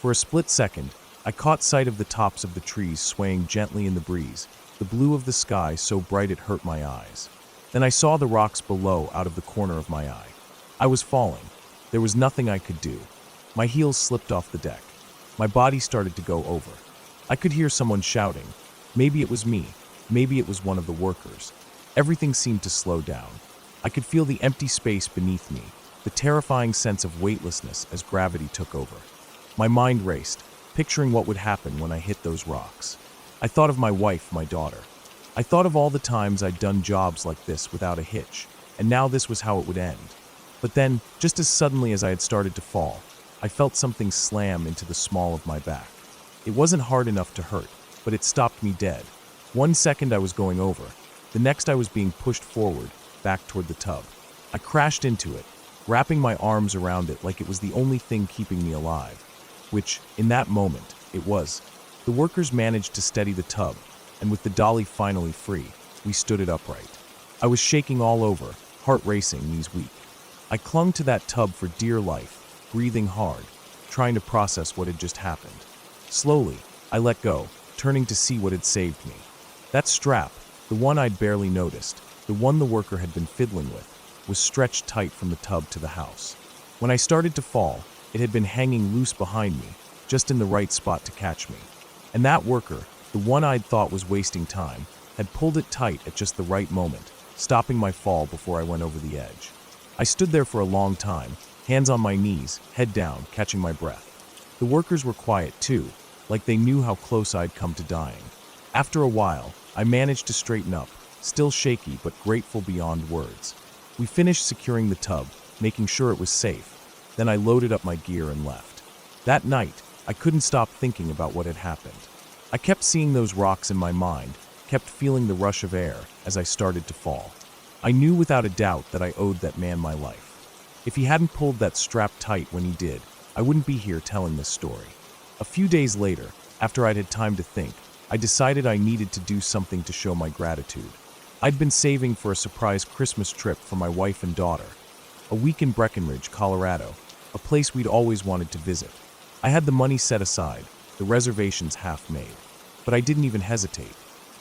For a split second, I caught sight of the tops of the trees swaying gently in the breeze, the blue of the sky so bright it hurt my eyes. Then I saw the rocks below out of the corner of my eye. I was falling. There was nothing I could do. My heels slipped off the deck. My body started to go over. I could hear someone shouting. Maybe it was me. Maybe it was one of the workers. Everything seemed to slow down. I could feel the empty space beneath me, the terrifying sense of weightlessness as gravity took over. My mind raced, picturing what would happen when I hit those rocks. I thought of my wife, my daughter. I thought of all the times I'd done jobs like this without a hitch, and now this was how it would end. But then, just as suddenly as I had started to fall, I felt something slam into the small of my back. It wasn't hard enough to hurt, but it stopped me dead. 1 second I was going over, the next I was being pushed forward, back toward the tub. I crashed into it, wrapping my arms around it like it was the only thing keeping me alive, which, in that moment, it was. The workers managed to steady the tub, and with the dolly finally free, we stood it upright. I was shaking all over, heart racing, knees weak. I clung to that tub for dear life, breathing hard, trying to process what had just happened. Slowly, I let go, turning to see what had saved me. That strap, the one I'd barely noticed, the one the worker had been fiddling with, was stretched tight from the tub to the house. When I started to fall, it had been hanging loose behind me, just in the right spot to catch me. And that worker, the one I'd thought was wasting time, had pulled it tight at just the right moment, stopping my fall before I went over the edge. I stood there for a long time, hands on my knees, head down, catching my breath. The workers were quiet too, like they knew how close I'd come to dying. After a while, I managed to straighten up, still shaky but grateful beyond words. We finished securing the tub, making sure it was safe. Then I loaded up my gear and left. That night, I couldn't stop thinking about what had happened. I kept seeing those rocks in my mind, kept feeling the rush of air as I started to fall. I knew without a doubt that I owed that man my life. If he hadn't pulled that strap tight when he did, I wouldn't be here telling this story. A few days later, after I'd had time to think, I decided I needed to do something to show my gratitude. I'd been saving for a surprise Christmas trip for my wife and daughter. A week in Breckenridge, Colorado, a place we'd always wanted to visit. I had the money set aside, the reservations half made. But I didn't even hesitate.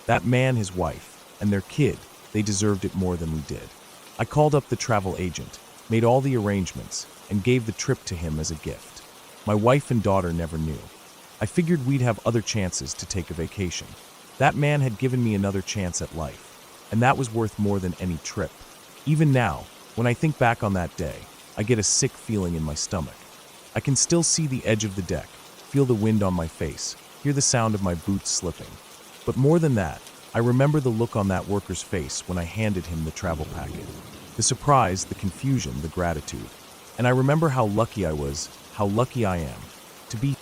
That man, his wife, and their kid, they deserved it more than we did. I called up the travel agent, made all the arrangements, and gave the trip to him as a gift. My wife and daughter never knew. I figured we'd have other chances to take a vacation. That man had given me another chance at life, and that was worth more than any trip. Even now, when I think back on that day, I get a sick feeling in my stomach. I can still see the edge of the deck, feel the wind on my face, hear the sound of my boots slipping. But more than that, I remember the look on that worker's face when I handed him the travel packet. The surprise, the confusion, the gratitude. And I remember how lucky I was, how lucky I am, to be